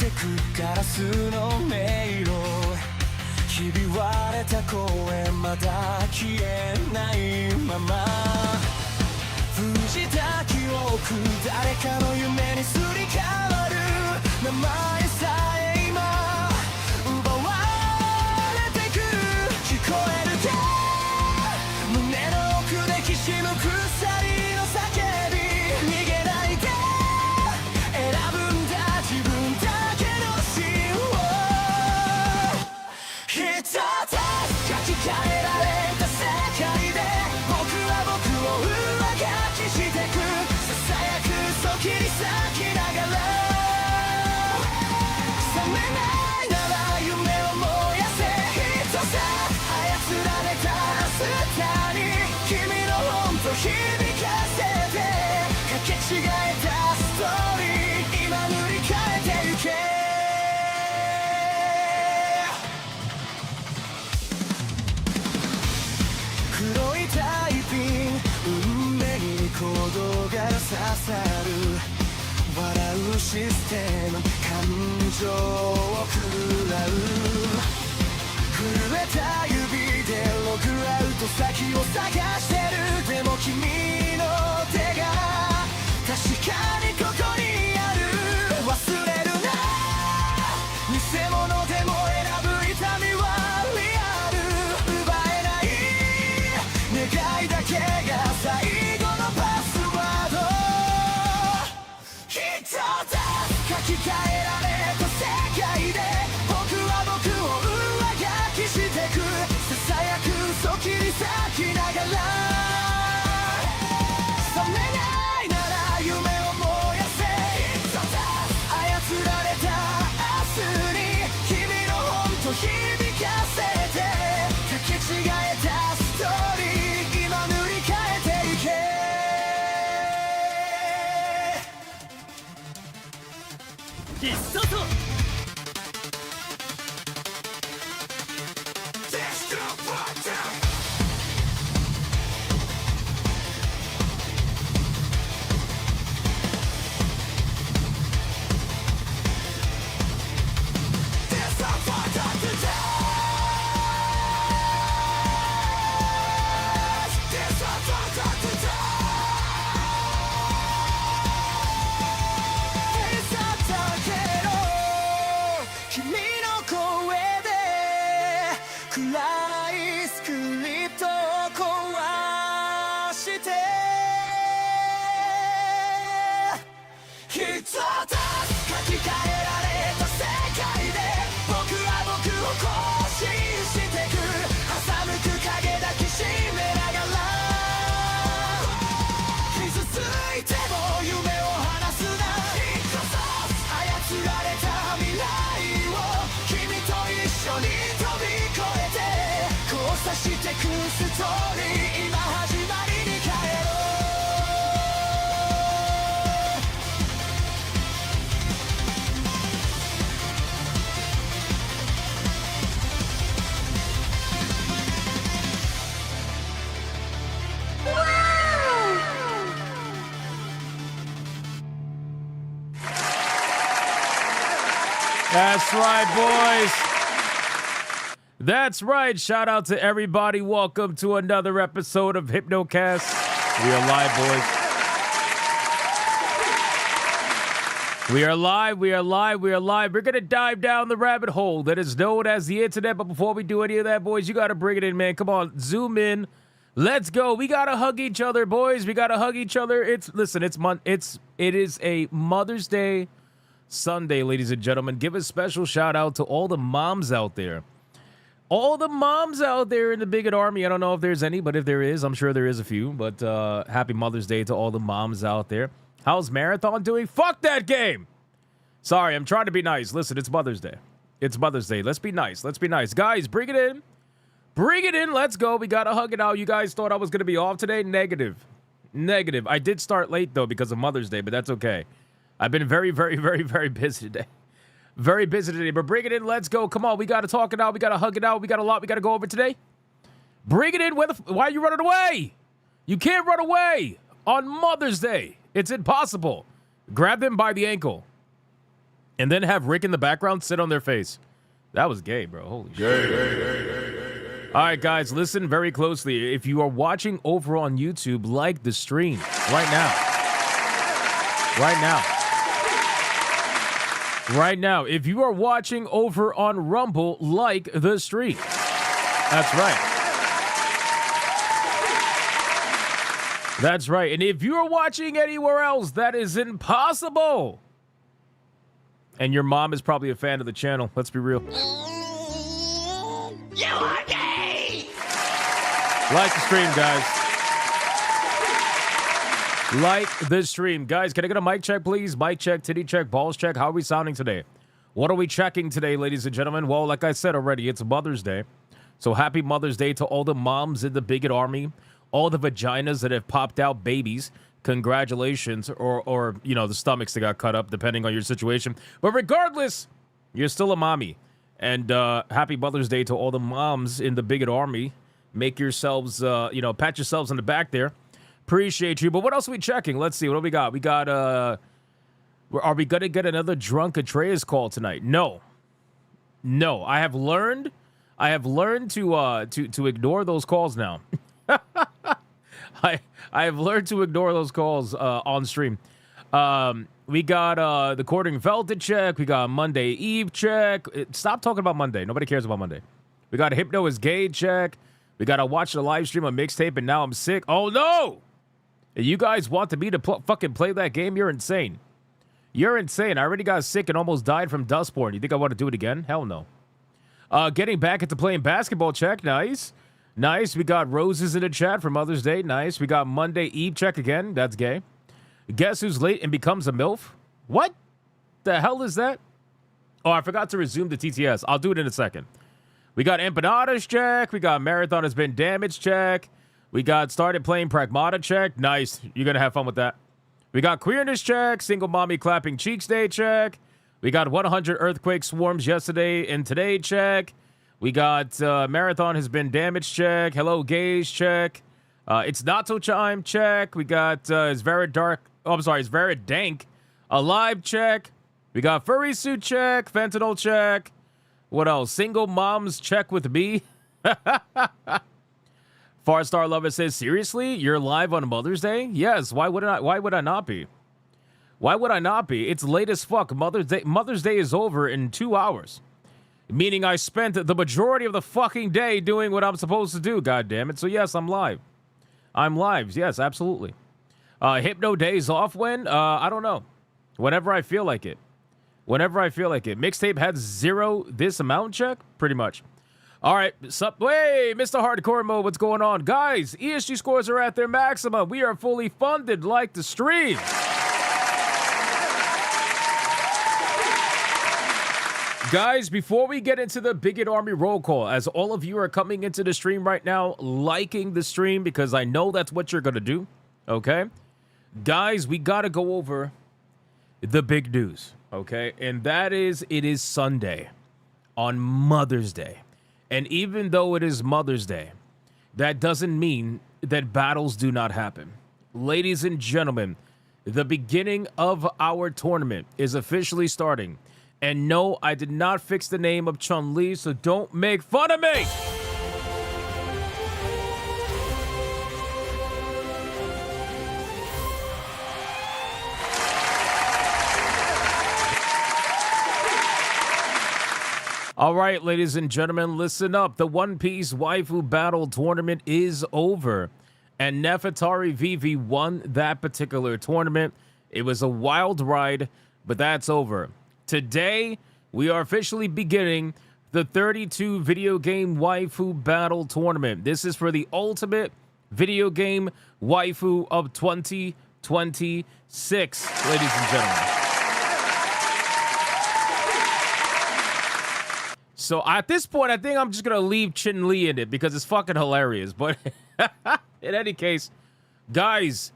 てくガラスの迷路ひび割れた声まだ消えないまま藤た記憶誰かの夢にすり替わる名前さえ今奪われてく聞こえるか胸の奥できしむ鎖の叫び逃げないで選ぶんだ自分だけの芯を一つ書き換えられた世界で僕は僕を上書きしてくささやく嘘切り裂きながら覚めないなら夢を燃やせ一つ操られたスターに君の本と響かせてかけ違えたストーリー今塗り替えてゆけ黒いタイピン運命に鼓動が刺さる笑うシステム感情を食らう震えた指でログアウト先を探してるでも君の手が確かにここにある忘れるな偽物でも選ぶ痛みはリアル奪えない願いだけが最後のパスワード一つ書き換えられた世界で僕は僕を上書きしてくささやく嘘切り裂きながら覚めないなら夢を燃やせ一つ操られた明日に君の本と響かせてかけ違えたストーリー今塗り替えていけ必殺君の声で暗いスクリプトを壊して一つ書き換えられた世界で僕は僕を更新してく挟むく影抱きしめながら傷ついても夢を離すな一つ操られた未来君と一緒に飛び越えて交差してくストーリー今始まりに帰ろうThat's right, boys. That's right. Shout out to everybody. Welcome to another episode of Hypnocast. We are live, boys. We are live. We are live. We are live. We're going to dive down the rabbit hole that is known as the internet. But before we do any of that, boys, you got to bring it in, man. Come on. Zoom in. Let's go. We got to hug each other, boys. We got to hug each other. It is a Mother's Day Sunday, ladies and gentlemen. Give a special shout out to all the moms out there. All the moms out there in the Bigot Army. I don't know if there's any, but if there is, I'm sure there is a few. But happy Mother's Day to all the moms out there. How's Marathon doing? Fuck that game! Sorry, I'm trying to be nice. Listen, it's Mother's Day. It's Mother's Day. Let's be nice. Let's be nice. Guys, bring it in. Bring it in. Let's go. We got to hug it out. You guys thought I was going to be off today? Negative. Negative. I did start late, though, because of Mother's Day, but that's okay. I've been very, very, very, very busy today. Very busy today, but bring it in. Let's go. Come on. We got to talk it out. We got to hug it out. We got a lot we got to go over today. Bring it in. Why are you running away? You can't run away on Mother's Day. It's impossible. Grab them by the ankle. and then have Rick in the background sit on their face. That was gay, bro. Holy shit. All right, guys, listen very closely. If you are watching over on YouTube, like the stream right now. Right now. Right now. If you are watching over on Rumble, like the stream. That's right. That's right. And if you are watching anywhere else, that is impossible. And your mom is probably a fan of the channel. Let's be real. You are gay! Like the stream, guys. Like the stream. Guys, can I get a mic check, please? Mic check, titty check, balls check. How are we sounding today? What are we checking today, ladies and gentlemen? Well, like I said already, it's Mother's Day. So happy Mother's Day to all the moms in the bigot army, all the vaginas that have popped out babies. Congratulations, or you know, the stomachs that got cut up, depending on your situation. But regardless, you're still a mommy. And happy Mother's Day to all the moms in the bigot army. Make yourselves, you know, pat yourselves on the back there. Appreciate you. But what else are we checking? Let's see. What do we got? We got, are we going to get another drunk Atreus call tonight? No. No. I have learned to ignore those calls now. I have learned to ignore those calls on stream. We got the Courting Velted check. We got Monday Eve check. Stop talking about Monday. Nobody cares about Monday. We got Hypno is gay check. We got to watch the live stream on mixtape, and now I'm sick. Oh, no! You guys want me to fucking play that game? You're insane. You're insane. I already got sick and almost died from Dustborn. You think I want to do it again? Hell no. Getting back into playing basketball check. Nice. Nice. We got roses in the chat for Mother's Day. Nice. We got Monday Eve check again. That's gay. Guess who's late and becomes a MILF? What the hell is that? Oh, I forgot to resume the TTS. I'll do it in a second. We got Empanadas check. We got Marathon has been damaged check. We got started playing Pragmata check. Nice. You're going to have fun with that. We got Queerness check. Single Mommy Clapping Cheeks Day check. We got 100 Earthquake Swarms yesterday and today check. We got Marathon has been damaged check. Hello Gaze check. It's not so chime check. We got is very dark. Oh, I'm sorry. It's very dank. Alive check. We got Furry Suit check. Fentanyl check. What else? Single Moms check with me. Farstar Lover says, seriously? You're live on Mother's Day? Yes. Why would I not be? Why would I not be? It's late as fuck. Mother's Day is over in 2 hours. Meaning I spent the majority of the fucking day doing what I'm supposed to do, God damn it. So yes, I'm live. I'm live. Yes, absolutely. Hypno days off when? I don't know. Whenever I feel like it. Whenever I feel like it. Mixtape had 0 this amount check? Pretty much. All right. Hey, Mr. Hardcore Mode, what's going on? Guys, ESG scores are at their maximum. We are fully funded like the stream. Guys, before we get into the Bigot Army roll call, as all of you are coming into the stream right now, liking the stream, because I know that's what you're going to do, okay? Guys, we got to go over the big news, okay? And that is, it is Sunday on Mother's Day. And even though it is Mother's Day, that doesn't mean that battles do not happen. Ladies and gentlemen, the beginning of our tournament is officially starting. And no, I did not fix the name of Chun-Li, so don't make fun of me! All right, ladies and gentlemen, listen up. The One Piece Waifu Battle Tournament is over. And Nefertari Vivi won that particular tournament. It was a wild ride, but that's over. Today, we are officially beginning the 32 Video Game Waifu Battle Tournament. This is for the ultimate video game waifu of 2026, ladies and gentlemen. So at this point, I think I'm just going to leave Chun-Li in it because it's fucking hilarious. But in any case, guys,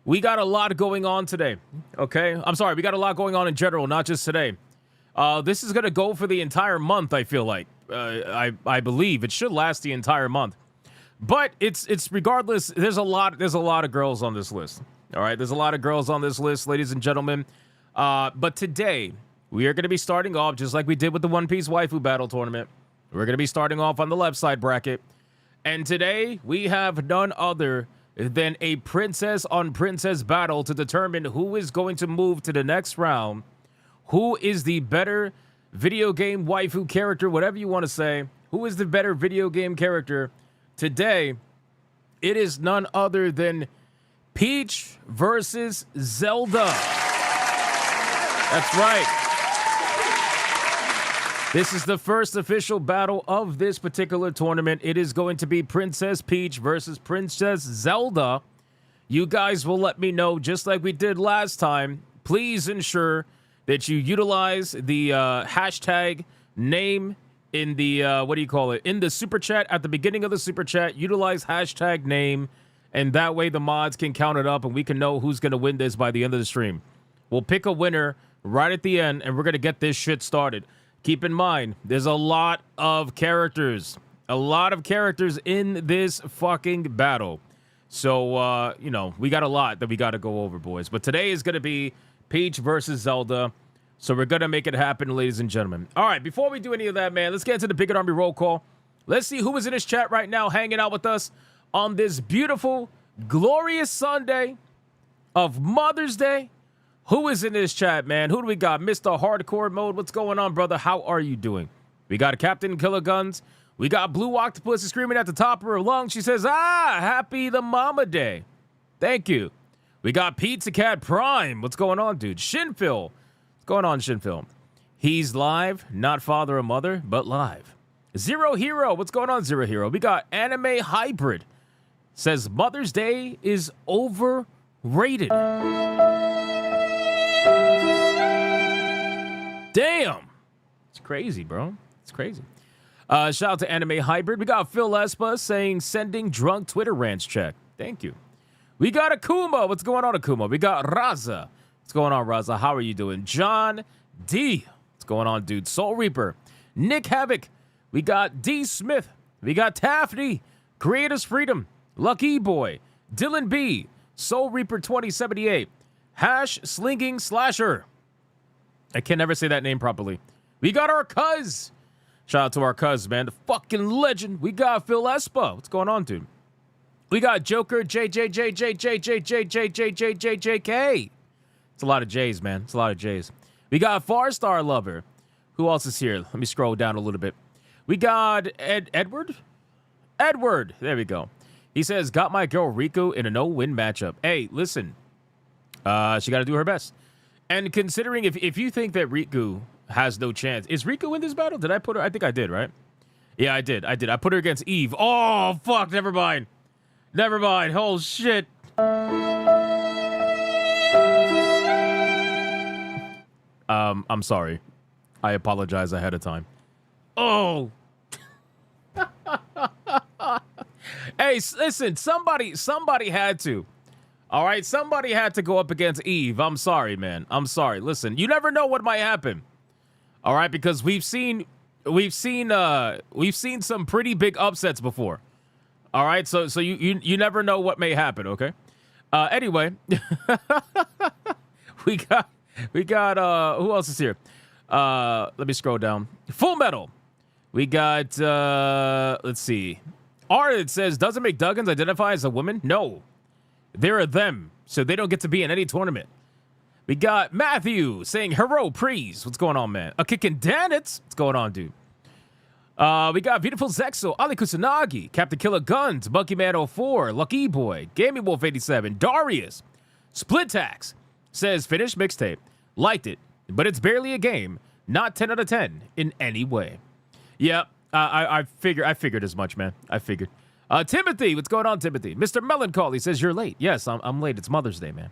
we got a lot going on today, okay? I'm sorry, we got a lot going on in general, not just today. This is going to go for the entire month, I feel like. I believe it should last the entire month. But it's regardless, there's a lot of girls on this list. All right, there's a lot of girls on this list, ladies and gentlemen. But today, we are going to be starting off just like we did with the One Piece Waifu Battle Tournament. We're going to be starting off on the left side bracket. And today, we have none other than a princess on princess battle to determine who is going to move to the next round. Who is the better video game waifu character, whatever you want to say. Who is the better video game character? Today, it is none other than Peach versus Zelda. That's right. This is the first official battle of this particular tournament. It is going to be Princess Peach versus Princess Zelda. You guys will let me know, just like we did last time. Please ensure that you utilize the hashtag name in the, in the super chat. At the beginning of the super chat, utilize hashtag name, and that way the mods can count it up and we can know who's going to win this by the end of the stream. We'll pick a winner right at the end, and we're going to get this shit started. Keep in mind, there's a lot of characters. A lot of characters in this fucking battle. So, we got a lot that we got to go over, boys. But today is going to be Peach versus Zelda. So we're going to make it happen, ladies and gentlemen. All right, before we do any of that, man, let's get into the Big Army roll call. Let's see who is in this chat right now hanging out with us on this beautiful, glorious Sunday of Mother's Day. Who is in this chat, man? Who do we got? Mr. Hardcore Mode. What's going on, brother? How are you doing? We got Captain Killer Guns. We got Blue Octopus screaming at the top of her lungs. She says, happy the Mama Day. Thank you. We got Pizza Cat Prime. What's going on, dude? Shinphil. What's going on, Shinphil? He's live, not father or mother, but live. Zero Hero. What's going on, Zero Hero? We got Anime Hybrid. Says Mother's Day is overrated. Damn. It's crazy, bro. It's crazy. Shout out to Anime Hybrid. We got Phil Espa saying sending drunk Twitter rants check. Thank you. We got Akuma. What's going on, Akuma? We got Raza. What's going on, Raza? How are you doing? John D. What's going on, dude? Soul Reaper. Nick Havoc. We got D. Smith. We got Taffy. Creators Freedom. Lucky Boy. Dylan B. Soul Reaper 2078. Hash Slinging Slasher. I can never say that name properly. We got our cuz. Shout out to our cuz, man. The fucking legend. We got Phil Espa. What's going on, dude? We got Joker, JJJJJJJJJJJJJK. It's a lot of J's, man. It's a lot of J's. We got Farstar Lover. Who else is here? Let me scroll down a little bit. We got Edward. Edward. There we go. He says, got my girl Riku in a no-win matchup. Hey, listen. She got to do her best. And considering if you think that Riku has no chance, is Riku in this battle? Did I put her? I think I did, right? Yeah, I did. I put her against Eve. Oh, fuck. Never mind. Never mind. Oh, shit. I'm sorry. I apologize ahead of time. Oh. Hey, listen. Somebody had to. All right, somebody had to go up against Eve. I'm sorry, man. I'm sorry. Listen, you never know what might happen. All right, because we've seen some pretty big upsets before. All right, so you never know what may happen. Okay. Anyway, we got who else is here? Let me scroll down. Full Metal. We got let's see. It says doesn't make Duggins identify as a woman? No. They're a them, so they don't get to be in any tournament. We got Matthew saying, hero, praise. What's going on, man? A kicking Danitz. What's going on, dude? We got Beautiful Zexo, Ali Kusanagi, Captain Killer Guns, Monkey Man 04, Lucky Boy, Gaming Wolf 87, Darius, Split Tax says, finished mixtape. Liked it, but it's barely a game. Not 10 out of 10 in any way. Yeah, I figured as much, man. I figured. Timothy, what's going on, Timothy? Mr. Melancholy says you're late. Yes, I'm late. It's Mother's Day, man.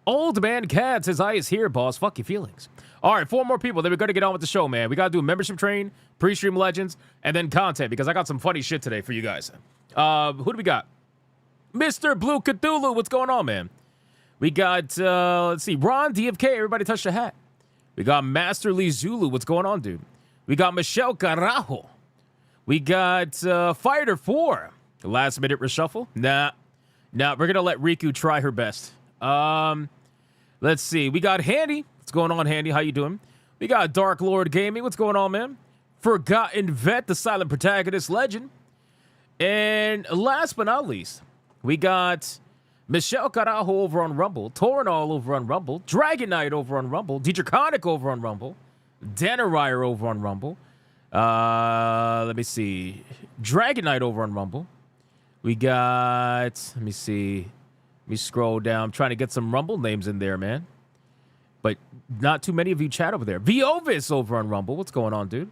Old Man Cat says, I is here, boss. Fuck your feelings. All right, 4 more people. Then we're going to get on with the show, man. We got to do a membership train, pre-stream legends, and then content, because I got some funny shit today for you guys. Who do we got? Mr. Blue Cthulhu, what's going on, man? We got, let's see, Ron DFK, everybody touch the hat. We got Master Lee Zulu, what's going on, dude? We got Michelle Carajo. We got Fighter 4. Last minute reshuffle? Nah, we're going to let Riku try her best. Let's see. We got Handy. What's going on, Handy? How you doing? We got Dark Lord Gaming. What's going on, man? Forgotten Vet, the silent protagonist legend. And last but not least, we got Michelle Carajo over on Rumble, Torinol over on Rumble, Dragon Knight over on Rumble, Dietrich over on Rumble, Danarier over on Rumble. Let me see. Dragon Knight over on Rumble. We got, let me see. Let me scroll down. I'm trying to get some Rumble names in there, man. But not too many of you chat over there. Viovis over on Rumble. What's going on, dude?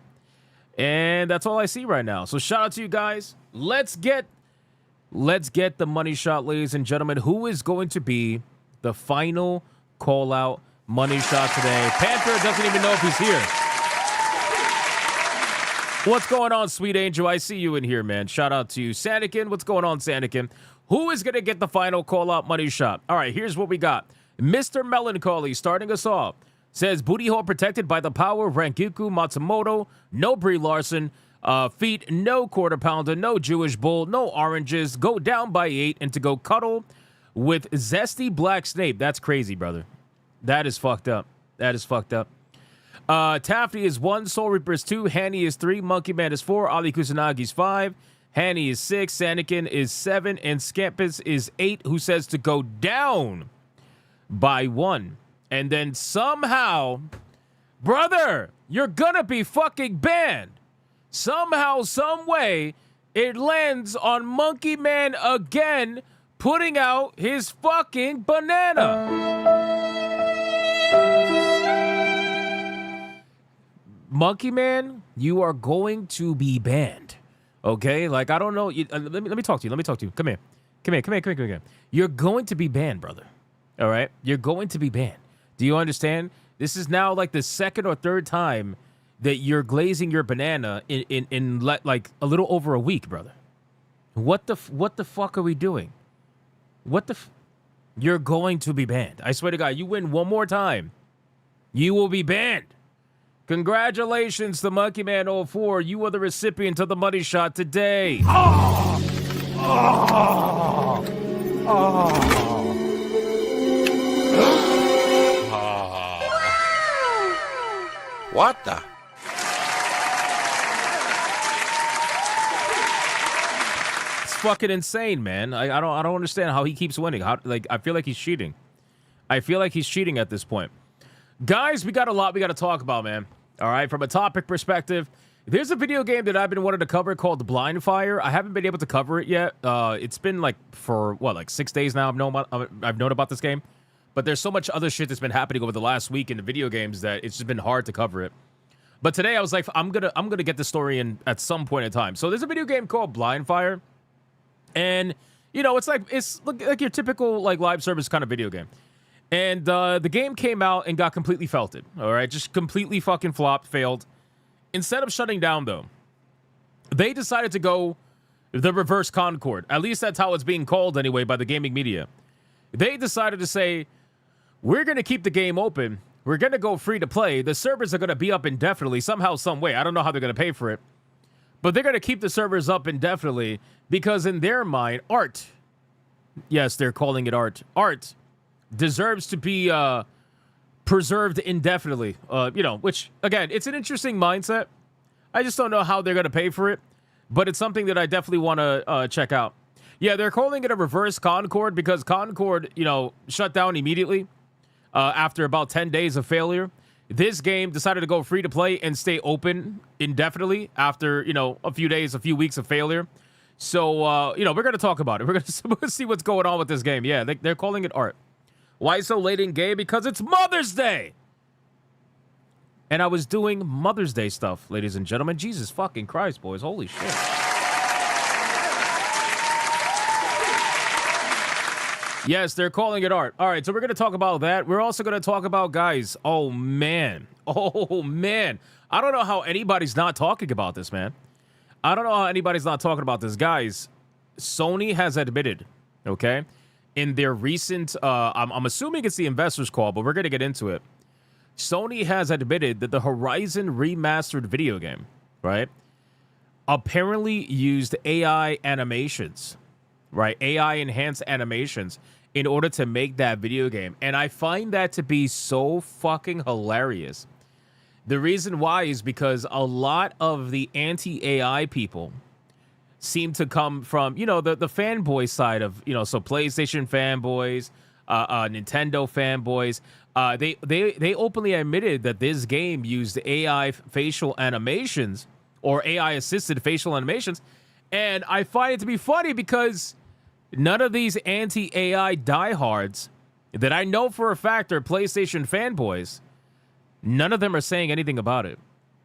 And that's all I see right now. So shout out to you guys. Let's get the money shot, ladies and gentlemen. Who is going to be the final call-out money shot today? Panther doesn't even know if he's here. What's going on, Sweet Angel? I see you in here, man. Shout out to you. Sanikin, what's going on, Sanikin? Who is going to get the final call-out money shot? All right, here's what we got. Mr. Melancholy starting us off. Says, booty hole protected by the power of Rankiku Matsumoto. No Brie Larson. Feet, no quarter pounder, no Jewish bull, no oranges. Go down by 8 and to go cuddle with zesty black Snape. That's crazy, brother. That is fucked up. That is fucked up. Taffy is 1, Soul Reaper is 2, Hanny is 3, Monkey Man is 4, Ali Kusanagi's 5, Hanny is 6, Sanikin is 7, and Scampus is 8, who says to go down by 1. And then somehow, brother, you're gonna be fucking banned. Somehow, some way, it lands on Monkey Man again, putting out his fucking banana. Monkey Man, you are going to be banned. Okay? Like, I don't know. Let me talk to you. Let me talk to you. Come here. You're going to be banned, brother. All right? You're going to be banned. Do you understand? This is now like the second or third time that you're glazing your banana in like a little over a week, brother. What the fuck are we doing? You're going to be banned. I swear to God, you win one more time, you will be banned. Congratulations to Monkey Man 04. You are the recipient of the money shot today. What the? It's fucking insane, man. I don't understand how he keeps winning. I feel like he's cheating. I feel like he's cheating at this point. Guys, we got a lot we got to talk about, man. All right, from a topic perspective, there's a video game that I've been wanting to cover called Blindfire. I haven't been able to cover it yet. It's been like for like 6 days now. I've known about this game, but there's so much other shit that's been happening over the last week in the video games that it's just been hard to cover it. But today I was like, I'm gonna get the story in at some point in time. So there's a video game called Blindfire, and you know it's like your typical like live service kind of video game. And the game came out and got completely felted. All right, just completely fucking flopped, failed. Instead of shutting down, though, they decided to go the reverse Concord. At least that's how it's being called anyway by the gaming media. They decided to say, we're going to keep the game open. We're going to go free to play. The servers are going to be up indefinitely, somehow, some way. I don't know how they're going to pay for it. But they're going to keep the servers up indefinitely because in their mind, art, yes, they're calling it art, deserves to be preserved indefinitely. Which, again, it's an interesting mindset. I just don't know how they're going to pay for it, but it's something that I definitely want to check out. Yeah, they're calling it a reverse Concord because Concord, shut down immediately after about 10 days of failure. This game decided to go free to play and stay open indefinitely after, a few weeks of failure. So, we're going to talk about it. We're going to see what's going on with this game. Yeah, they're calling it art. Why so late in game? Because it's Mother's Day! And I was doing Mother's Day stuff, ladies and gentlemen. Jesus fucking Christ, boys. Holy shit. Yes, they're calling it art. All right, so we're going to talk about that. We're also going to talk about, guys, oh, man. I don't know how anybody's not talking about this, man. I don't know how anybody's not talking about this. Guys, Sony has admitted, okay, in their recent, I'm assuming it's the investors call, but we're going to get into it. Sony has admitted that the Horizon remastered video game, right, apparently used AI animations, right, AI-enhanced animations in order to make that video game. And I find that to be so fucking hilarious The reason why is because a lot of the anti-AI people seem to come from, the fanboy side of, so PlayStation fanboys, Nintendo fanboys. They openly admitted that this game used AI facial animations or AI assisted facial animations. And I find it to be funny because none of these anti-AI diehards that I know for a fact are PlayStation fanboys, none of them are saying anything about it.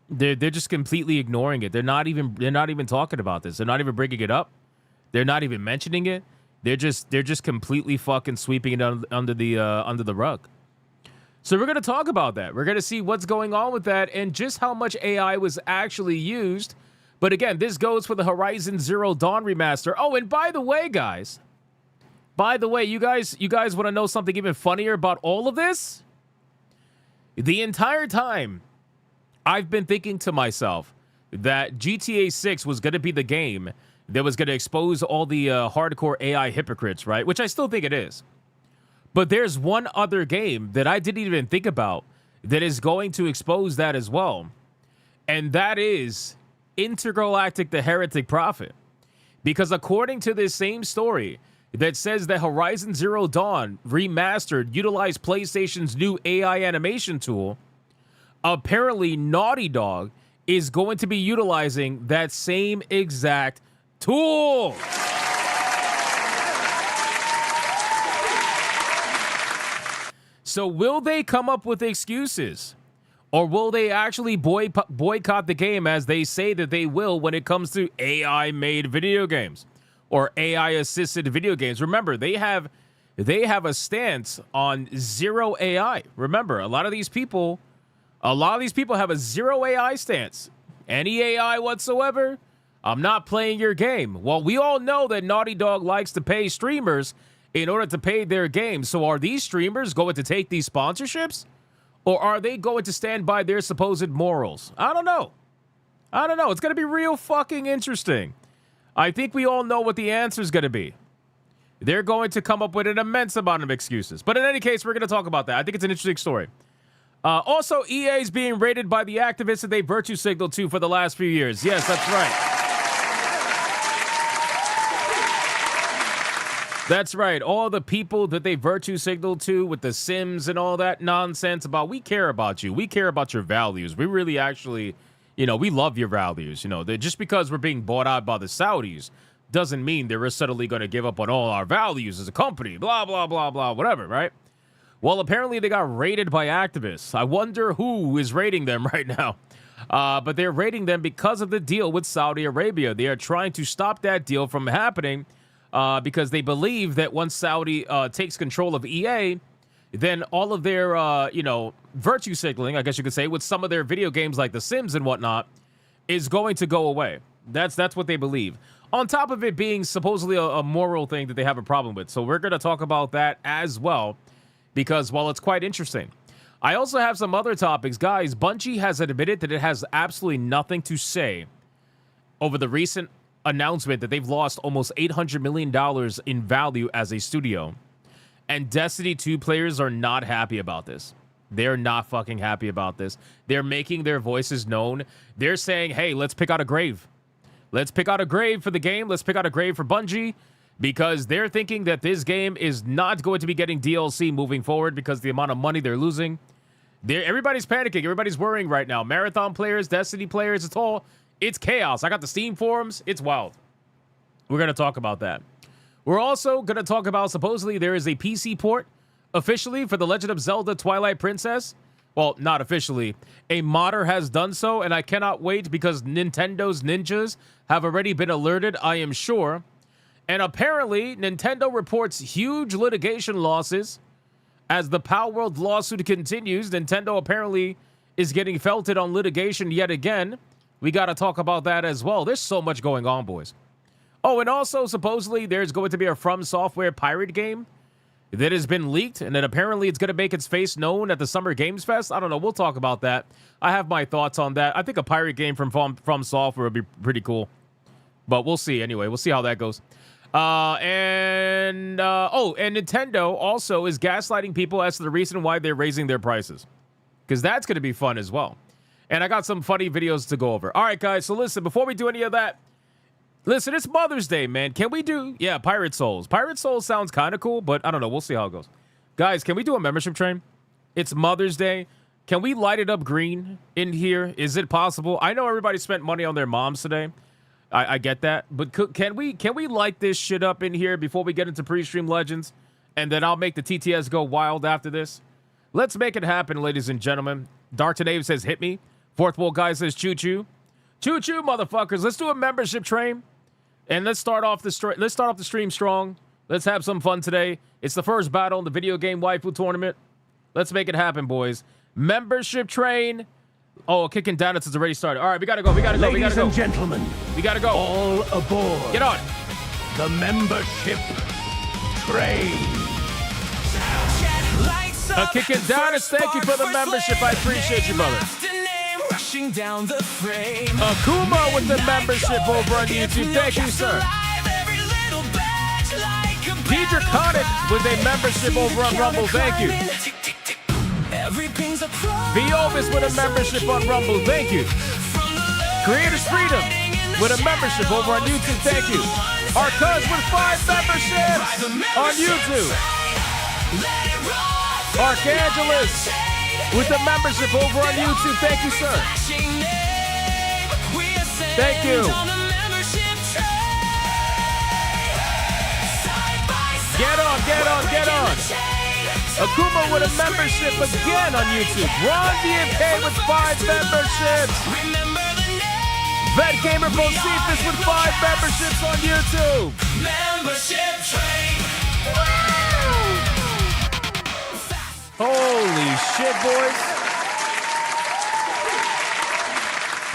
They're just completely ignoring it. They're not even talking about this. They're not even bringing it up. They're not even mentioning it. They're just completely fucking sweeping it under the rug. So we're going to talk about that. We're going to see what's going on with that and just how much AI was actually used. But again, this goes for the Horizon Zero Dawn remaster. Oh, and by the way, guys, you guys want to know something even funnier about all of this? The entire time, I've been thinking to myself that GTA 6 was going to be the game that was going to expose all the hardcore AI hypocrites, right? Which I still think it is. But there's one other game that I didn't even think about that is going to expose that as well. And that is Intergalactic the Heretic Prophet. Because according to this same story that says that Horizon Zero Dawn remastered utilized PlayStation's new AI animation tool, apparently Naughty Dog is going to be utilizing that same exact tool. So will they come up with excuses? Or will they actually boycott the game as they say that they will when it comes to AI-made video games or AI-assisted video games? Remember, they have a stance on zero AI. Remember, a lot of these people have a zero AI stance. Any AI whatsoever, I'm not playing your game. Well, we all know that Naughty Dog likes to pay streamers in order to pay their games. So are these streamers going to take these sponsorships? Or are they going to stand by their supposed morals? I don't know. It's going to be real fucking interesting. I think we all know what the answer is going to be. They're going to come up with an immense amount of excuses. But in any case, we're going to talk about that. I think it's an interesting story. Also, EA is being raided by the activists that they virtue signaled to for the last few years. Yes, that's right. That's right. All the people that they virtue signaled to with the Sims and all that nonsense about, we care about you. We care about your values. We really actually, we love your values. Just because we're being bought out by the Saudis doesn't mean they're suddenly going to give up on all our values as a company. Blah, blah, blah, blah, whatever, right? Well, apparently they got raided by activists. I wonder who is raiding them right now. But they're raiding them because of the deal with Saudi Arabia. They are trying to stop that deal from happening. Because they believe that once Saudi takes control of EA, then all of their, virtue signaling, I guess you could say, with some of their video games like The Sims and whatnot, is going to go away. That's what they believe. On top of it being supposedly a moral thing that they have a problem with. So we're going to talk about that as well, because, well, it's quite interesting. I also have some other topics. Guys, Bungie has admitted that it has absolutely nothing to say over the recent announcement that they've lost almost $800 million in value as a studio. And Destiny 2 players are not happy about this. They're not fucking happy about this. They're making their voices known. They're saying, hey, let's pick out a grave. Let's pick out a grave for the game. Let's pick out a grave for Bungie, because they're thinking that this game is not going to be getting DLC moving forward because the amount of money they're losing. Everybody's panicking. Everybody's worrying right now. Marathon players, Destiny players, it's chaos. I got the Steam forums. It's wild. We're going to talk about that. We're also going to talk about, supposedly, there is a PC port officially for The Legend of Zelda Twilight Princess. Well, not officially. A modder has done so, and I cannot wait because Nintendo's ninjas have already been alerted, I am sure. And apparently, Nintendo reports huge litigation losses. As the Palworld lawsuit continues, Nintendo apparently is getting felted on litigation yet again. We got to talk about that as well. There's so much going on, boys. Oh, and also, supposedly, there's going to be a From Software pirate game that has been leaked, and then apparently it's going to make its face known at the Summer Games Fest. I don't know. We'll talk about that. I have my thoughts on that. I think a pirate game from Software would be pretty cool. But we'll see anyway. We'll see how that goes. And Nintendo also is gaslighting people as to the reason why they're raising their prices, because that's going to be fun as well. And I got some funny videos to go over. All right, guys. So listen, before we do any of that, listen, it's Mother's Day, man. Can we do, Pirate Souls. Pirate Souls sounds kind of cool, but I don't know. We'll see how it goes. Guys, can we do a membership train? It's Mother's Day. Can we light it up green in here? Is it possible? I know everybody spent money on their moms today. I get that. But can we light this shit up in here before we get into pre-stream legends? And then I'll make the TTS go wild after this. Let's make it happen, ladies and gentlemen. Dark Nave says, hit me. Fourth Wall Guy says, choo-choo. Choo-choo, motherfuckers. Let's do a membership train. And let's start off the stream strong. Let's have some fun today. It's the first battle in the video game waifu tournament. Let's make it happen, boys. Membership train. Oh, kicking down it's already started. All right, we gotta go. Ladies and gentlemen, we gotta go. all aboard. Get on. The membership train. Kicking down it's thank you for the membership. I appreciate you, brother. Akuma with the membership over on YouTube. Thank you, sir. Deidre Conant with a membership over on Rumble. Thank you. Viovis with a membership on Rumble. Thank you. Creators Freedom with a membership over on YouTube. Thank you. Arcuz with 5 memberships on YouTube. Archangelus with a membership over on YouTube. Thank you, sir. Thank you. Get on. Akuma with a membership again on YouTube. Ron DMK with 5 memberships. Vet Gamer Bocephus with 5 memberships on YouTube. Membership train. Holy shit, boys.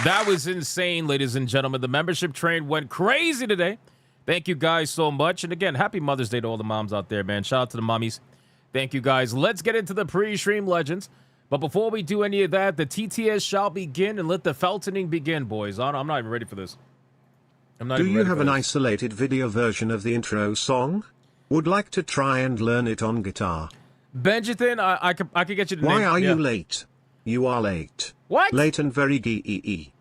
That was insane, ladies and gentlemen. The membership train went crazy today. Thank you guys so much. And again, happy Mother's Day to all the moms out there, man. Shout out to the mommies. Thank you guys. Let's get into the pre-stream legends. But before we do any of that, the TTS shall begin and let the Feltoning begin, boys. I'm not even ready for this. Do you have an isolated video version of the intro song? Would like to try and learn it on guitar. Benjamin, I could get you to Why are you late? You are late. What? Late and very gee.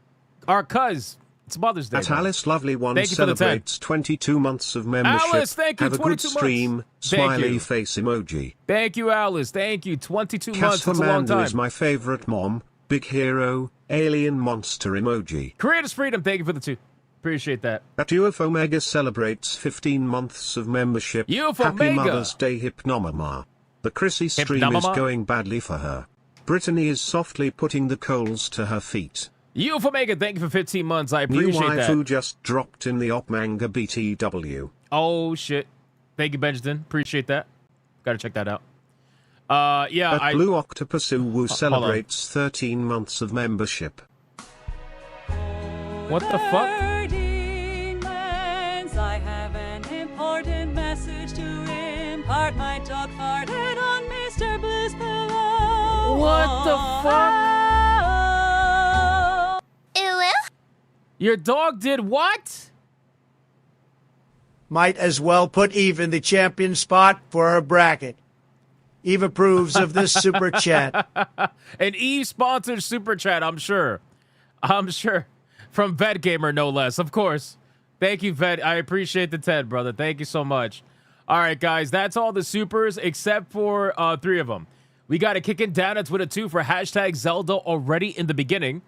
Our cuz. It's Mother's Day. At Alice Lovely One celebrates 22 months of membership. Alice, thank you. Have a good stream. Months. Smiley face emoji. Thank you, Alice. Thank you. 22 months. That's a long time. Is my favorite mom. Big hero. Alien monster emoji. Creators Freedom. Thank you for the 2. Appreciate that. At UFO Mega celebrates 15 months of membership. UFO Happy Mega. Mother's Day, Hypnomama. The Chrissy stream is going badly for her. Brittany is softly putting the coals to her feet. UFO Mega, thank you for 15 months. I appreciate that. New waifu just dropped in the op manga BTW. Oh, shit. Thank you, Benjamin. Appreciate that. Gotta check that out. Blue Octopus Uwu celebrates 13 months of membership. What the fuck? I have an important message to impart. My dog farted on Mr. Blue's pillow. What the fuck? Your dog did what? Might as well put Eve in the champion spot for her bracket. Eve approves of this super chat. An Eve-sponsored super chat, I'm sure. From Vet Gamer, no less, of course. Thank you, Vet. I appreciate the 10, brother. Thank you so much. All right, guys, that's all the supers except for 3 of them. We got a Kickin' Donuts with a 2 for hashtag Zelda already in the beginning.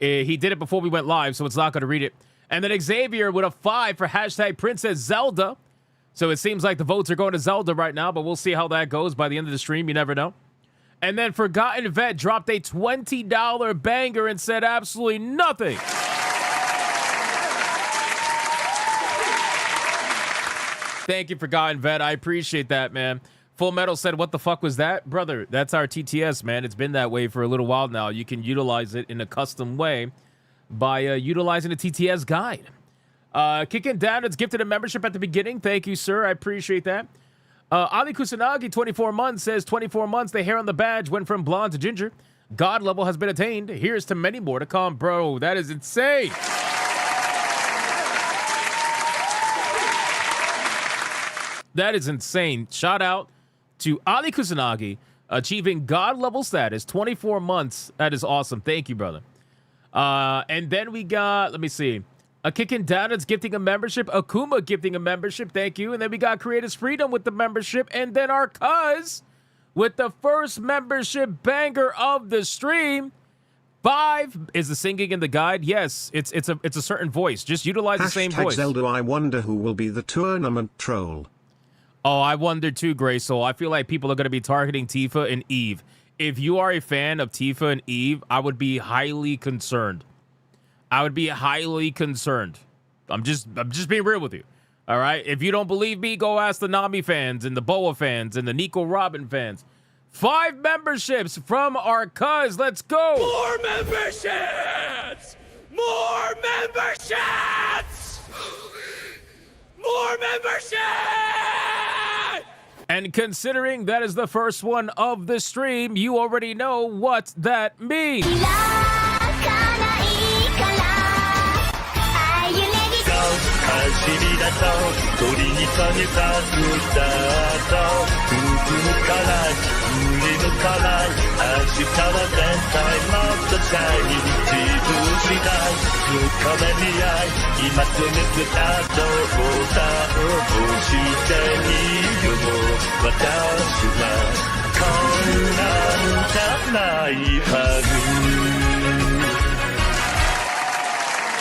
He did it before we went live, so it's not going to read it. And then Xavier with a 5 for hashtag Princess Zelda. So it seems like the votes are going to Zelda right now, but we'll see how that goes by the end of the stream. You never know. And then Forgotten Vet dropped a $20 banger and said absolutely nothing. Thank you, Forgotten Vet. I appreciate that, man. Full Metal said, what the fuck was that? Brother, that's our TTS, man. It's been that way for a little while now. You can utilize it in a custom way by utilizing the TTS guide. Kicking down, it's gifted a membership at the beginning. Thank you, sir. I appreciate that. Ali Kusanagi, 24 months, says 24 months, the hair on the badge went from blonde to ginger. God level has been attained. Here's to many more to come. Bro, that is insane. That is insane. Shout out to Ali Kusanagi achieving God level status, 24 months. That is awesome. Thank you, brother. And then we got, let me see, a Kickin' Donuts gifting a membership, Akuma gifting a membership, thank you. And then we got Creators Freedom with the membership, and then our cuz with the first membership banger of the stream. 5 is the singing in the guide. Yes, it's a certain voice. Just utilize the same voice. Zelda, I wonder who will be the tournament troll. Oh, I wonder too, Gray Soul. I feel like people are going to be targeting Tifa and Eve. If you are a fan of Tifa and Eve, I would be highly concerned. I would be highly concerned. I'm just being real with you. All right? If you don't believe me, go ask the Nami fans and the Boa fans and the Nico Robin fans. 5 memberships from our cuz. Let's go. More memberships! More memberships! More memberships! And considering that is the first one of the stream, you already know what that means.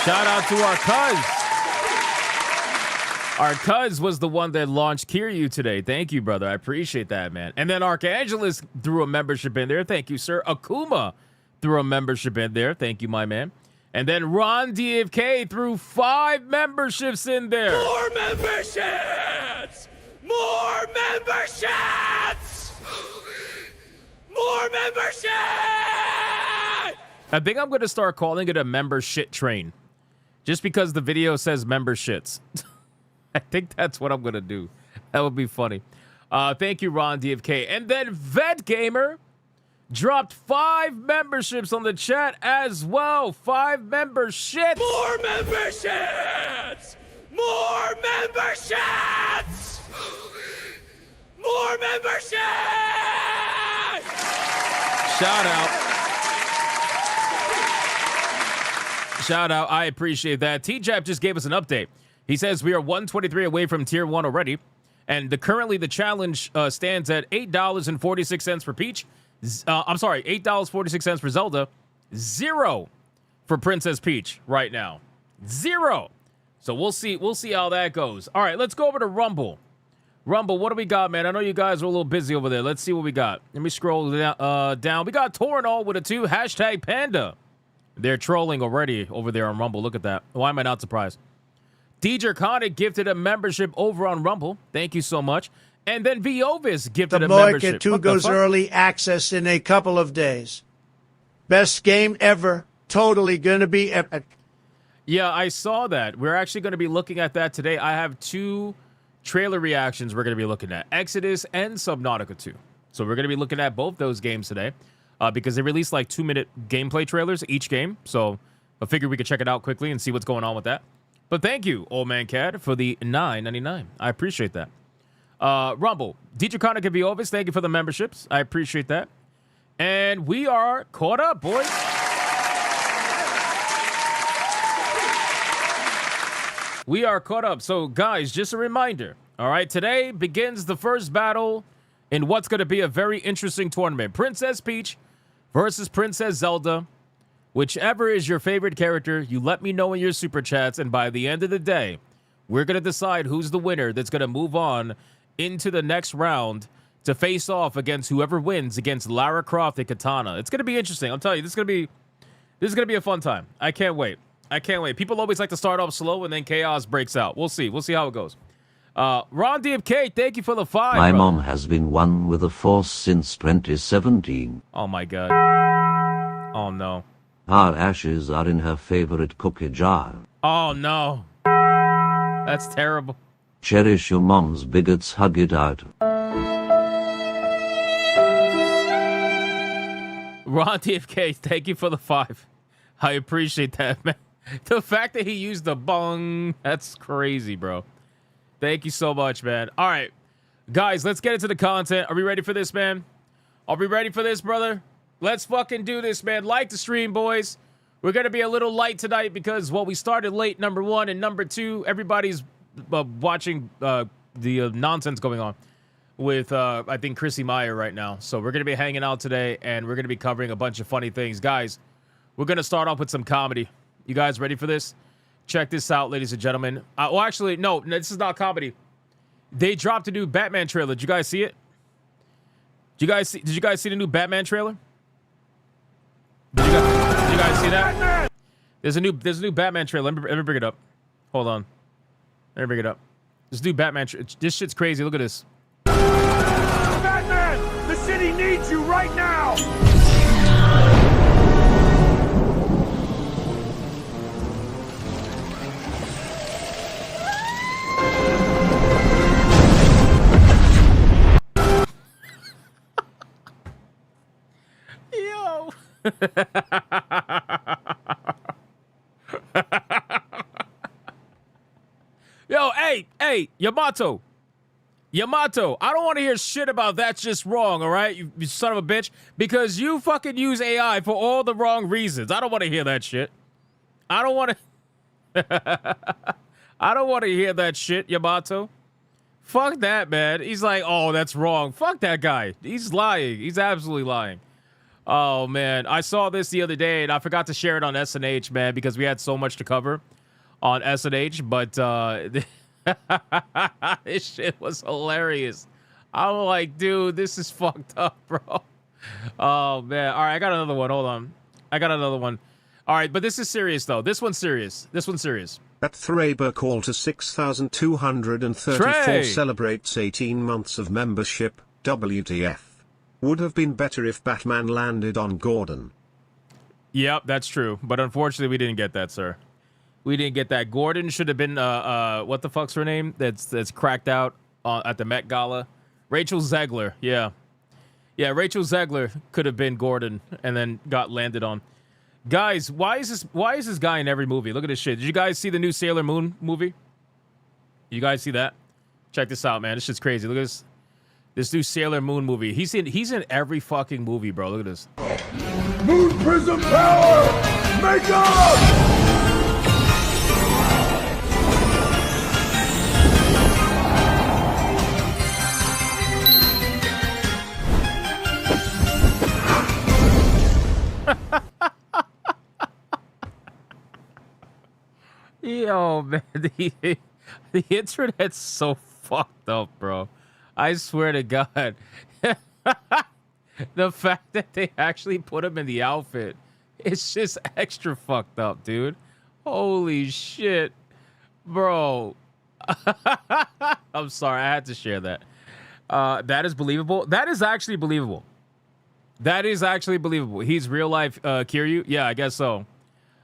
Shout out to our cuz. Our cuz was the one that launched Kiryu today. Thank you, brother. I appreciate that, man. And then Archangelus threw a membership in there. Thank you, sir. Akuma threw a membership in there. Thank you, my man. And then Ron DFK threw 5 memberships in there. More memberships! More memberships! More memberships! I think I'm going to start calling it a member shit train. Just because the video says member shits. I think that's what I'm going to do. That would be funny. Thank you, Ron DFK. And then Vet Gamer dropped 5 memberships on the chat as well. 5 memberships. More memberships! More memberships! More memberships! Shout out. Shout out. I appreciate that. T-Jap just gave us an update. He says we are 123 away from tier 1 already. And currently the challenge stands at $8.46 for Peach. I'm sorry, $8.46 for Zelda. 0 for Princess Peach right now. 0. So we'll see how that goes. All right, let's go over to Rumble. Rumble, what do we got, man? I know you guys are a little busy over there. Let's see what we got. Let me scroll down. We got Torinol with a 2. Hashtag Panda. They're trolling already over there on Rumble. Look at that. Why am I not surprised? DJ Conic gifted a membership over on Rumble. Thank you so much. And then Viovis gifted a membership. The Moika 2 goes early access in a couple of days. Best game ever. Totally going to be epic. Yeah, I saw that. We're actually going to be looking at that today. I have 2 trailer reactions we're going to be looking at. Exodus and Subnautica 2. So we're going to be looking at both those games today. Because they released like 2-minute gameplay trailers each game. So I figured we could check it out quickly and see what's going on with that. But thank you, Old Man Cad, for the $9.99. I appreciate that. Rumble, DJ Conic and Viovis, thank you for the memberships. I appreciate that. And we are caught up, boys. We are caught up. So, guys, just a reminder. All right, today begins the first battle in what's going to be a very interesting tournament. Princess Peach versus Princess Zelda. Whichever is your favorite character, you let me know in your super chats, and by the end of the day, we're going to decide who's the winner that's going to move on into the next round to face off against whoever wins against Lara Croft and Katana. It's going to be interesting. I'll tell you, this is going to be a fun time. I can't wait. I can't wait. People always like to start off slow and then chaos breaks out. We'll see. We'll see how it goes. Ron DFK, thank you for the 5. My brother. mom has been one with the Force since 2017. Oh, my God. Oh, no. Her ashes are in her favorite cookie jar. Oh, no. That's terrible. Cherish your mom's bigots, hug it out. Ron TFK, thank you for the 5. I appreciate that, man. The fact that he used the bong, that's crazy, bro. Thank you so much, man. All right, guys, let's get into the content. Are we ready for this, man? Are we ready for this, brother? Let's fucking do this, man. Like the stream, boys. We're going to be a little light tonight because, well, we started late, number one, and number two, everybody's watching the nonsense going on with, I think, Chrissy Meyer right now. So we're going to be hanging out today, and we're going to be covering a bunch of funny things. Guys, we're going to start off with some comedy. You guys ready for this? Check this out, ladies and gentlemen. Well, actually, no, this is not comedy. They dropped a new Batman trailer. Did you guys see it? Did you guys see the new Batman trailer? Did you guys see that? Batman! There's a new Batman trailer. Let me bring it up. Hold on. Let me bring it up. This new Batman. This shit's crazy. Look at this. Batman! The city needs you right now! Yo. Yo, hey, Yamato, I don't want to hear shit about that's just wrong, all right? You son of a bitch. Because you fucking use AI for all the wrong reasons. I don't want to hear that shit. I don't want to hear that shit, Yamato. Fuck that, man. He's like, oh, that's wrong. Fuck that guy. He's lying. He's absolutely lying. Oh, man. I saw this the other day, and I forgot to share it on SNH, man, because we had so much to cover on SNH, but this shit was hilarious. I'm like, dude, this is fucked up, bro. Oh, man. All right, I got another one. Hold on. I got another one. All right, but this is serious, though. This one's serious. At Thraber call to 6,234 celebrates 18 months of membership. WTF. Would have been better if Batman landed on Gordon. Yep, that's true. But unfortunately, we didn't get that, sir. We didn't get that. Gordon should have been, what the fuck's her name? That's cracked out at the Met Gala. Rachel Zegler, yeah. Yeah, Rachel Zegler could have been Gordon and then got landed on. Guys, why is this guy in every movie? Look at this shit. Did you guys see the new Sailor Moon movie? You guys see that? Check this out, man. This shit's crazy. Look at this. This new Sailor Moon movie. He's in every fucking movie, bro. Look at this. Moon Prism Power! Make up! Yo, man, the internet's so fucked up, bro. I swear to God. The fact that they actually put him in the outfit, it's just extra fucked up, dude. Holy shit, bro. I'm sorry, I had to share that. That is believable. That is actually believable. He's real life Kiryu? Yeah, I guess so.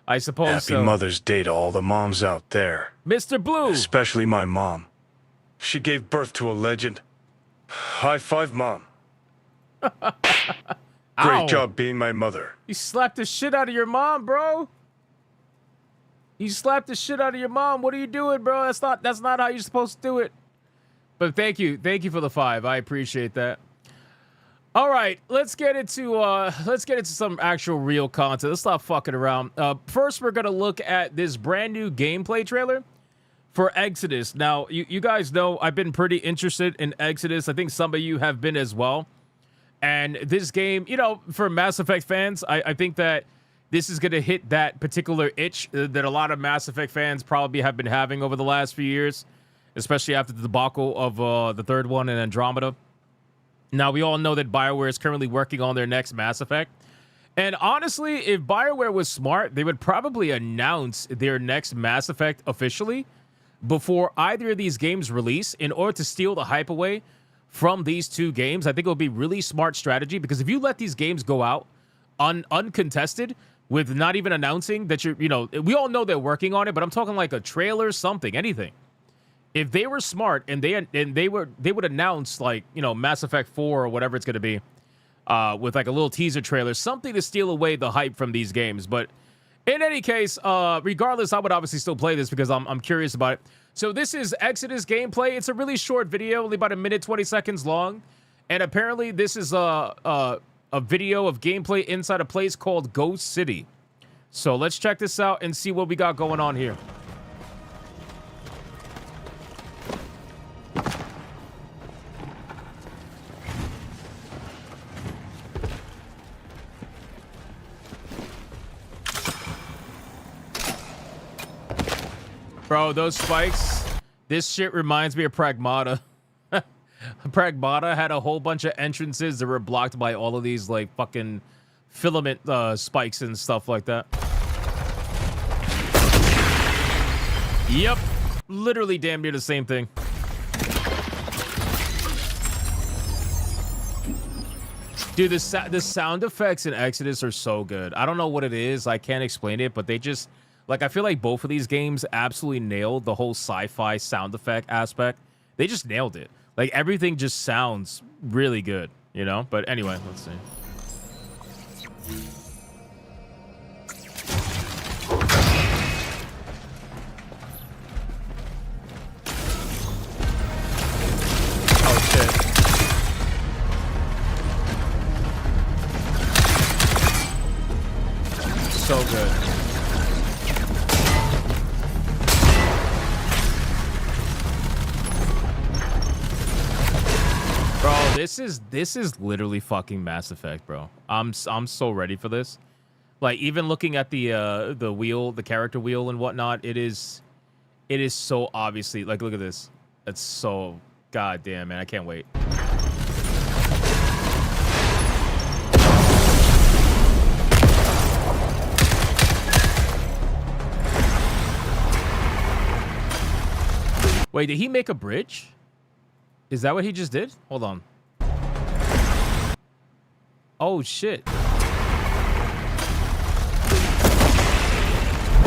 I suppose so. Happy Mother's Day to all the moms out there. Mr. Blue. Especially my mom. She gave birth to a legend. High five, Mom. Great job being my mother. You slapped the shit out of your mom, bro. You slapped the shit out of your mom. What are you doing, bro? That's not how you're supposed to do it. But thank you for the 5. I appreciate that. All right, let's get into some actual real content. Let's stop fucking around. First, we're gonna look at this brand new gameplay trailer for Exodus. Now, you guys know I've been pretty interested in Exodus. I think some of you have been as well. And this game, you know, for Mass Effect fans, I think that this is gonna hit that particular itch that a lot of Mass Effect fans probably have been having over the last few years, especially after the debacle of the third one in Andromeda. Now, we all know that BioWare is currently working on their next Mass Effect. And honestly, if BioWare was smart, they would probably announce their next Mass Effect officially before either of these games release in order to steal the hype away from these two games. I think it would be really smart strategy, because if you let these games go out uncontested with not even announcing that you know, we all know they're working on it, but I'm talking like a trailer, something, anything. If they were smart and they would announce, like, you know, Mass Effect 4 or whatever it's going to be with like a little teaser trailer, something to steal away the hype from these games. But in any case, regardless, I would obviously still play this because I'm curious about it. So this is Exodus gameplay. It's a really short video, only about 1 minute 20 seconds long, and apparently this is a video of gameplay inside a place called Ghost City. So let's check this out and see what we got going on here. Bro, those spikes, this shit reminds me of Pragmata. Pragmata had a whole bunch of entrances that were blocked by all of these, like, fucking filament spikes and stuff like that. Yep. Literally damn near the same thing. Dude, the sound effects in Exodus are so good. I don't know what it is. I can't explain it, but they just... Like, I feel like both of these games absolutely nailed the whole sci-fi sound effect aspect. They just nailed it. Like, everything just sounds really good, you know? But anyway, let's see. Oh, shit. So good. Bro, this is literally fucking Mass Effect, bro. I'm so ready for this. Like, even looking at the wheel, the character wheel and whatnot, it is so obviously, like, look at this. It's so goddamn, man. I can't wait. Wait, did he make a bridge? Is that what he just did? Hold on. Oh, shit.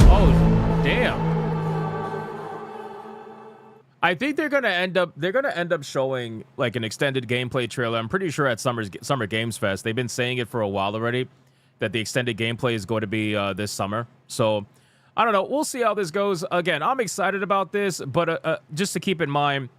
Oh, damn. I think they're gonna end up showing like an extended gameplay trailer. I'm pretty sure at Summer Games Fest. They've been saying it for a while already that the extended gameplay is going to be this summer. So I don't know. We'll see how this goes. Again, I'm excited about this, but just to keep in mind,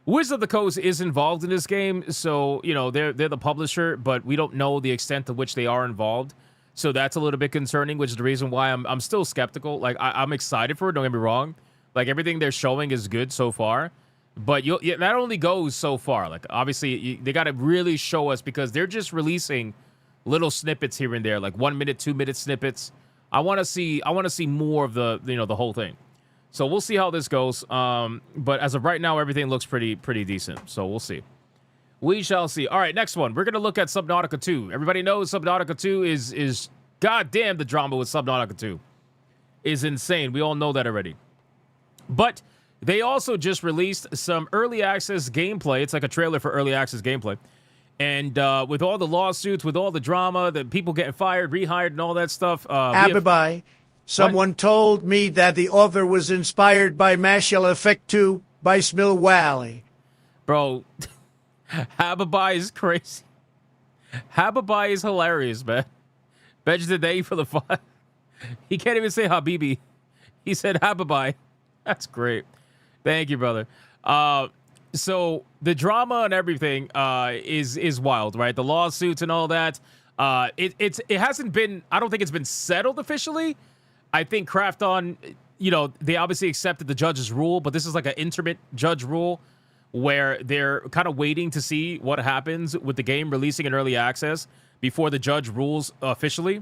Wizards of the Coast is involved in this game, so, you know, they're the publisher, but we don't know the extent to which they are involved. So that's a little bit concerning, which is the reason why I'm still skeptical. Like, I'm excited for it, don't get me wrong. Like, everything they're showing is good so far, but that only goes so far. Like, obviously, they got to really show us, because they're just releasing little snippets here and there, like 1 minute, 2 minute snippets. I want to see more of the, you know, the whole thing. So we'll see how this goes. But as of right now, everything looks pretty decent. So we'll see. We shall see. All right, next one. We're going to look at Subnautica 2. Everybody knows Subnautica 2 is goddamn, the drama with Subnautica 2 is insane. We all know that already. But they also just released some early access gameplay. It's like a trailer for early access gameplay. And with all the lawsuits, with all the drama, the people getting fired, rehired, and all that stuff. Abibai. Someone told me that the author was inspired by Marshall Effect 2 by Smil Wally. Bro, Habibai is crazy. Habibai is hilarious, man. Bench the day for the fun. He can't even say Habibi. He said Habibai. That's great. Thank you, brother. So the drama and everything is wild, right? The lawsuits and all that. It hasn't been, I don't think it's been settled officially. I think Krafton, you know, they obviously accepted the judge's rule, but this is like an intermittent judge rule where they're kind of waiting to see what happens with the game releasing in early access before the judge rules officially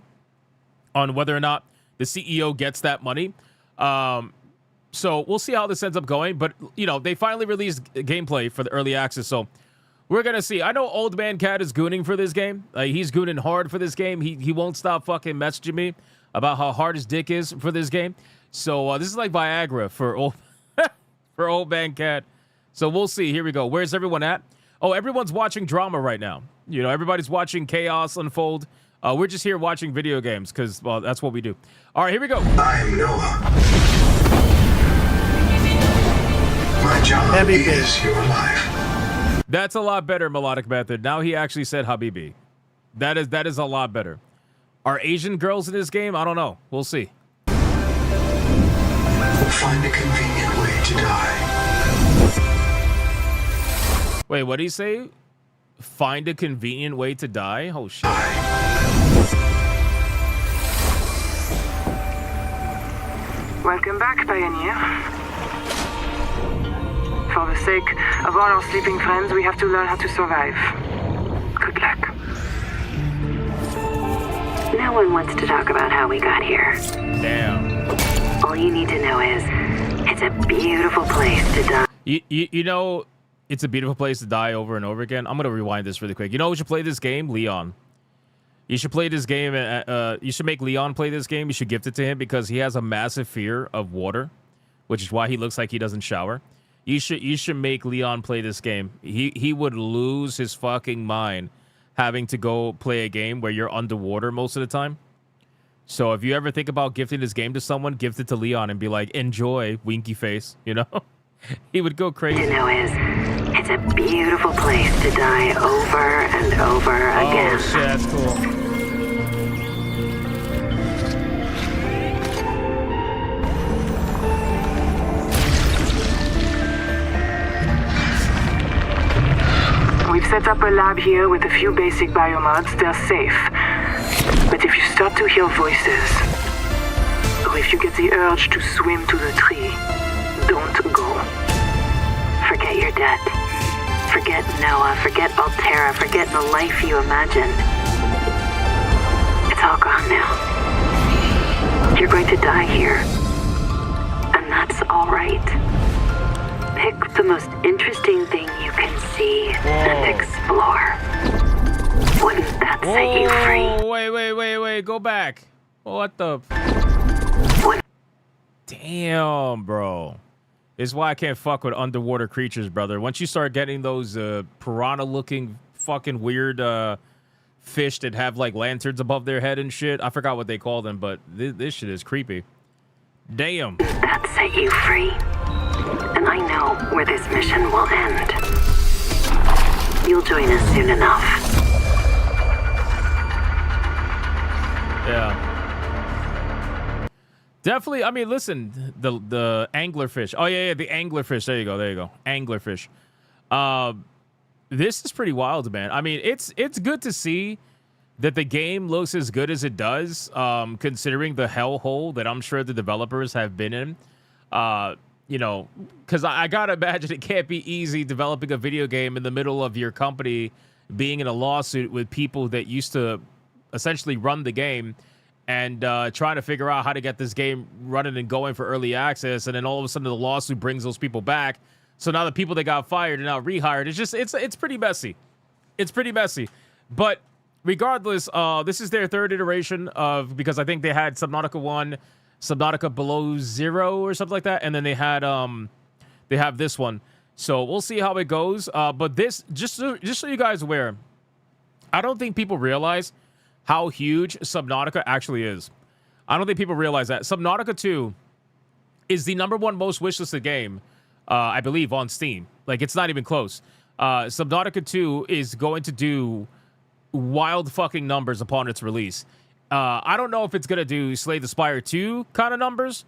on whether or not the CEO gets that money. So we'll see how this ends up going. But, you know, they finally released gameplay for the early access, so we're going to see. I know Old Man Cat is gooning for this game. He's gooning hard for this game. He won't stop fucking messaging me about how hard his dick is for this game. So this is like Viagra for Old Man Cat. So we'll see. Here we go. Where's everyone at? Oh, everyone's watching drama right now. You know, everybody's watching chaos unfold. We're just here watching video games because, well, that's what we do. All right, here we go. I'm Noah. My job is your life. That's a lot better, Melodic Method. Now he actually said Habibi. That is a lot better. Are Asian girls in this game? I don't know. We'll see. We'll find a convenient way to die. Wait, what did he say? Find a convenient way to die? Oh, shit. Welcome back, Pioneer. For the sake of all our sleeping friends, we have to learn how to survive. Good luck. No one wants to talk about how we got here. Damn. All you need to know is, it's a beautiful place to die. You know, it's a beautiful place to die over and over again. I'm going to rewind this really quick. You know who should play this game? Leon. You should play this game. You should make Leon play this game. You should gift it to him because he has a massive fear of water, which is why he looks like he doesn't shower. You should make Leon play this game. He would lose his fucking mind having to go play a game where you're underwater most of the time. So if you ever think about gifting this game to someone, gift it to Leon and be like, enjoy, winky face, you know? He would go crazy. You know is, it's a beautiful place to die over and over again. Oh shit, that's cool. We've set up a lab here with a few basic biomods. They're safe. But if you start to hear voices, or if you get the urge to swim to the tree, don't go. Forget your debt. Forget Noah. Forget Altera. Forget the life you imagined. It's all gone now. You're going to die here. And that's all right. Pick the most interesting thing you can see and explore. Wouldn't that set you free? Wait. Go back. What the? Damn, bro. This is why I can't fuck with underwater creatures, brother. Once you start getting those piranha-looking fucking weird fish that have like lanterns above their head and shit. I forgot what they call them, but this shit is creepy. Damn. That set you free. And I know where this mission will end. You'll join us soon enough. Yeah. Definitely. I mean, listen, the anglerfish. Oh yeah, the anglerfish. There you go. Anglerfish. This is pretty wild, man. I mean, it's good to see that the game looks as good as it does, considering the hellhole that I'm sure the developers have been in. You know, because I gotta imagine it can't be easy developing a video game in the middle of your company being in a lawsuit with people that used to essentially run the game and trying to figure out how to get this game running and going for early access, and then all of a sudden the lawsuit brings those people back. So now the people that got fired are now rehired. It's just it's pretty messy. It's pretty messy. But regardless, this is their third iteration of, because I think they had Subnautica 1, Subnautica Below Zero or something like that, and then they have this one. So we'll see how it goes. But this, just so you guys are aware, I don't think people realize how huge Subnautica actually is. I don't think people realize that. Subnautica 2 is the #1 most wishlisted game, I believe, on Steam. Like, it's not even close. Subnautica 2 is going to do wild fucking numbers upon its release. I don't know if it's going to do Slay the Spire 2 kind of numbers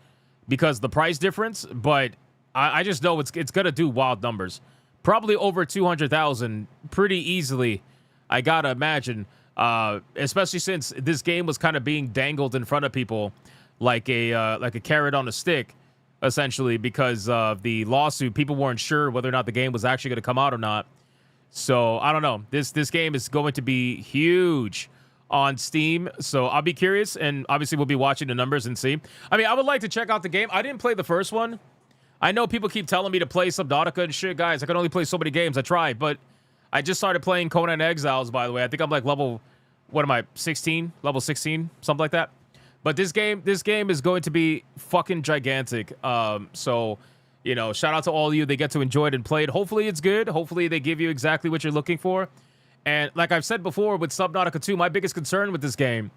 because the price difference, but I just know it's going to do wild numbers. Probably over 200,000 pretty easily, I got to imagine. Especially since this game was kind of being dangled in front of people like a carrot on a stick, essentially, because of the lawsuit. People weren't sure whether or not the game was actually going to come out or not. So I don't know. This game is going to be huge on Steam. So I'll be curious, and obviously we'll be watching the numbers and see. I mean, I would like to check out the game. I didn't play the first one. I know people keep telling me to play Subnautica and shit, guys. I can only play so many games. I tried, but I just started playing Conan Exiles, by the way. I think I'm like level, what am I, 16? Level 16? Something like that. But this game is going to be fucking gigantic. So, you know, shout out to all of you. They get to enjoy it and play it. Hopefully it's good. Hopefully they give you exactly what you're looking for. And like I've said before with Subnautica 2, my biggest concern with this game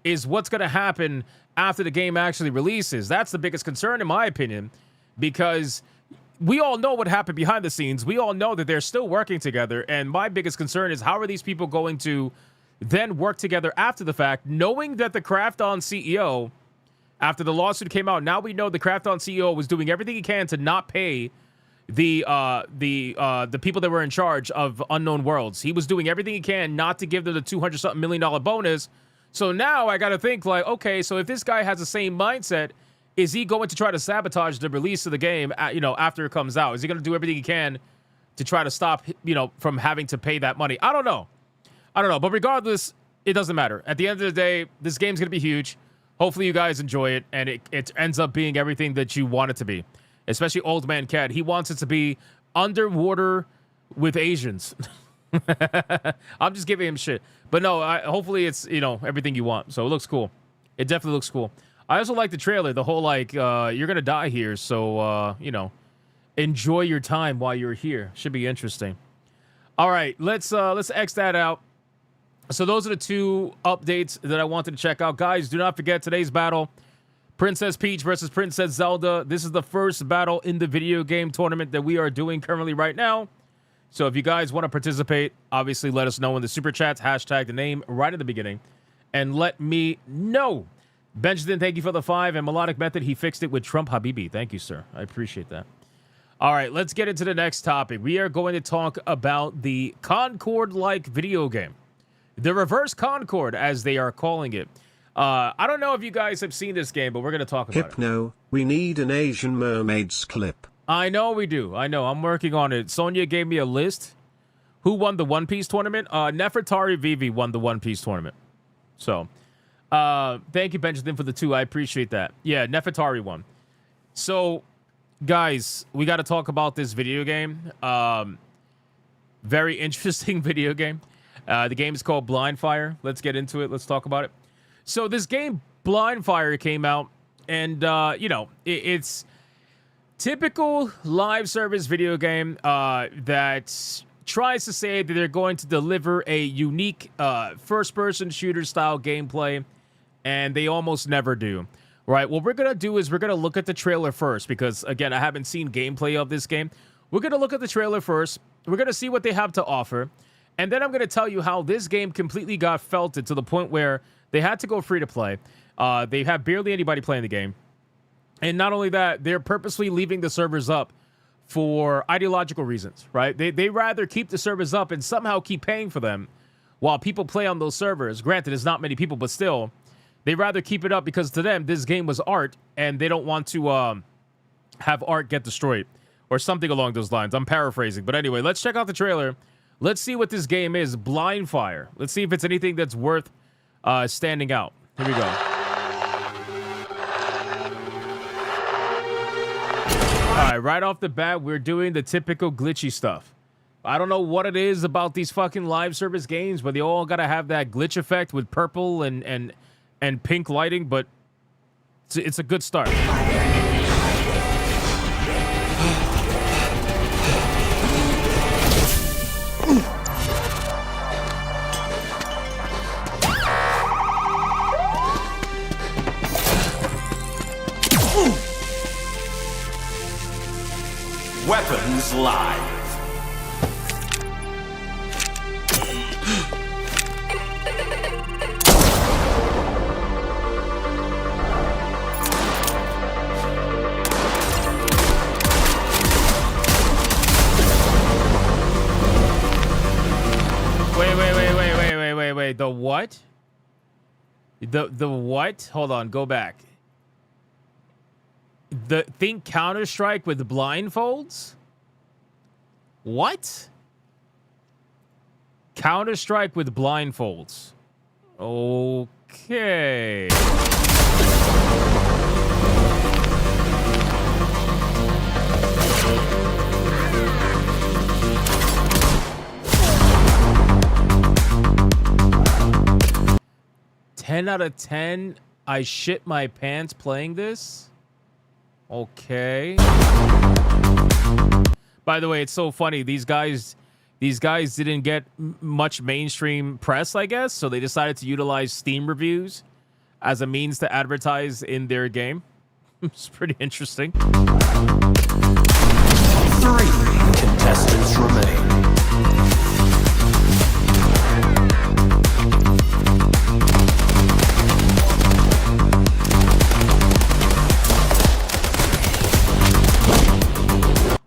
is what's going to happen after the game actually releases. That's the biggest concern, in my opinion, because we all know what happened behind the scenes. We all know that they're still working together. And my biggest concern is, how are these people going to then work together after the fact, knowing that the Craft On CEO, after the lawsuit came out, now we know the Craft On CEO was doing everything he can to not pay the people that were in charge of Unknown Worlds. He was doing everything he can not to give them the $200-something million bonus. So now I got to think, like, okay, so if this guy has the same mindset, is he going to try to sabotage the release of the game, after it comes out? Is he going to do everything he can to try to stop, from having to pay that money? I don't know. But regardless, it doesn't matter. At the end of the day, this game's going to be huge. Hopefully you guys enjoy it, and it ends up being everything that you want it to be. Especially Old Man Cat. He wants it to be underwater with Asians. I'm just giving him shit. But no, hopefully it's, everything you want. So it looks cool. It definitely looks cool. I also like the trailer. The whole, you're going to die here. So, enjoy your time while you're here. Should be interesting. All right, let's X that out. So those are the two updates that I wanted to check out. Guys, do not forget today's battle. Princess Peach versus Princess Zelda. This is the first battle in the video game tournament that we are doing currently right now. So if you guys want to participate, obviously let us know in the super chats. Hashtag the name right at the beginning. And let me know. Benjamin, thank you for the 5. And Melodic Method, he fixed it with Trump Habibi. Thank you, sir. I appreciate that. All right, let's get into the next topic. We are going to talk about the Concord-like video game. The Reverse Concord, as they are calling it. I don't know if you guys have seen this game, but we're going to talk about it. Hypno, we need an Asian mermaids clip. I know we do. I know. I'm working on it. Sonia gave me a list. Who won the One Piece tournament? Nefertari Vivi won the One Piece tournament. So, thank you, Benjamin, for the 2. I appreciate that. Yeah, Nefertari won. So, guys, we got to talk about this video game. Very interesting video game. The game is called Blindfire. Let's get into it. Let's talk about it. So this game, Blindfire, came out, and, it's typical live service video game that tries to say that they're going to deliver a unique first-person shooter-style gameplay, and they almost never do. Right? What we're going to do is we're going to look at the trailer first, because, again, I haven't seen gameplay of this game. We're going to look at the trailer first. We're going to see what they have to offer. And then I'm going to tell you how this game completely got felted to the point where they had to go free to play. They have barely anybody playing the game. And not only that, they're purposely leaving the servers up for ideological reasons, right? They rather keep the servers up and somehow keep paying for them while people play on those servers. Granted, it's not many people, but still, they rather keep it up because to them, this game was art, and they don't want to have art get destroyed or something along those lines. I'm paraphrasing. But anyway, let's check out the trailer. Let's see what this game is, Blindfire. Let's see if it's anything that's worth standing out. Here we go. All right, right off the bat, we're doing the typical glitchy stuff. I don't know what it is about these fucking live service games, but they all gotta have that glitch effect with purple and pink lighting, but it's a good start. Weapons Live. Wait. The what? The what? Hold on, go back. Think Counter-Strike with blindfolds? What? Counter-Strike with blindfolds. Okay. Ten out of 10. I shit my pants playing this. Okay. By the way, it's so funny. These guys didn't get much mainstream press, I guess, so they decided to utilize Steam reviews as a means to advertise in their game. It's pretty interesting. 3 contestants remain.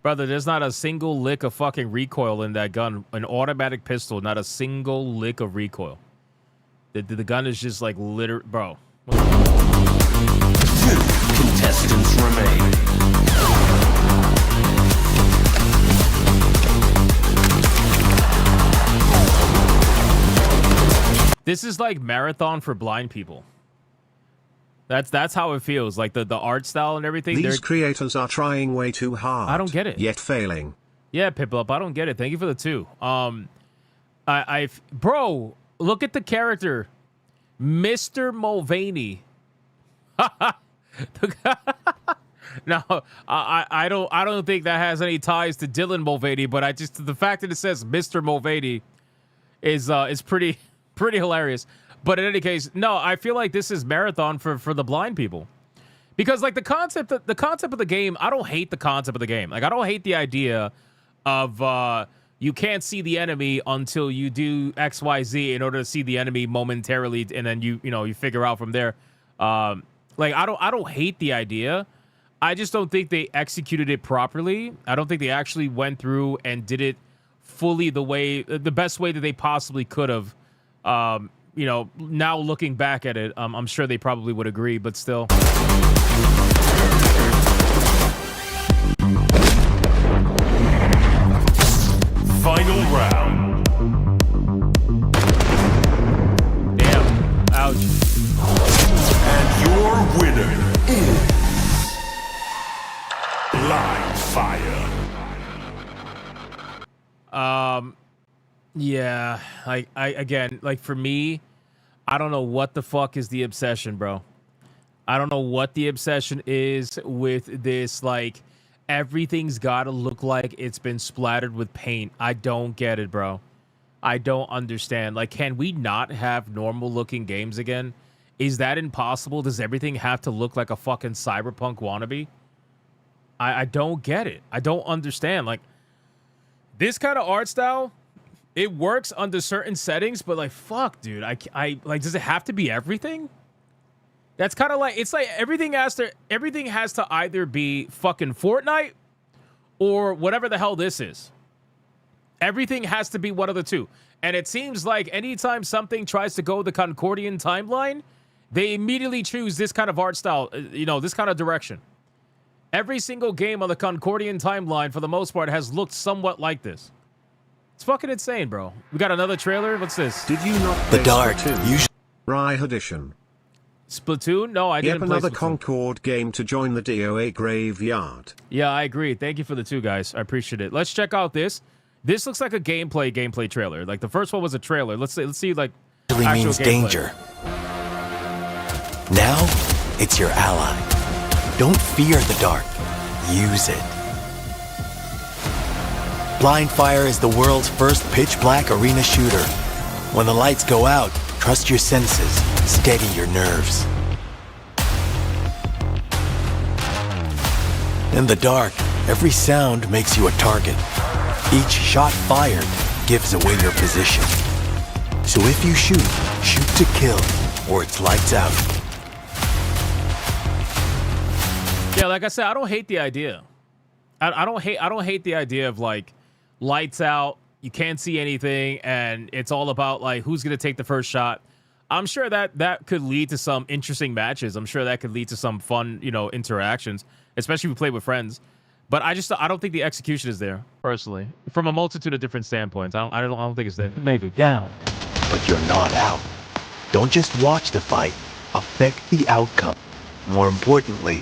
Brother, there's not a single lick of fucking recoil in that gun. An automatic pistol, not a single lick of recoil. The gun is just like bro. contestants remain. This is like marathon for blind people. That's how it feels. Like the art style and everything. These creators are trying way too hard. I don't get it. Yet failing. Yeah, Piplup, I don't get it. Thank you for the 2. Bro, look at the character, Mr. Mulvaney. No, I don't think that has any ties to Dylan Mulvaney, but the fact that it says Mr. Mulvaney is pretty hilarious. But in any case, no, I feel like this is marathon for the blind people. Because like the concept of the game, I don't hate the concept of the game. Like I don't hate the idea of you can't see the enemy until you do XYZ in order to see the enemy momentarily, and then you figure out from there. Like I don't hate the idea. I just don't think they executed it properly. I don't think they actually went through and did it fully the best way that they possibly could have. Now looking back at it, I'm sure they probably would agree, but still. Final round. Damn. Ouch. And your winner is Blindfire. Yeah, like for me, I don't know what the fuck is the obsession, bro. I don't know what the obsession is with this, like, everything's gotta look like it's been splattered with paint. I don't get it, bro. I don't understand. Like, can we not have normal looking games again? Is that impossible? Does everything have to look like a fucking cyberpunk wannabe? I don't get it. I don't understand. Like, this kind of art style, it works under certain settings, but like, fuck, dude, I like, does it have to be everything? That's kind of like, it's like everything has to either be fucking Fortnite or whatever the hell this is. Everything has to be one of the two. And it seems like anytime something tries to go the Concordian timeline, they immediately choose this kind of art style, this kind of direction. Every single game on the Concordian timeline, for the most part, has looked somewhat like this. It's fucking insane, bro. We got another trailer. What's this? Did you not play Splatoon? Rye Edition. Splatoon? No, I didn't play another Splatoon. Concord game to join the DOA graveyard. Yeah, I agree. Thank you for the 2, guys. I appreciate it. Let's check out this. This looks like a gameplay trailer. Like the first one was a trailer. Let's see like actually actual means gameplay. danger. Now, it's your ally. Don't fear the dark. Use it. Blindfire is the world's first pitch-black arena shooter. When the lights go out, trust your senses. Steady your nerves. In the dark, every sound makes you a target. Each shot fired gives away your position. So if you shoot to kill, or it's lights out. Yeah, like I said, I don't hate the idea. I don't hate the idea of like lights out, you can't see anything, and it's all about like who's gonna take the first shot. I'm sure that could lead to some interesting matches. I'm sure that could lead to some fun, interactions, especially if we play with friends. But I don't think the execution is there, personally, from a multitude of different standpoints. I don't think it's there. Maybe down, but you're not out. Don't just watch the fight, affect the outcome. More importantly,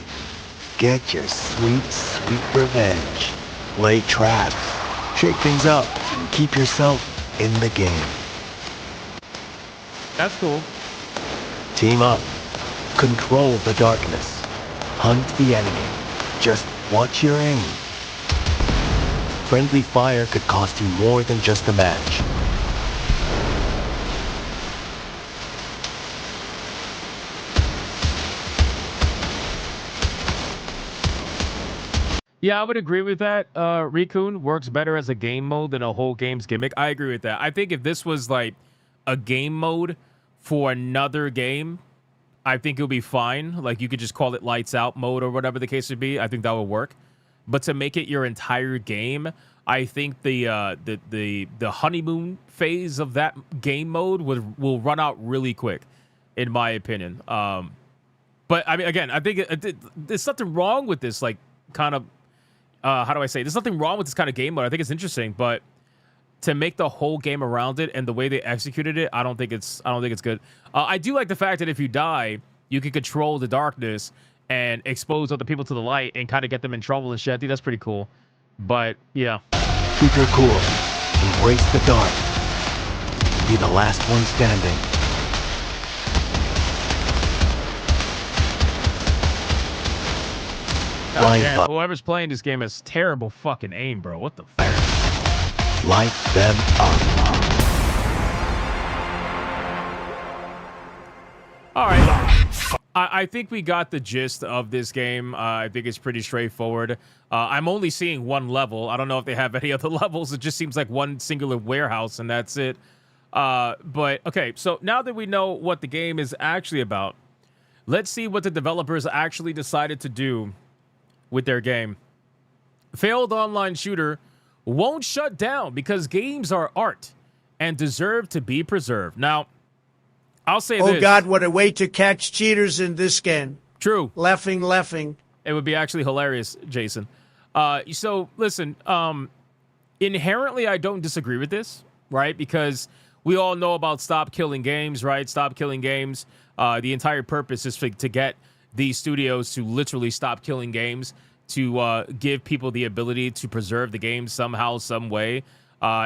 get your sweet, sweet revenge. Lay traps, shake things up, and keep yourself in the game. That's cool. Team up. Control the darkness. Hunt the enemy. Just watch your aim. Friendly fire could cost you more than just a match. Yeah, I would agree with that. Rikun works better as a game mode than a whole game's gimmick. I agree with that. I think if this was like a game mode for another game, I think it would be fine. Like you could just call it lights out mode or whatever the case would be. I think that would work. But to make it your entire game, I think the honeymoon phase of that game mode will run out really quick, in my opinion. But But I mean, again, I think there's something wrong with this, like, kind of, how do I say? There's nothing wrong with this kind of game mode. I think it's interesting, but to make the whole game around it and the way they executed it, I don't think it's good. I do like the fact that if you die, you can control the darkness and expose other people to the light and kind of get them in trouble and shit. I think that's pretty cool. But yeah, Keep your cool. Embrace the dark. Be the last one standing. Blindfire. Whoever's playing this game has terrible fucking aim, bro. What the fuck? Light them up. All right. I think we got the gist of this game. I think it's pretty straightforward. I'm only seeing one level. I don't know if they have any other levels. It just seems like one singular warehouse, and that's it. But, okay, so now that we know what the game is actually about, let's see what the developers actually decided to do with their game. Failed online shooter won't shut down because games are art and deserve to be preserved. Now, I'll say this. Oh, God, what a way to catch cheaters in this game. True. Laughing. It would be actually hilarious, Jason. So, listen, inherently, I don't disagree with this, right? Because we all know about Stop Killing Games, right? Stop Killing Games. The entire purpose is to get these studios to literally stop killing games, to give people the ability to preserve the game somehow, some way,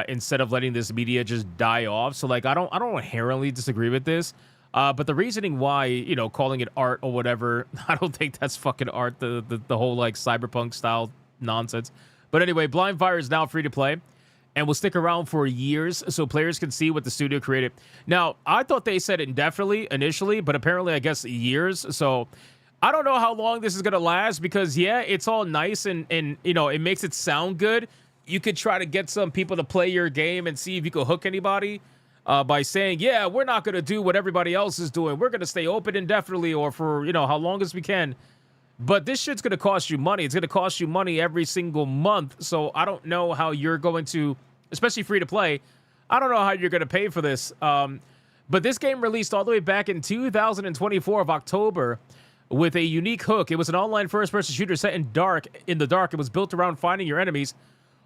instead of letting this media just die off. So, like, I don't inherently disagree with this. But the reasoning why, you know, calling it art or whatever, I don't think that's fucking art, the whole, like, cyberpunk style nonsense. But anyway, Blindfire is now free to play and will stick around for years so players can see what the studio created. Now, I thought they said indefinitely initially, but apparently, I guess, years. So I don't know how long this is going to last because, yeah, it's all nice and, you know, it makes it sound good. You could try to get some people to play your game and see if you can hook anybody by saying, yeah, we're not going to do what everybody else is doing. We're going to stay open indefinitely or for, you know, how long as we can. But this shit's going to cost you money. It's going to cost you money every single month. So I don't know how you're going to, especially free to play, I don't know how you're going to pay for this. But this game released all the way back in 2024 of October with a unique hook. It was an online first-person shooter set in the dark. It was built around finding your enemies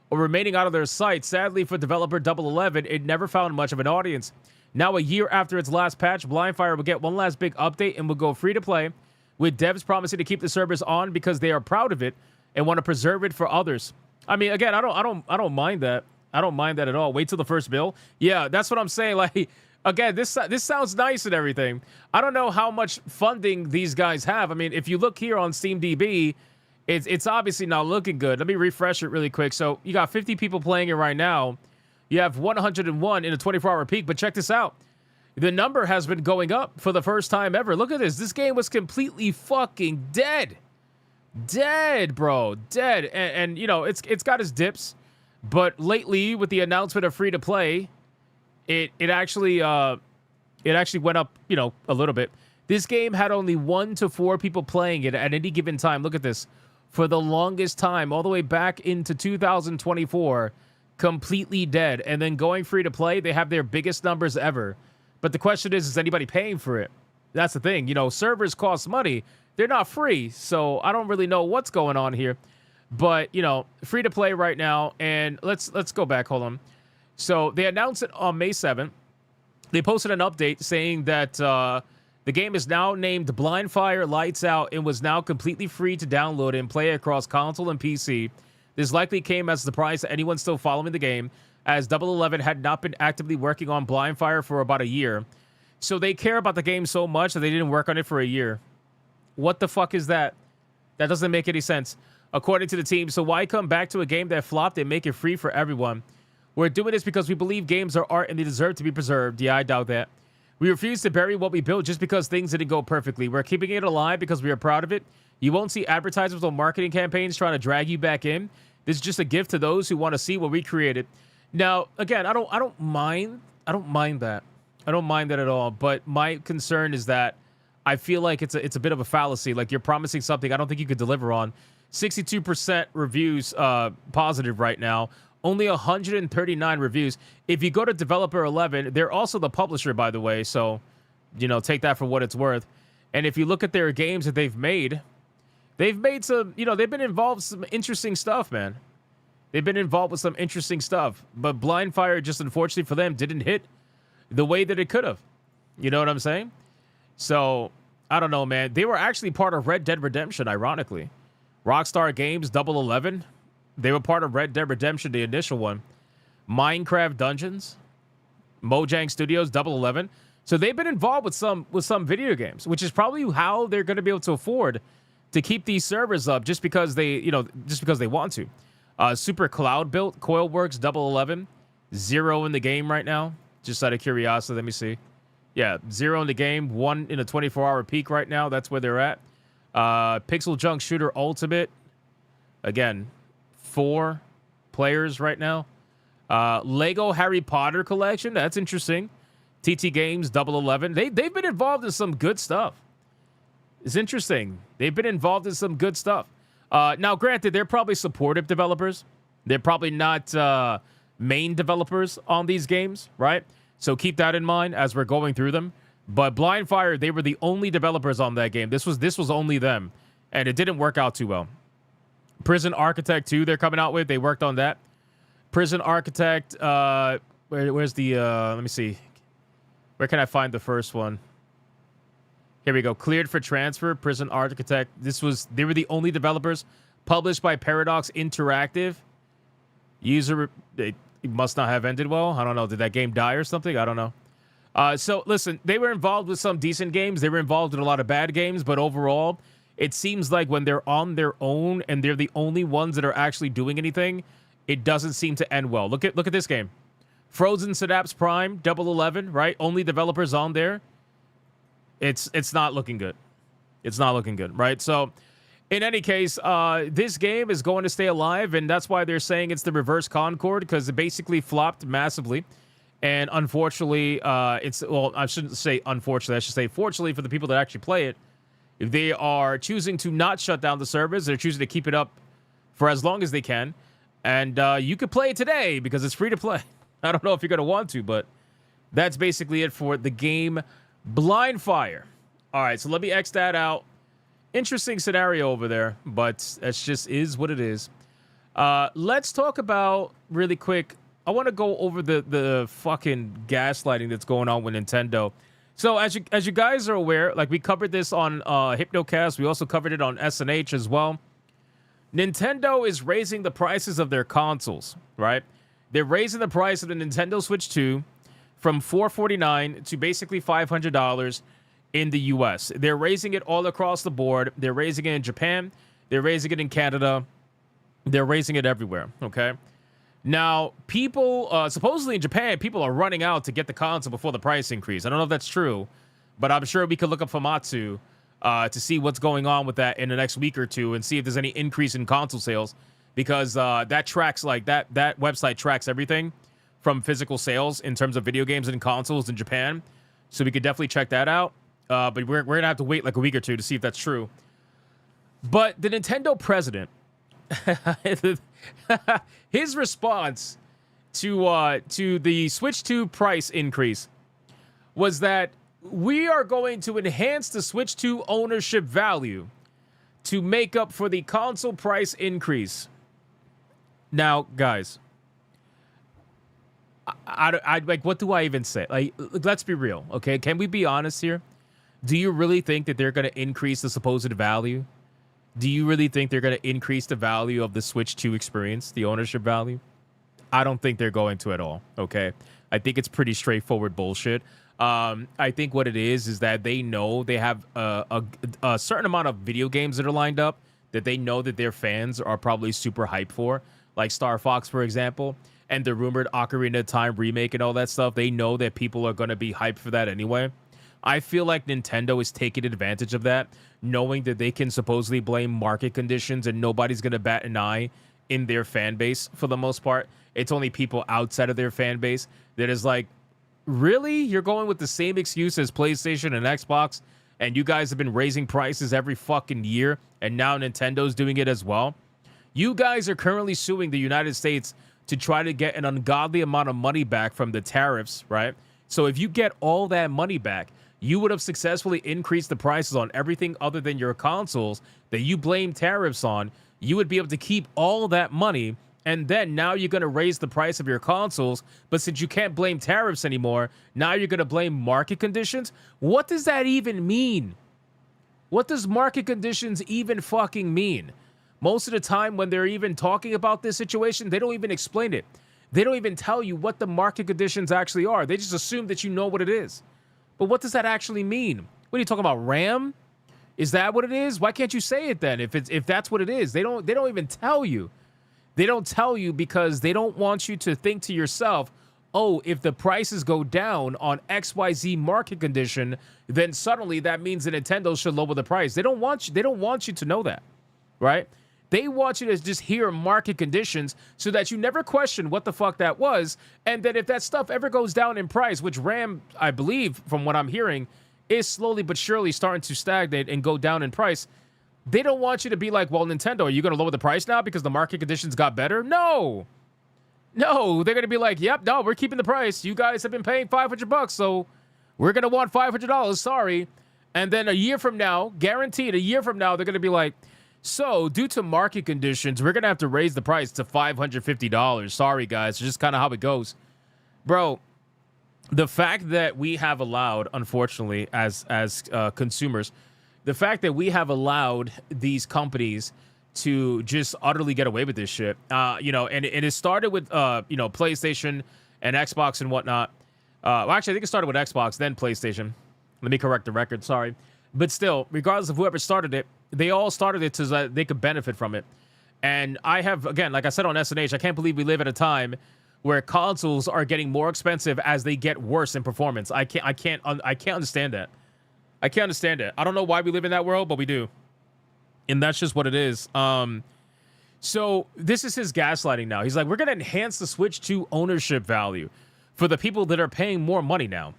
or remaining out of their sight. Sadly for developer Double 11, it never found much of an audience. Now, a year after its last patch, Blindfire will get one last big update and will go free to play, with devs promising to keep the servers on because they are proud of it and want to preserve it for others. I mean, again, I don't mind that. I don't mind that at all. Wait till the first bill. Yeah, that's what I'm saying. Like, again, this sounds nice and everything. I don't know how much funding these guys have. I mean, if you look here on SteamDB, it's obviously not looking good. Let me refresh it really quick. So you got 50 people playing it right now. You have 101 in a 24-hour peak. But check this out. The number has been going up for the first time ever. Look at this. This game was completely fucking dead. Dead, bro. Dead. And you know, it's got its dips. But lately, with the announcement of free to play, it actually went up, you know, a little bit. This game had only 1 to 4 people playing it at any given time. Look at this. For the longest time, all the way back into 2024, completely dead. And then going free to play, they have their biggest numbers ever. But the question is anybody paying for it? That's the thing. You know, servers cost money. They're not free. So I don't really know what's going on here. But, you know, free to play right now. And let's go back. Hold on. So they announced it on May 7th. They posted an update saying that the game is now named Blindfire Lights Out and was now completely free to download and play across console and PC. This likely came as a surprise to anyone still following the game, as Double 11 had not been actively working on Blindfire for about a year. So they care about the game so much that they didn't work on it for a year. What the fuck is that? That doesn't make any sense. According to the team, so why come back to a game that flopped and make it free for everyone? We're doing this because we believe games are art and they deserve to be preserved. Yeah, I doubt that. We refuse to bury what we built just because things didn't go perfectly. We're keeping it alive because we are proud of it. You won't see advertisements or marketing campaigns trying to drag you back in. This is just a gift to those who want to see what we created. Now, again, I don't mind that. I don't mind that at all. But my concern is that I feel like it's a bit of a fallacy. Like, you're promising something I don't think you could deliver on. 62% reviews positive right now. Only 139 reviews. If you go to Developer 11, they're also the publisher, by the way. So, you know, take that for what it's worth. And if you look at their games that they've made some, they've been involved with some interesting stuff, man. They've been involved with some interesting stuff. But Blindfire, just unfortunately for them, didn't hit the way that it could have. You know what I'm saying? So, I don't know, man. They were actually part of Red Dead Redemption, ironically. Rockstar Games, 11. They were part of Red Dead Redemption, the initial one. Minecraft Dungeons, Mojang Studios, 11. So they've been involved with some video games, which is probably how they're going to be able to afford to keep these servers up just because they want to. Super Cloud Built, Coilworks, 11. 0 in the game right now. Just out of curiosity, let me see. Yeah, 0 in the game, 1 in a 24-hour peak right now. That's where they're at. Pixel Junk Shooter Ultimate. Again, 4 players right now. Lego Harry Potter Collection. That's interesting. TT Games, 11. They've been involved in some good stuff. It's interesting. They've been involved in some good stuff. Now, granted, they're probably supportive developers. They're probably not main developers on these games, right? So keep that in mind as we're going through them. But Blindfire, they were the only developers on that game. This was only them, and it didn't work out too well. Prison Architect 2, they're coming out with. They worked on that. Prison Architect, where's the, let me see. Where can I find the first one? Here we go. Cleared for transfer, Prison Architect. They were the only developers. Published by Paradox Interactive. It must not have ended well. I don't know. Did that game die or something? I don't know. So, listen, they were involved with some decent games. They were involved in a lot of bad games. But overall, it seems like when they're on their own and they're the only ones that are actually doing anything, it doesn't seem to end well. Look at this game. Frozen Synapse Prime, 11, right? Only developers on there. It's not looking good. It's not looking good, right? So, in any case, this game is going to stay alive, and that's why they're saying it's the reverse Concord, because it basically flopped massively. And unfortunately, I shouldn't say unfortunately, I should say fortunately for the people that actually play it, if they are choosing to not shut down the servers, they're choosing to keep it up for as long as they can. And you could play it today because it's free to play. I don't know if you're going to want to, but that's basically it for the game Blindfire. All right, so let me X that out. Interesting scenario over there, but that's just is what it is. Let's talk about, really quick, I want to go over the fucking gaslighting that's going on with Nintendo. So as you guys are aware, like we covered this on Hypnocast, we also covered it on SNH as well. Nintendo is raising the prices of their consoles, right? They're raising the price of the Nintendo Switch 2 from $449 to basically $500 in the US. They're raising it all across the board. They're raising it in Japan. They're raising it in Canada. They're raising it everywhere, okay? Now, people, supposedly in Japan, people are running out to get the console before the price increase. I don't know if that's true, but I'm sure we could look up Famitsu to see what's going on with that in the next week or two and see if there's any increase in console sales, because that tracks, like, that website tracks everything from physical sales in terms of video games and consoles in Japan. So we could definitely check that out. But we're going to have to wait like a week or two to see if that's true. But the Nintendo president, his response to the Switch 2 price increase was that we are going to enhance the Switch 2 ownership value to make up for the console price increase. Now, guys, I like, what do I even say? Like, let's be real, okay? Can we be honest here? Do you really think that they're going to increase the supposed value? Do you really think they're going to increase the value of the Switch 2 experience, the ownership value? I don't think they're going to at all, okay? I think it's pretty straightforward bullshit. I think what it is that they know they have a certain amount of video games that are lined up that they know that their fans are probably super hyped for, like Star Fox, for example, and the rumored Ocarina of Time remake and all that stuff. They know that people are going to be hyped for that anyway. I feel like Nintendo is taking advantage of that, knowing that they can supposedly blame market conditions and nobody's going to bat an eye in their fan base for the most part. It's only people outside of their fan base that is like, really? You're going with the same excuse as PlayStation and Xbox, and you guys have been raising prices every fucking year, and now Nintendo's doing it as well? You guys are currently suing the United States to try to get an ungodly amount of money back from the tariffs, right? So if you get all that money back, you would have successfully increased the prices on everything other than your consoles that you blame tariffs on. You would be able to keep all that money, and then now you're going to raise the price of your consoles. But since you can't blame tariffs anymore, now you're going to blame market conditions. What does that even mean? What does market conditions even fucking mean? Most of the time when they're even talking about this situation, they don't even explain it. They don't even tell you what the market conditions actually are. They just assume that you know what it is. But what does that actually mean? What are you talking about, RAM? Is that what it is? Why can't you say it then if that's what it is? They don't even tell you. They don't tell you because they don't want you to think to yourself, oh, if the prices go down on XYZ market condition, then suddenly that means that Nintendo should lower the price. They don't want you to know that, right? They want you to just hear market conditions so that you never question what the fuck that was. And then if that stuff ever goes down in price, which RAM, I believe, from what I'm hearing, is slowly but surely starting to stagnate and go down in price, they don't want you to be like, well, Nintendo, are you going to lower the price now because the market conditions got better? No. No, they're going to be like, yep, no, we're keeping the price. You guys have been paying $500, so we're going to want $500. Sorry. And then a year from now, guaranteed a year from now, they're going to be like, so, due to market conditions, we're going to have to raise the price to $550. Sorry, guys. It's just kind of how it goes. Bro, the fact that we have allowed, unfortunately, as consumers, the fact that we have allowed these companies to just utterly get away with this shit, and it started with, PlayStation and Xbox and whatnot. Well, actually, I think it started with Xbox, then PlayStation. Let me correct the record. Sorry. But still, regardless of whoever started it, they all started it so that they could benefit from it. And I have, again, like I said on SNH, I can't believe we live at a time where consoles are getting more expensive as they get worse in performance. I can't understand that. I can't understand it. I don't know why we live in that world, but we do. And that's just what it is. So this is his gaslighting now. He's like, we're going to enhance the Switch 2 ownership value for the people that are paying more money now.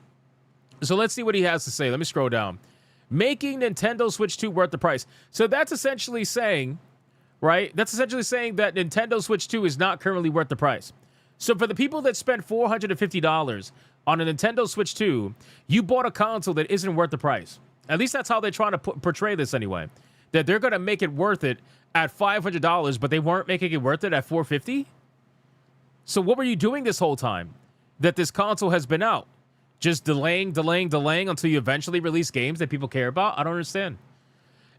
So let's see what he has to say. Let me scroll down. Making Nintendo Switch 2 worth the price. So that's essentially saying, right? That's essentially saying that Nintendo Switch 2 is not currently worth the price. So for the people that spent $450 on a Nintendo Switch 2, you bought a console that isn't worth the price. At least that's how they're trying to portray this anyway. That they're going to make it worth it at $500, but they weren't making it worth it at $450? So what were you doing this whole time that this console has been out? Just delaying until you eventually release games that people care about? I don't understand.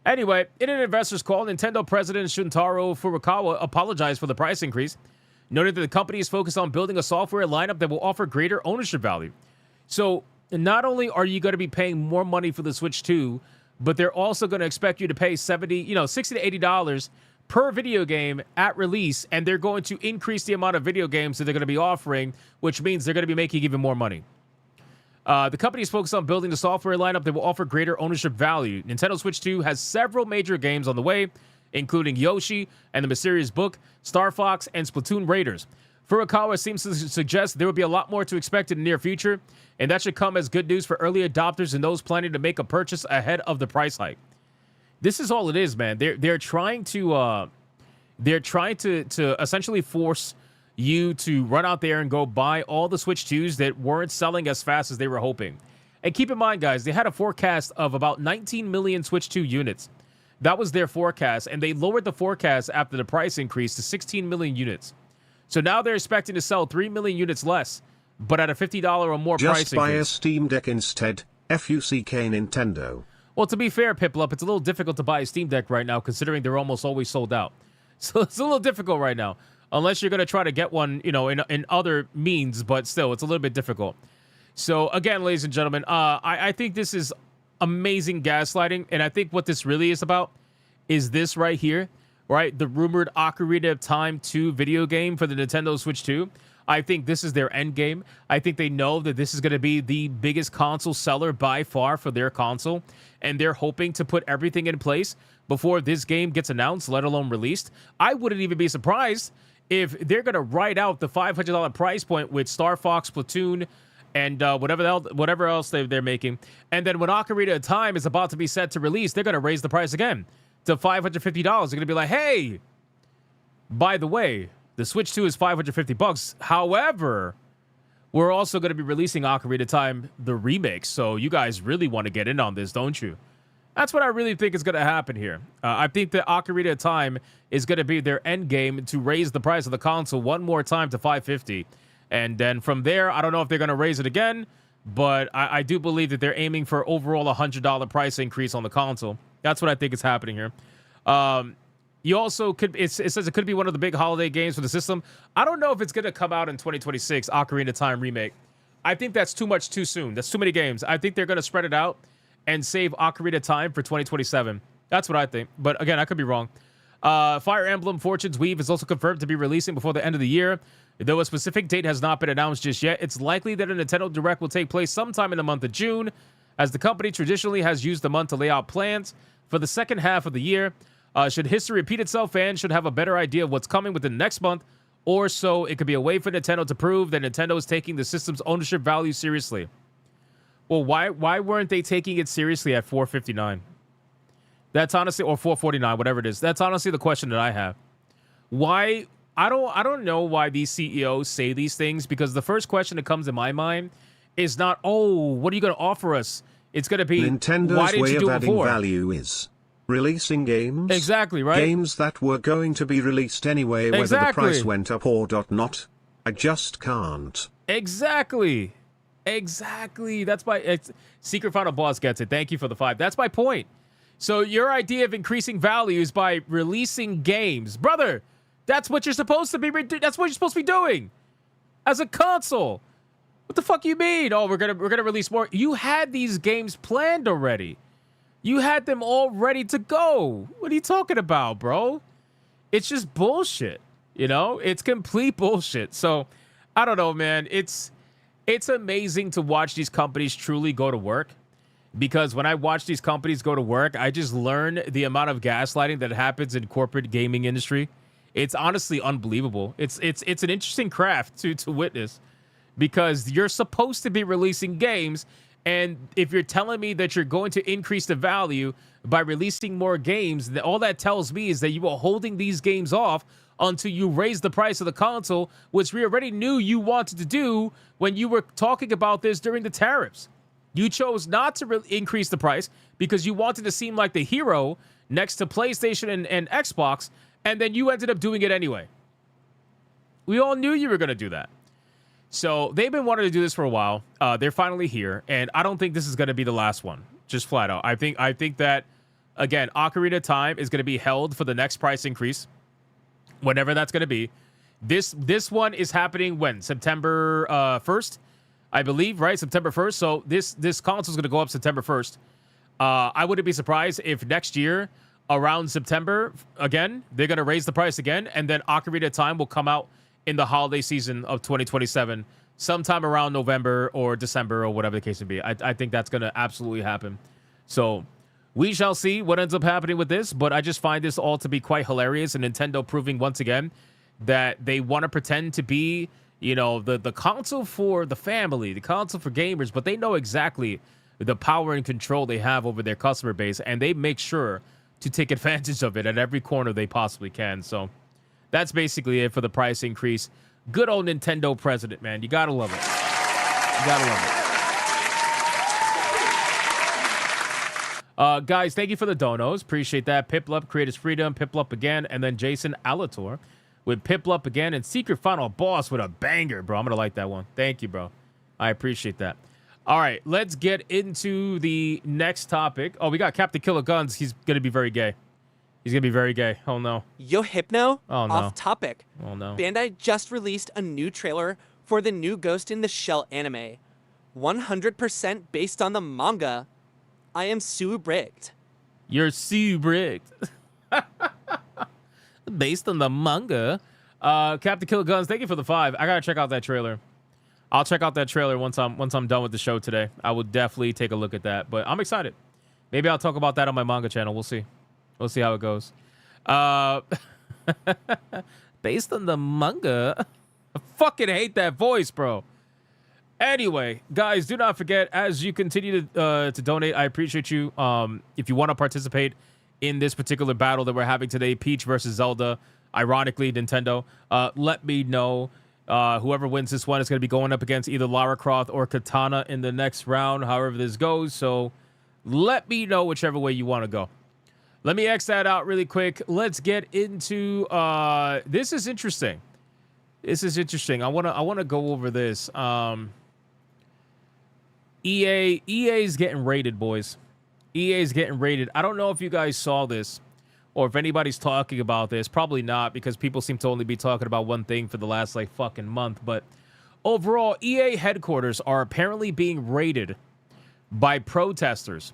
Anyway, in an investor's call, Nintendo President Shuntaro Furukawa apologized for the price increase, noted that the company is focused on building a software lineup that will offer greater ownership value. So not only are you going to be paying more money for the Switch 2, but they're also going to expect you to pay $60 to $80 per video game at release, and they're going to increase the amount of video games that they're going to be offering, which means they're going to be making even more money. The company is focused on building the software lineup that will offer greater ownership value. Nintendo Switch 2 has several major games on the way, including Yoshi and the Mysterious Book, Star Fox, and Splatoon Raiders. Furukawa seems to suggest there will be a lot more to expect in the near future, and that should come as good news for early adopters and those planning to make a purchase ahead of the price hike. This is all it is, man. They're trying to essentially force you to run out there and go buy all the Switch 2s that weren't selling as fast as they were hoping. And keep in mind, guys, they had a forecast of about 19 million Switch 2 units. That was their forecast, and they lowered the forecast after the price increase to 16 million units. So now they're expecting to sell 3 million units less, but at a $50 or more price increase. Just buy a Steam Deck instead. FUCK Nintendo. Well, to be fair, Piplup, it's a little difficult to buy a Steam Deck right now, considering they're almost always sold out. So it's a little difficult right now. Unless you're going to try to get one, in other means, but still, it's a little bit difficult. So, again, ladies and gentlemen, I think this is amazing gaslighting, and I think what this really is about is this right here, right? The rumored Ocarina of Time 2 video game for the Nintendo Switch 2. I think this is their end game. I think they know that this is going to be the biggest console seller by far for their console, and they're hoping to put everything in place before this game gets announced, let alone released. I wouldn't even be surprised if they're going to write out the $500 price point with Star Fox, Splatoon, and whatever else they're making. And then when Ocarina of Time is about to be set to release, they're going to raise the price again to $550. They're going to be like, hey, by the way, the Switch 2 is $550. However, we're also going to be releasing Ocarina of Time, the remake. So you guys really want to get in on this, don't you? That's what I really think is going to happen here. I think that Ocarina of Time is going to be their end game to raise the price of the console one more time to $550. And then from there, I don't know if they're going to raise it again, but I do believe that they're aiming for overall $100 price increase on the console. That's what I think is happening here. You also could, it says it could be one of the big holiday games for the system. I don't know if it's going to come out in 2026, Ocarina of Time remake. I think that's too much too soon. That's too many games. I think they're going to spread it out and save Ocarina of Time for 2027. That's what I think. But again, I could be wrong. Fire Emblem Fortune's Weave is also confirmed to be releasing before the end of the year. Though a specific date has not been announced just yet, it's likely that a Nintendo Direct will take place sometime in the month of June, as the company traditionally has used the month to lay out plans for the second half of the year. Should history repeat itself, fans should have a better idea of what's coming within the next month or so. It could be a way for Nintendo to prove that Nintendo is taking the system's ownership value seriously. Well, why weren't they taking it seriously at $459? That's honestly, or $449, whatever it is. That's honestly the question that I have. Why? I don't know why these CEOs say these things, because the first question that comes in my mind is not, oh, what are you going to offer us? It's going to be, Nintendo's why didn't way you do of it adding before? value is releasing games. Exactly, right? Games that were going to be released anyway, whether the price went up or not. I just can't. Exactly. That's my Secret Final Boss gets it. Thank you for the 5. That's my point. So your idea of increasing value is by releasing games, brother. That's what you're supposed to be. That's what you're supposed to be doing as a console. What the fuck you mean? Oh, we're gonna release more. You had these games planned already. You had them all ready to go. What are you talking about, bro? It's just bullshit. You know, it's complete bullshit. So I don't know, man. It's amazing to watch these companies truly go to work, because when I watch these companies go to work, I just learn the amount of gaslighting that happens in corporate gaming industry. It's honestly unbelievable. It's an interesting craft to witness, because you're supposed to be releasing games, and if you're telling me that you're going to increase the value by releasing more games, all that tells me is that you are holding these games off until you raise the price of the console, which we already knew you wanted to do when you were talking about this during the tariffs. You chose not to increase the price because you wanted to seem like the hero next to PlayStation and Xbox, and then you ended up doing it anyway. We all knew you were going to do that. So they've been wanting to do this for a while. They're finally here, and I don't think this is going to be the last one, just flat out. I think that, again, Ocarina of Time is going to be held for the next price increase, whenever that's going to be. This one is happening when? September 1st, I believe, right? September 1st. So this console is going to go up September 1st. I wouldn't be surprised if next year, around September, again, they're going to raise the price again, and then Ocarina of Time will come out in the holiday season of 2027, sometime around November or December or whatever the case may be. I think that's going to absolutely happen. So we shall see what ends up happening with this, but I just find this all to be quite hilarious, and Nintendo proving once again that they want to pretend to be, you know, the console for the family, the console for gamers, but they know exactly the power and control they have over their customer base, and they make sure to take advantage of it at every corner they possibly can. So that's basically it for the price increase. Good old Nintendo president, man. You gotta love it. You gotta love it. Guys, thank you for the donos. Appreciate that. Piplup, Creators Freedom, Piplup again, and then Jason Alator with Piplup again, and Secret Final Boss with a banger, bro. I'm gonna like that one. Thank you, bro. I appreciate that. All right, let's get into the next topic. Oh, we got Captain Killer Guns. He's gonna be very gay. He's gonna be very gay. Oh no. Yo, Hypno. Oh no. Off topic. Oh no. Bandai just released a new trailer for the new Ghost in the Shell anime. 100% based on the manga. I am Sue Bricked. You're Sue Bricked. Based on the manga. Captain Killer Guns, thank you for the 5. I gotta check out that trailer. I'll check out that trailer once I'm done with the show today. I will definitely take a look at that. But I'm excited. Maybe I'll talk about that on my manga channel. We'll see. We'll see how it goes. Based on the manga. I fucking hate that voice, bro. Anyway, guys, do not forget, as you continue to donate, I appreciate you. If you want to participate in this particular battle that we're having today, Peach versus Zelda, ironically, Nintendo, let me know. Whoever wins this one is going to be going up against either Lara Croft or Katana in the next round, however this goes. So let me know whichever way you want to go. Let me X that out really quick. Let's get into this is interesting. This is interesting. I wanna go over this. EA's getting raided, boys. EA's getting raided. I don't know if you guys saw this or if anybody's talking about this. Probably not, because people seem to only be talking about one thing for the last like fucking month. But overall, EA headquarters are apparently being raided by protesters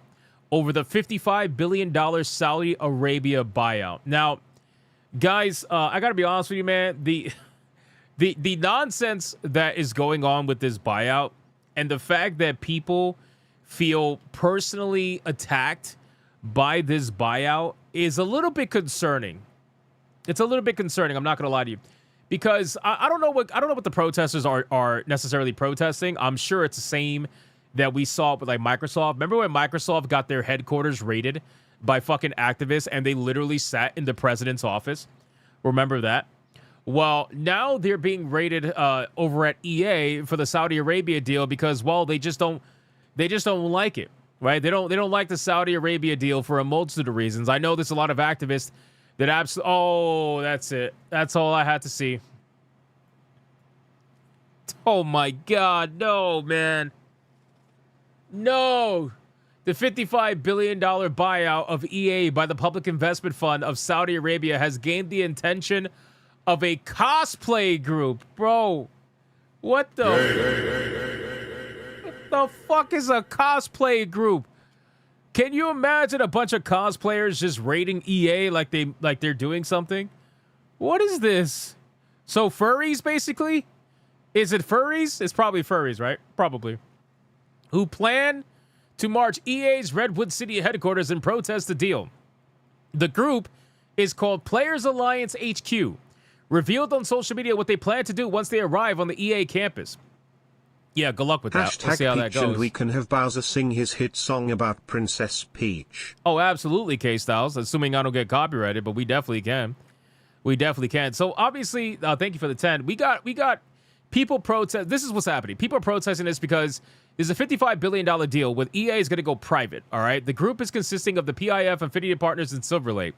over the $55 billion Saudi Arabia buyout. Now, guys, I gotta be honest with you, man. The nonsense that is going on with this buyout and the fact that people feel personally attacked by this buyout is a little bit concerning. It's a little bit concerning. I'm not gonna lie to you, because I don't know what the protesters are necessarily protesting. I'm sure it's the same that we saw with like Microsoft. Remember when Microsoft got their headquarters raided by fucking activists and they literally sat in the president's office? Remember that? Well, now they're being raided over at EA for the Saudi Arabia deal because, well, they just don't like it, right? They don't like the Saudi Arabia deal for a multitude of reasons. I know there's a lot of activists that oh, that's it. That's all I had to see. Oh my God, no, man. No. The $55 billion buyout of EA by the Public Investment Fund of Saudi Arabia has gained the attention of a cosplay group. Bro, what the... What the fuck is a cosplay group? Can you imagine a bunch of cosplayers just raiding EA like they're doing something? What is this? So furries, basically? Is it furries? It's probably furries, right? Probably. Who plan to march EA's Redwood City headquarters and protest the deal. The group is called Players Alliance HQ. Revealed on social media what they plan to do once they arrive on the EA campus. Yeah, good luck with that. We'll see how that Peach, goes. and we can have Bowser sing his hit song about Princess Peach. Oh, absolutely, K-Styles. Assuming I don't get copyrighted, but we definitely can. We definitely can. So obviously, thank you for the 10. We got people protest. This is what's happening. People are protesting this because there's a $55 billion deal with EA is going to go private. All right. The group is consisting of the PIF, Affinity Partners, and Silver Lake.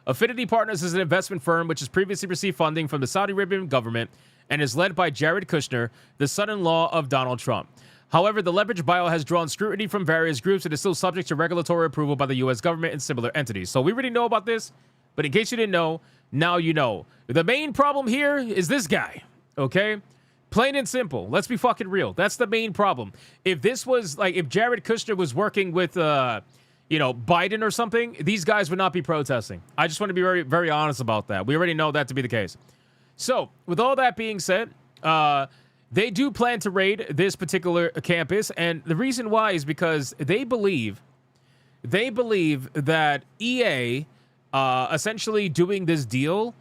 Affinity Partners is an investment firm which has previously received funding from the Saudi Arabian government and is led by Jared Kushner, the son-in-law of Donald Trump. However, the leverage buyout has drawn scrutiny from various groups and is still subject to regulatory approval by the U.S. government and similar entities. So we already know about this, but in case you didn't know, now you know. The main problem here is this guy, okay? Plain and simple. Let's be fucking real. That's the main problem. If this was, like, if Jared Kushner was working with, Biden or something, these guys would not be protesting. I just want to be very, very honest about that. We already know that to be the case. So, with all that being said, they do plan to raid this particular campus, and the reason why is because they believe that EA, essentially doing this deal,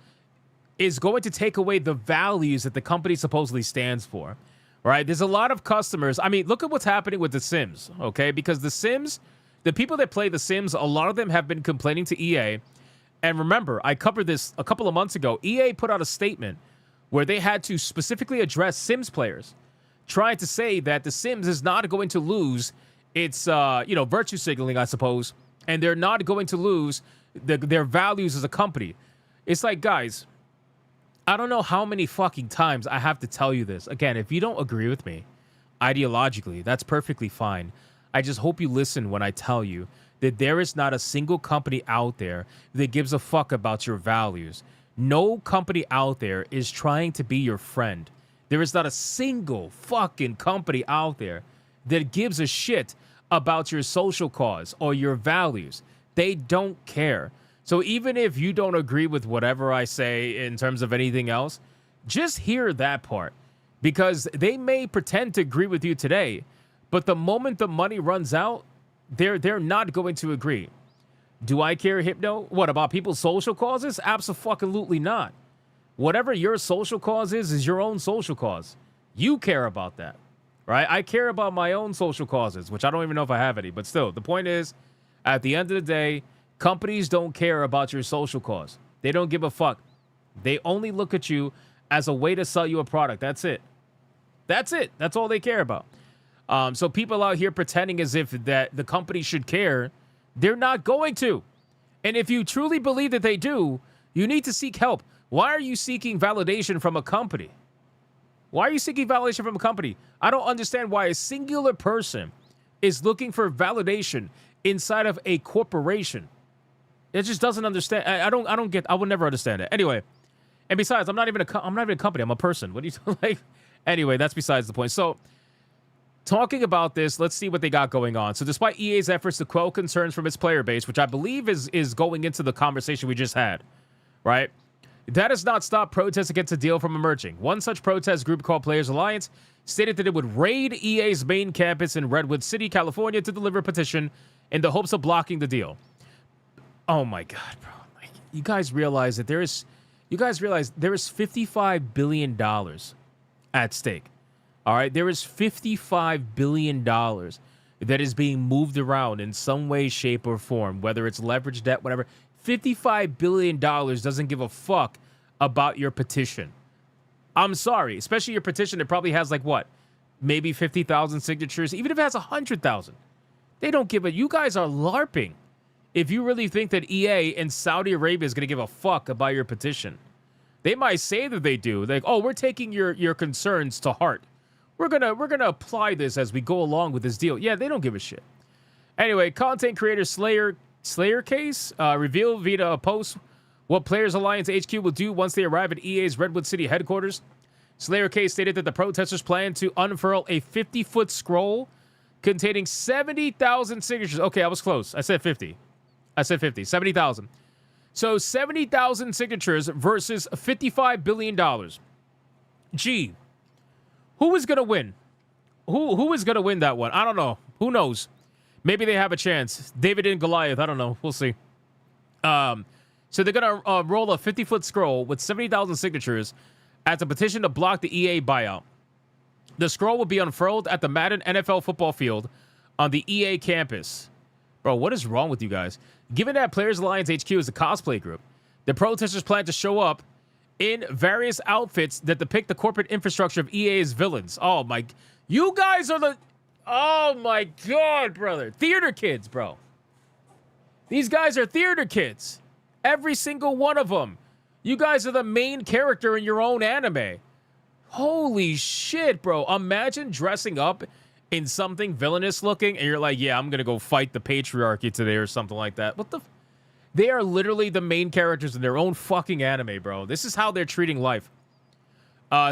is going to take away the values that the company supposedly stands for. Right? There's a lot of customers. I mean, look at what's happening with The Sims, okay? Because The Sims, the people that play The Sims, a lot of them have been complaining to EA. And remember, I covered this a couple of months ago. EA put out a statement where they had to specifically address Sims players, trying to say that The Sims is not going to lose its, virtue signaling, I suppose, and they're not going to lose their values as a company. It's like, guys, I don't know how many fucking times I have to tell you this. Again, if you don't agree with me ideologically, that's perfectly fine. I just hope you listen when I tell you that there is not a single company out there that gives a fuck about your values. No company out there is trying to be your friend. There is not a single fucking company out there that gives a shit about your social cause or your values. They don't care. So even if you don't agree with whatever I say in terms of anything else, just hear that part. Because they may pretend to agree with you today, but the moment the money runs out, they're not going to agree. Do I care, Hypno? What, about people's social causes? Absolutely not. Whatever your social cause is your own social cause. You care about that, right? I care about my own social causes, which I don't even know if I have any. But still, the point is, at the end of the day, companies don't care about your social cause. They don't give a fuck. They only look at you as a way to sell you a product. That's it. That's it. That's all they care about. So people out here pretending as if that the company should care, they're not going to. And if you truly believe that they do, you need to seek help. Why are you seeking validation from a company? Why are you seeking validation from a company? I don't understand why a singular person is looking for validation inside of a corporation. It just doesn't understand. I don't get. I would never understand it. Anyway, and besides, I'm not even a company. I'm a person. What do you like? Anyway, that's besides the point. So, talking about this, let's see what they got going on. So, despite EA's efforts to quell concerns from its player base, which I believe is going into the conversation we just had, right? That has not stopped protests against the deal from emerging. One such protest group called Players Alliance stated that it would raid EA's main campus in Redwood City, California, to deliver a petition in the hopes of blocking the deal. Oh my God, bro! Like, you guys realize that there is $55 billion at stake. All right, there is $55 billion that is being moved around in some way, shape, or form, whether it's leverage debt, whatever. $55 billion doesn't give a fuck about your petition. I'm sorry, especially your petition that probably has like what? Maybe 50,000 signatures, even if it has 100,000. They don't give a... You guys are LARPing if you really think that EA and Saudi Arabia is going to give a fuck about your petition. They might say that they do. Like, oh, we're taking your concerns to heart. We're gonna apply this as we go along with this deal. Yeah, they don't give a shit. Anyway, content creator Slayer Case revealed via a post what Players Alliance HQ will do once they arrive at EA's Redwood City headquarters. Slayer Case stated that the protesters plan to unfurl a 50-foot scroll containing 70,000 signatures. Okay, I was close. I said 50. 70,000. So 70,000 signatures versus $55 billion. Gee, who is going to win? Who is going to win that one? I don't know. Who knows? Maybe they have a chance. David and Goliath. I don't know. We'll see. So they're going to roll a 50-foot scroll with 70,000 signatures as a petition to block the EA buyout. The scroll will be unfurled at the Madden NFL football field on the EA campus. Bro, what is wrong with you guys? Given that Players Alliance HQ is a cosplay group, the protesters plan to show up in various outfits that depict the corporate infrastructure of EA's villains. Oh, my... You guys are the... Oh, my God, brother. Theater kids, bro. These guys are theater kids. Every single one of them. You guys are the main character in your own anime. Holy shit, bro. Imagine dressing up in something villainous looking and you're like, yeah, I'm going to go fight the patriarchy today or something like that. What the... They are literally the main characters in their own fucking anime, bro. This is how they're treating life.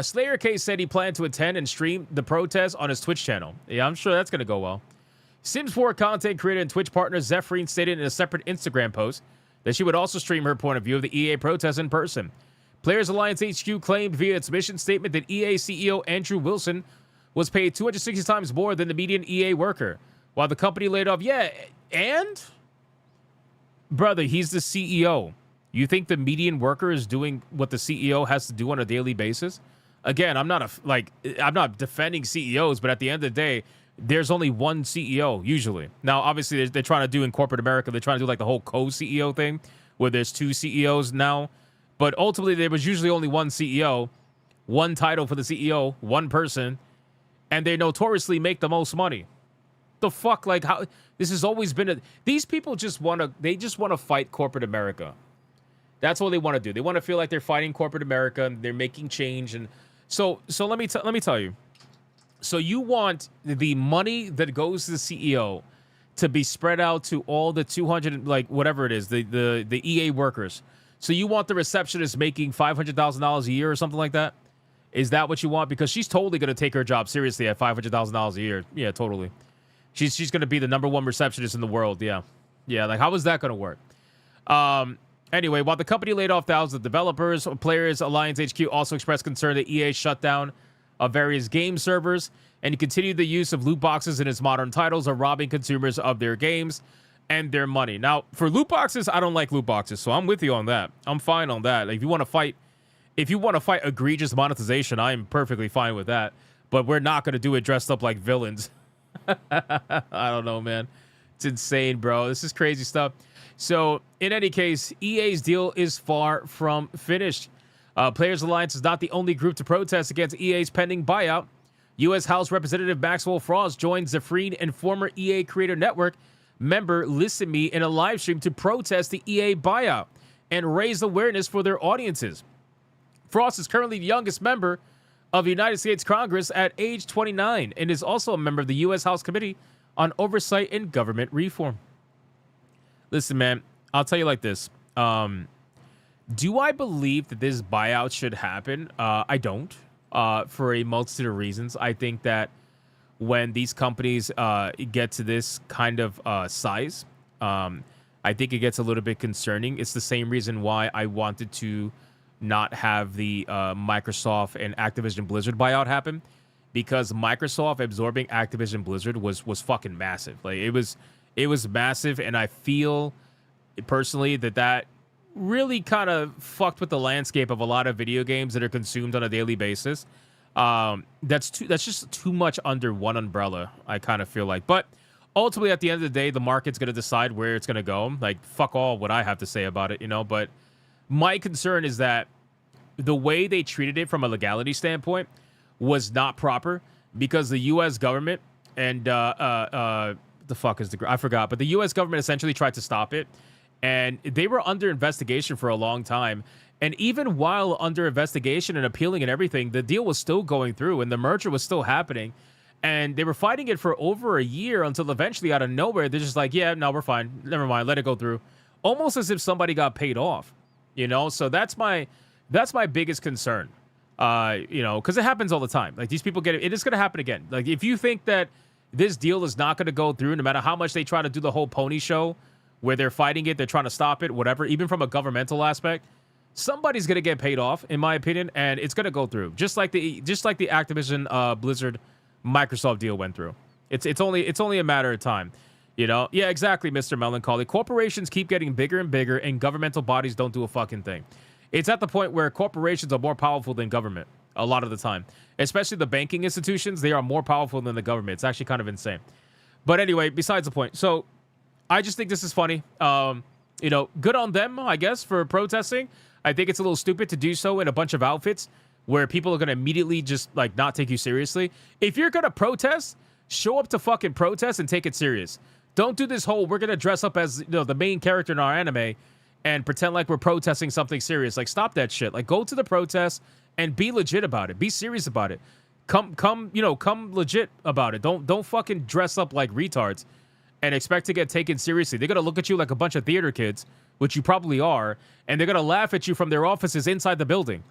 Slayer Case said he planned to attend and stream the protest on his Twitch channel. Yeah, I'm sure that's going to go well. Sims 4 content creator and Twitch partner Zephrine stated in a separate Instagram post that she would also stream her point of view of the EA protest in person. Players Alliance HQ claimed via its mission statement that EA CEO Andrew Wilson was paid 260 times more than the median EA worker, while the company laid off... Yeah, and... Brother, he's the CEO. You think the median worker is doing what the CEO has to do on a daily basis? Again, I'm not defending CEOs, but at the end of the day, there's only one CEO usually. Now, obviously, they're trying to do in corporate America, they're trying to do like the whole co-CEO thing, where there's two CEOs now. But ultimately, there was usually only one CEO, one title for the CEO, one person, and they notoriously make the most money. The fuck, like, how this has always been these people just want to fight corporate America. That's all they want to do. They want to feel like they're fighting corporate America and they're making change. And so let me tell you. So you want the money that goes to the CEO to be spread out to all the 200, like whatever it is, the EA workers. So you want the receptionist making $500,000 a year or something like that? Is that what you want? Because she's totally going to take her job seriously at $500,000 a year. Yeah, totally. She's going to be the #1 receptionist in the world. Yeah. Yeah, like how is that going to work? Anyway, while the company laid off thousands of developers, Players Alliance HQ also expressed concern that EA shut down various game servers and continued the use of loot boxes in its modern titles are robbing consumers of their games and their money. Now, for loot boxes, I don't like loot boxes, so I'm with you on that. I'm fine on that. Like, if you want to fight egregious monetization, I'm perfectly fine with that. But we're not going to do it dressed up like villains. I don't know, man. It's insane, bro. This is crazy stuff. So, in any case, EA's deal is far from finished. Players Alliance is not the only group to protest against EA's pending buyout. U.S. House Representative Maxwell Frost joined Zafreen and former EA Creator Network member Listen Me in a live stream to protest the EA buyout and raise awareness for their audiences. Frost is currently the youngest member of the United States Congress at age 29 and is also a member of the U.S. House Committee on Oversight and Government Reform. Listen, man, I'll tell you like this. Do I believe that this buyout should happen? I don't. For a multitude of reasons. I think that when these companies get to this kind of size, I think it gets a little bit concerning. It's the same reason why I wanted to not have the Microsoft and Activision Blizzard buyout happen, because Microsoft absorbing Activision Blizzard was fucking massive. Like it was massive, and I feel personally that really kind of fucked with the landscape of a lot of video games that are consumed on a daily basis. That's just too much under one umbrella, I kind of feel like. But ultimately, at the end of the day, the market's going to decide where it's going to go. Like, fuck all what I have to say about it, you know? But my concern is that the way they treated it from a legality standpoint was not proper, because the U.S. government and the fuck is I forgot, but the U.S. government essentially tried to stop it. And they were under investigation for a long time. And even while under investigation and appealing and everything, the deal was still going through and the merger was still happening. And they were fighting it for over a year until eventually, out of nowhere, they're just like, yeah, no, we're fine. Never mind. Let it go through. Almost as if somebody got paid off, you know? So that's my biggest concern, you know, because it happens all the time. Like, these people it is going to happen again. Like, if you think that this deal is not going to go through, no matter how much they try to do the whole pony show, where they're fighting it, they're trying to stop it, whatever, even from a governmental aspect, somebody's going to get paid off, in my opinion, and it's going to go through. Just like the Activision Blizzard Microsoft deal went through. It's only a matter of time. You know? Yeah, exactly, Mr. Melancholy. Corporations keep getting bigger and bigger, and governmental bodies don't do a fucking thing. It's at the point where corporations are more powerful than government a lot of the time. Especially the banking institutions, they are more powerful than the government. It's actually kind of insane. But anyway, besides the point. So I just think this is funny. You know, good on them, I guess, for protesting. I think it's a little stupid to do so in a bunch of outfits where people are going to immediately just, like, not take you seriously. If you're going to protest, show up to fucking protest and take it serious. Don't do this whole, we're going to dress up as, you know, the main character in our anime and pretend like we're protesting something serious. Like, stop that shit. Like, go to the protest and be legit about it. Be serious about it. Come legit about it. Don't fucking dress up like retards and expect to get taken seriously. They're going to look at you like a bunch of theater kids, which you probably are, and they're going to laugh at you from their offices inside the building.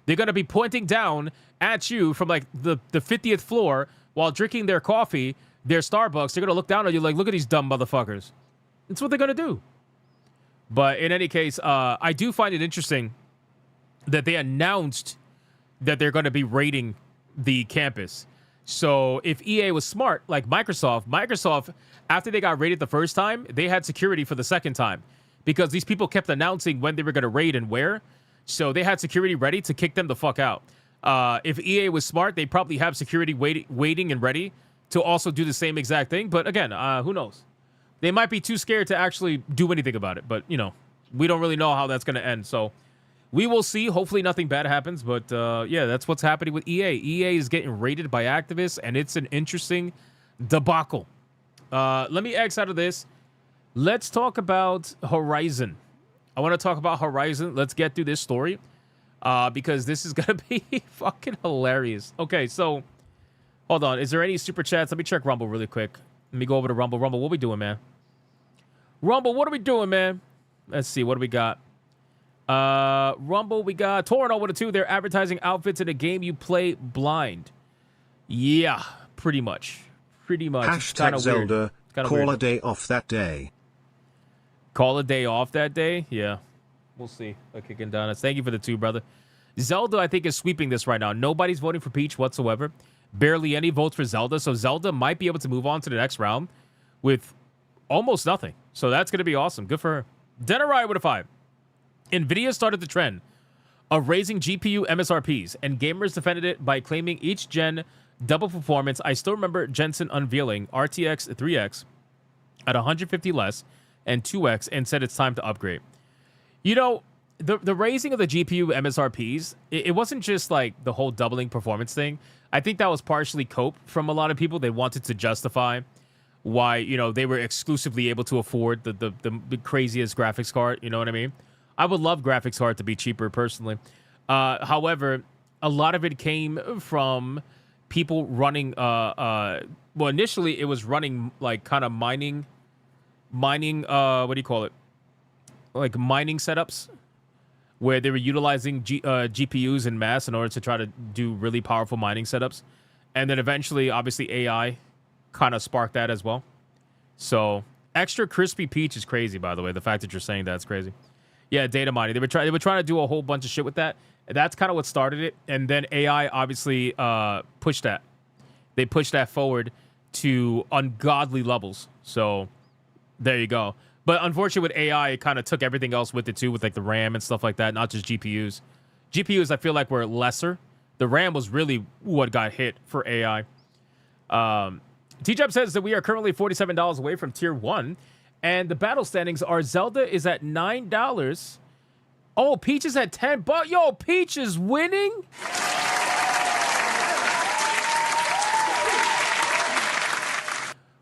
They're going to be pointing down at you from, like, the 50th floor while drinking their coffee, their Starbucks. They're going to look down at you like, look at these dumb motherfuckers. That's what they're going to do. But in any case, I do find it interesting that they announced that they're going to be raiding the campus. So if EA was smart, like Microsoft, after they got raided the first time, they had security for the second time, because these people kept announcing when they were going to raid and where. So they had security ready to kick them the fuck out. If EA was smart, they probably have security waiting and ready to also do the same exact thing. But again, who knows? They might be too scared to actually do anything about it. But, you know, we don't really know how that's going to end. So we will see. Hopefully nothing bad happens. But, yeah, that's what's happening with EA. EA is getting raided by activists, and it's an interesting debacle. Let me X out of this. Let's talk about Horizon. I want to talk about Horizon. Let's get through this story, because this is going to be fucking hilarious. Okay, so hold on. Is there any super chats? Let me check Rumble really quick. Let me go over to Rumble. Rumble, what we doing, man? Rumble, what are we doing, man? Let's see. What do we got? Rumble, we got Torno with a 2. They're advertising outfits in a game you play blind. Yeah, pretty much. Pretty much. Hashtag Zelda. Call a day off that day. Call a day off that day? Yeah. We'll see. Kicking down. Thank you for the 2, brother. Zelda, I think, is sweeping this right now. Nobody's voting for Peach whatsoever. Barely any votes for Zelda. So Zelda might be able to move on to the next round with almost nothing. So that's going to be awesome. Good for her. Denarai with a 5. NVIDIA started the trend of raising GPU MSRPs, and gamers defended it by claiming each gen double performance. I still remember Jensen unveiling RTX 3X at 150 less and 2X and said it's time to upgrade. You know, the raising of the GPU MSRPs, it wasn't just like the whole doubling performance thing. I think that was partially cope from a lot of people. They wanted to justify why, you know, they were exclusively able to afford the craziest graphics card. You know what I mean? I would love graphics card to be cheaper personally. However, a lot of it came from people running, well, initially it was running like kind of mining, what do you call it? Like mining setups where they were utilizing GPUs in mass in order to try to do really powerful mining setups. And then eventually, obviously, AI kind of sparked that as well. So extra crispy peach is crazy, by the way. The fact that you're saying that's crazy. Yeah, data mining. They were trying to do a whole bunch of shit with that. That's kind of what started it. And then AI obviously pushed that. They pushed that forward to ungodly levels. So there you go. But unfortunately with AI, it kind of took everything else with it too, with like the RAM and stuff like that, not just GPUs. GPUs, I feel like, were lesser. The RAM was really what got hit for AI. T-Jab says that we are currently $47 away from Tier 1. And the battle standings are Zelda is at $9. Oh, Peach is at 10. But yo, Peach is winning?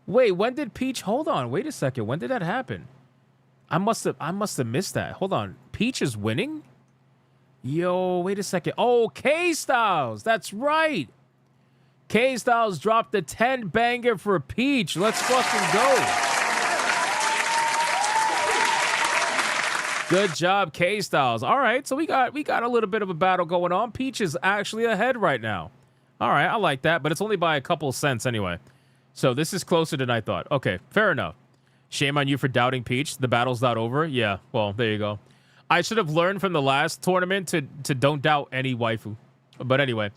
Wait, when did Peach... Hold on, wait a second. When did that happen? I must have missed that. Hold on. Peach is winning? Yo, wait a second. Oh, K-Styles. That's right. K-Styles dropped the 10 banger for Peach. Let's fucking go. Good job, K-Styles. All right, so we got a little bit of a battle going on. Peach is actually ahead right now. All right, I like that, but it's only by a couple cents anyway. So this is closer than I thought. Okay, fair enough. Shame on you for doubting Peach. The battle's not over. Yeah, well, there you go. I should have learned from the last tournament to don't doubt any waifu. But anyway.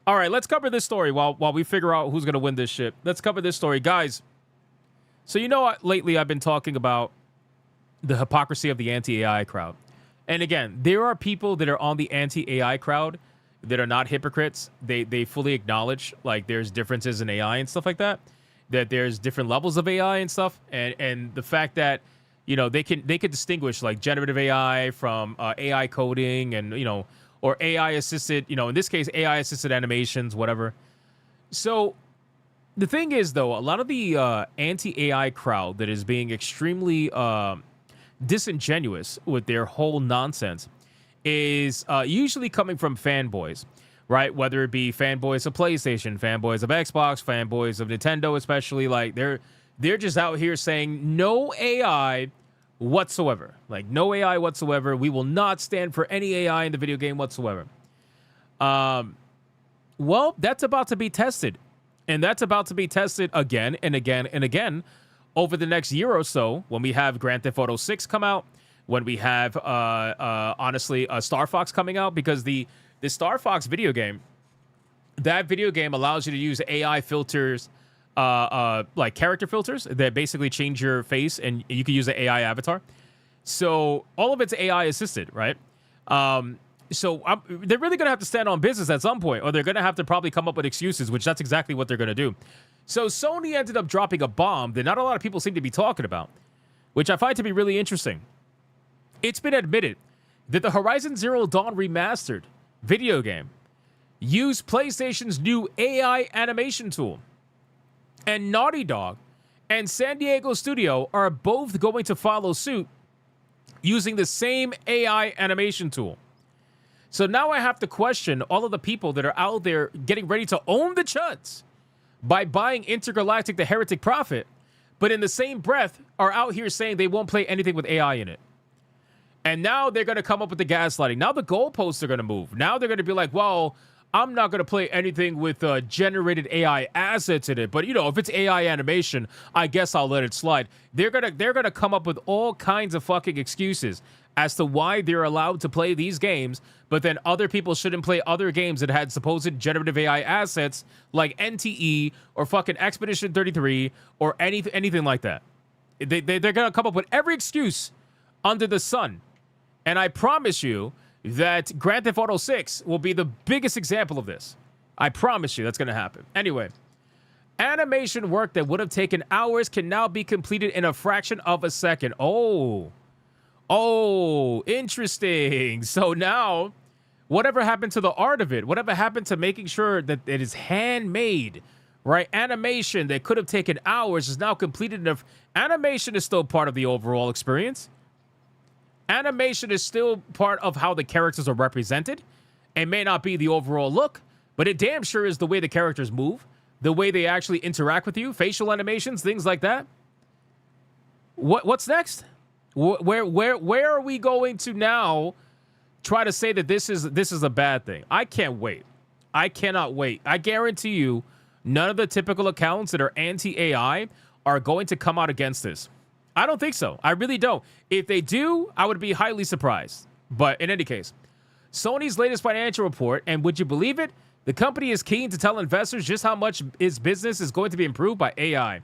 All right, let's cover this story while we figure out who's going to win this shit. Let's cover this story. Guys, so you know what? Lately I've been talking about the hypocrisy of the anti-AI crowd. And again, there are people that are on the anti-AI crowd that are not hypocrites. They fully acknowledge, like, there's differences in AI and stuff like that. That there's different levels of AI and stuff, and the fact that, you know, they can distinguish like generative AI from AI coding and, you know, or AI assisted, you know, in this case AI assisted animations, whatever. So the thing is, though, a lot of the anti-AI crowd that is being extremely disingenuous with their whole nonsense is usually coming from fanboys. Right, whether it be fanboys of PlayStation, fanboys of Xbox, fanboys of Nintendo, especially, like they're just out here saying no AI whatsoever. Like no AI whatsoever. We will not stand for any AI in the video game whatsoever. Well, that's about to be tested, and that's about to be tested again and again and again over the next year or so when we have Grand Theft Auto 6 come out, when we have honestly Star Fox coming out, because the Star Fox video game, that video game allows you to use AI filters, like character filters that basically change your face, and you can use an AI avatar. So all of it's AI assisted, right? So they're really going to have to stand on business at some point, or they're going to have to probably come up with excuses, which that's exactly what they're going to do. So Sony ended up dropping a bomb that not a lot of people seem to be talking about, which I find to be really interesting. It's been admitted that the Horizon Zero Dawn Remastered video game used PlayStation's new AI animation tool. And Naughty Dog and San Diego Studio are both going to follow suit using the same AI animation tool. So now I have to question all of the people that are out there getting ready to own the chuds by buying Intergalactic the Heretic Prophet, but in the same breath are out here saying they won't play anything with AI in it. And now they're going to come up with the gaslighting. Now the goalposts are going to move. Now they're going to be like, well, I'm not going to play anything with generated AI assets in it. But, you know, if it's AI animation, I guess I'll let it slide. They're gonna come up with all kinds of fucking excuses as to why they're allowed to play these games, but then other people shouldn't play other games that had supposed generative AI assets like NTE or fucking Expedition 33 or anything like that. They're going to come up with every excuse under the sun. And I promise you that Grand Theft Auto 6 will be the biggest example of this. I promise you that's going to happen. Anyway, animation work that would have taken hours can now be completed in a fraction of a second. Oh, Oh, interesting. So now, whatever happened to the art of it? Whatever happened to making sure that it is handmade, right? Animation that could have taken hours is now completed enough. Animation is still part of the overall experience. Animation is still part of how the characters are represented. It may not be the overall look, but it damn sure is the way the characters move, the way they actually interact with you, facial animations, things like that. What's next? Where are we going to now try to say that this is a bad thing? I can't wait. I cannot wait. I guarantee you, none of the typical accounts that are anti-AI are going to come out against this. I don't think so. I really don't. If they do, I would be highly surprised. But in any case, Sony's latest financial report, and would you believe it? The company is keen to tell investors just how much its business is going to be improved by AI.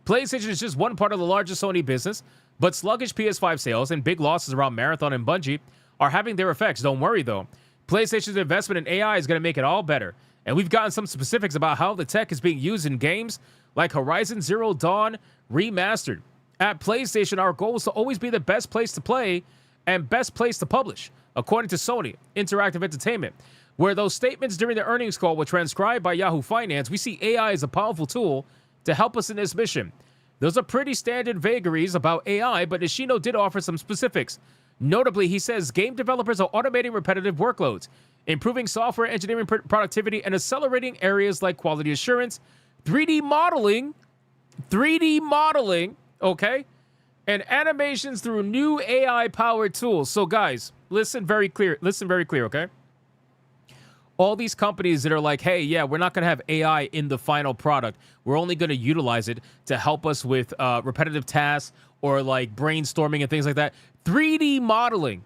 PlayStation is just one part of the largest Sony business, but sluggish PS5 sales and big losses around Marathon and Bungie are having their effects. Don't worry, though. PlayStation's investment in AI is going to make it all better. And we've gotten some specifics about how the tech is being used in games like Horizon Zero Dawn Remastered. At PlayStation, our goal is to always be the best place to play and best place to publish, according to Sony Interactive Entertainment. Where those statements during the earnings call were transcribed by Yahoo Finance, we see AI as a powerful tool to help us in this mission. Those are pretty standard vagaries about AI, but Nishino did offer some specifics. Notably, he says game developers are automating repetitive workloads, improving software engineering productivity, and accelerating areas like quality assurance, 3D modeling, okay, and animations through new AI-powered tools. So, guys, listen very clear, okay? All these companies that are like, hey, yeah, we're not going to have AI in the final product. We're only going to utilize it to help us with repetitive tasks or like brainstorming and things like that. 3D modeling.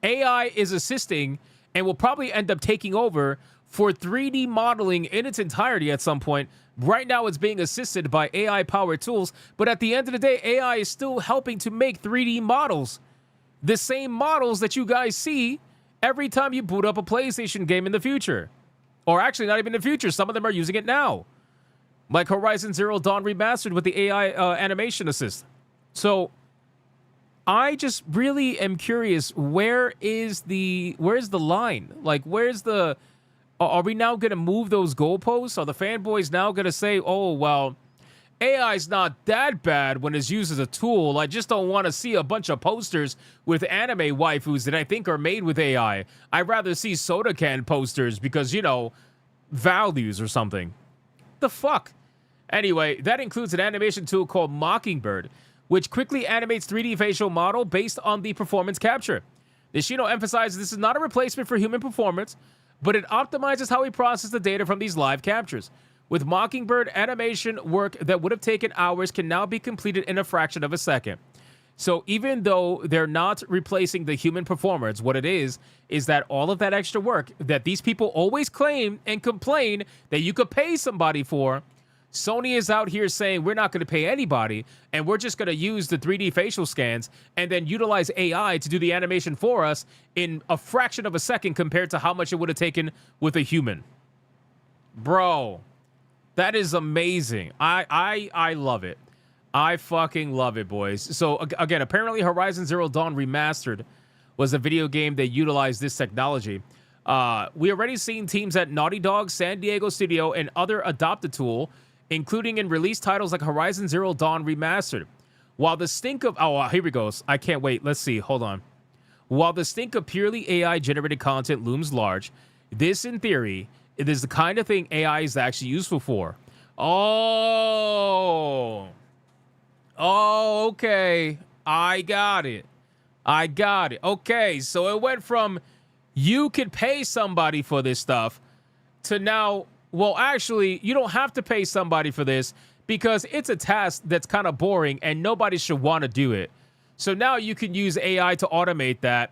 AI is assisting and will probably end up taking over for 3D modeling in its entirety at some point. Right now, it's being assisted by AI-powered tools, but at the end of the day, AI is still helping to make 3D models. The same models that you guys see every time you boot up a PlayStation game in the future. Or actually, not even in the future. Some of them are using it now. Like Horizon Zero Dawn Remastered with the AI animation assist. So, I just really am curious, where's the line? Like, where's the... Are we now going to move those goalposts? Are the fanboys now going to say, oh, well, AI's not that bad when it's used as a tool. I just don't want to see a bunch of posters with anime waifus that I think are made with AI. I'd rather see soda can posters because, you know, values or something. The fuck? Anyway, that includes an animation tool called Mockingbird, which quickly animates 3D facial model based on the performance capture. Nishino emphasizes this is not a replacement for human performance, but it optimizes how we process the data from these live captures. With Mockingbird, animation work that would have taken hours can now be completed in a fraction of a second. So even though they're not replacing the human performance, what it is that all of that extra work that these people always claim and complain that you could pay somebody for, Sony is out here saying we're not going to pay anybody, and we're just going to use the 3D facial scans and then utilize AI to do the animation for us in a fraction of a second compared to how much it would have taken with a human. Bro, that is amazing. I love it. I fucking love it, boys. So, again, apparently Horizon Zero Dawn Remastered was a video game that utilized this technology. We already seen teams at Naughty Dog, San Diego Studio, and other adopt the tool, including in release titles like Horizon Zero Dawn Remastered. While the stink of... Oh, here we go. I can't wait. Let's see. Hold on. While the stink of purely AI-generated content looms large, this, in theory, it is the kind of thing AI is actually useful for. Oh, okay. I got it. Okay, so it went from you could pay somebody for this stuff to now... Well, actually, you don't have to pay somebody for this because it's a task that's kind of boring and nobody should want to do it. So now you can use AI to automate that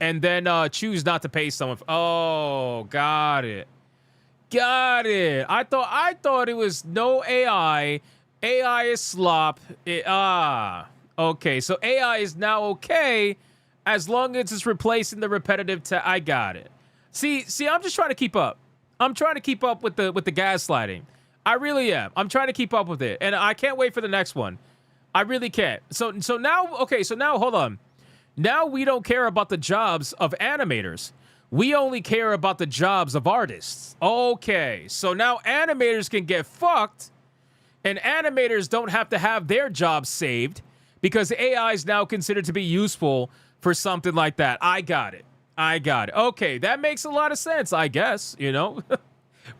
and then choose not to pay someone. Oh, got it. I thought it was no AI. AI is slop. Okay. So AI is now okay as long as it's replacing the repetitive. I got it. See, I'm just trying to keep up. I'm trying to keep up with the gaslighting. I really am. I'm trying to keep up with it, and I can't wait for the next one. I really can't. So now, okay. So now, hold on. Now we don't care about the jobs of animators. We only care about the jobs of artists. Okay, so now animators can get fucked, and animators don't have to have their jobs saved because AI is now considered to be useful for something like that. I got it. Okay, that makes a lot of sense, I guess, you know?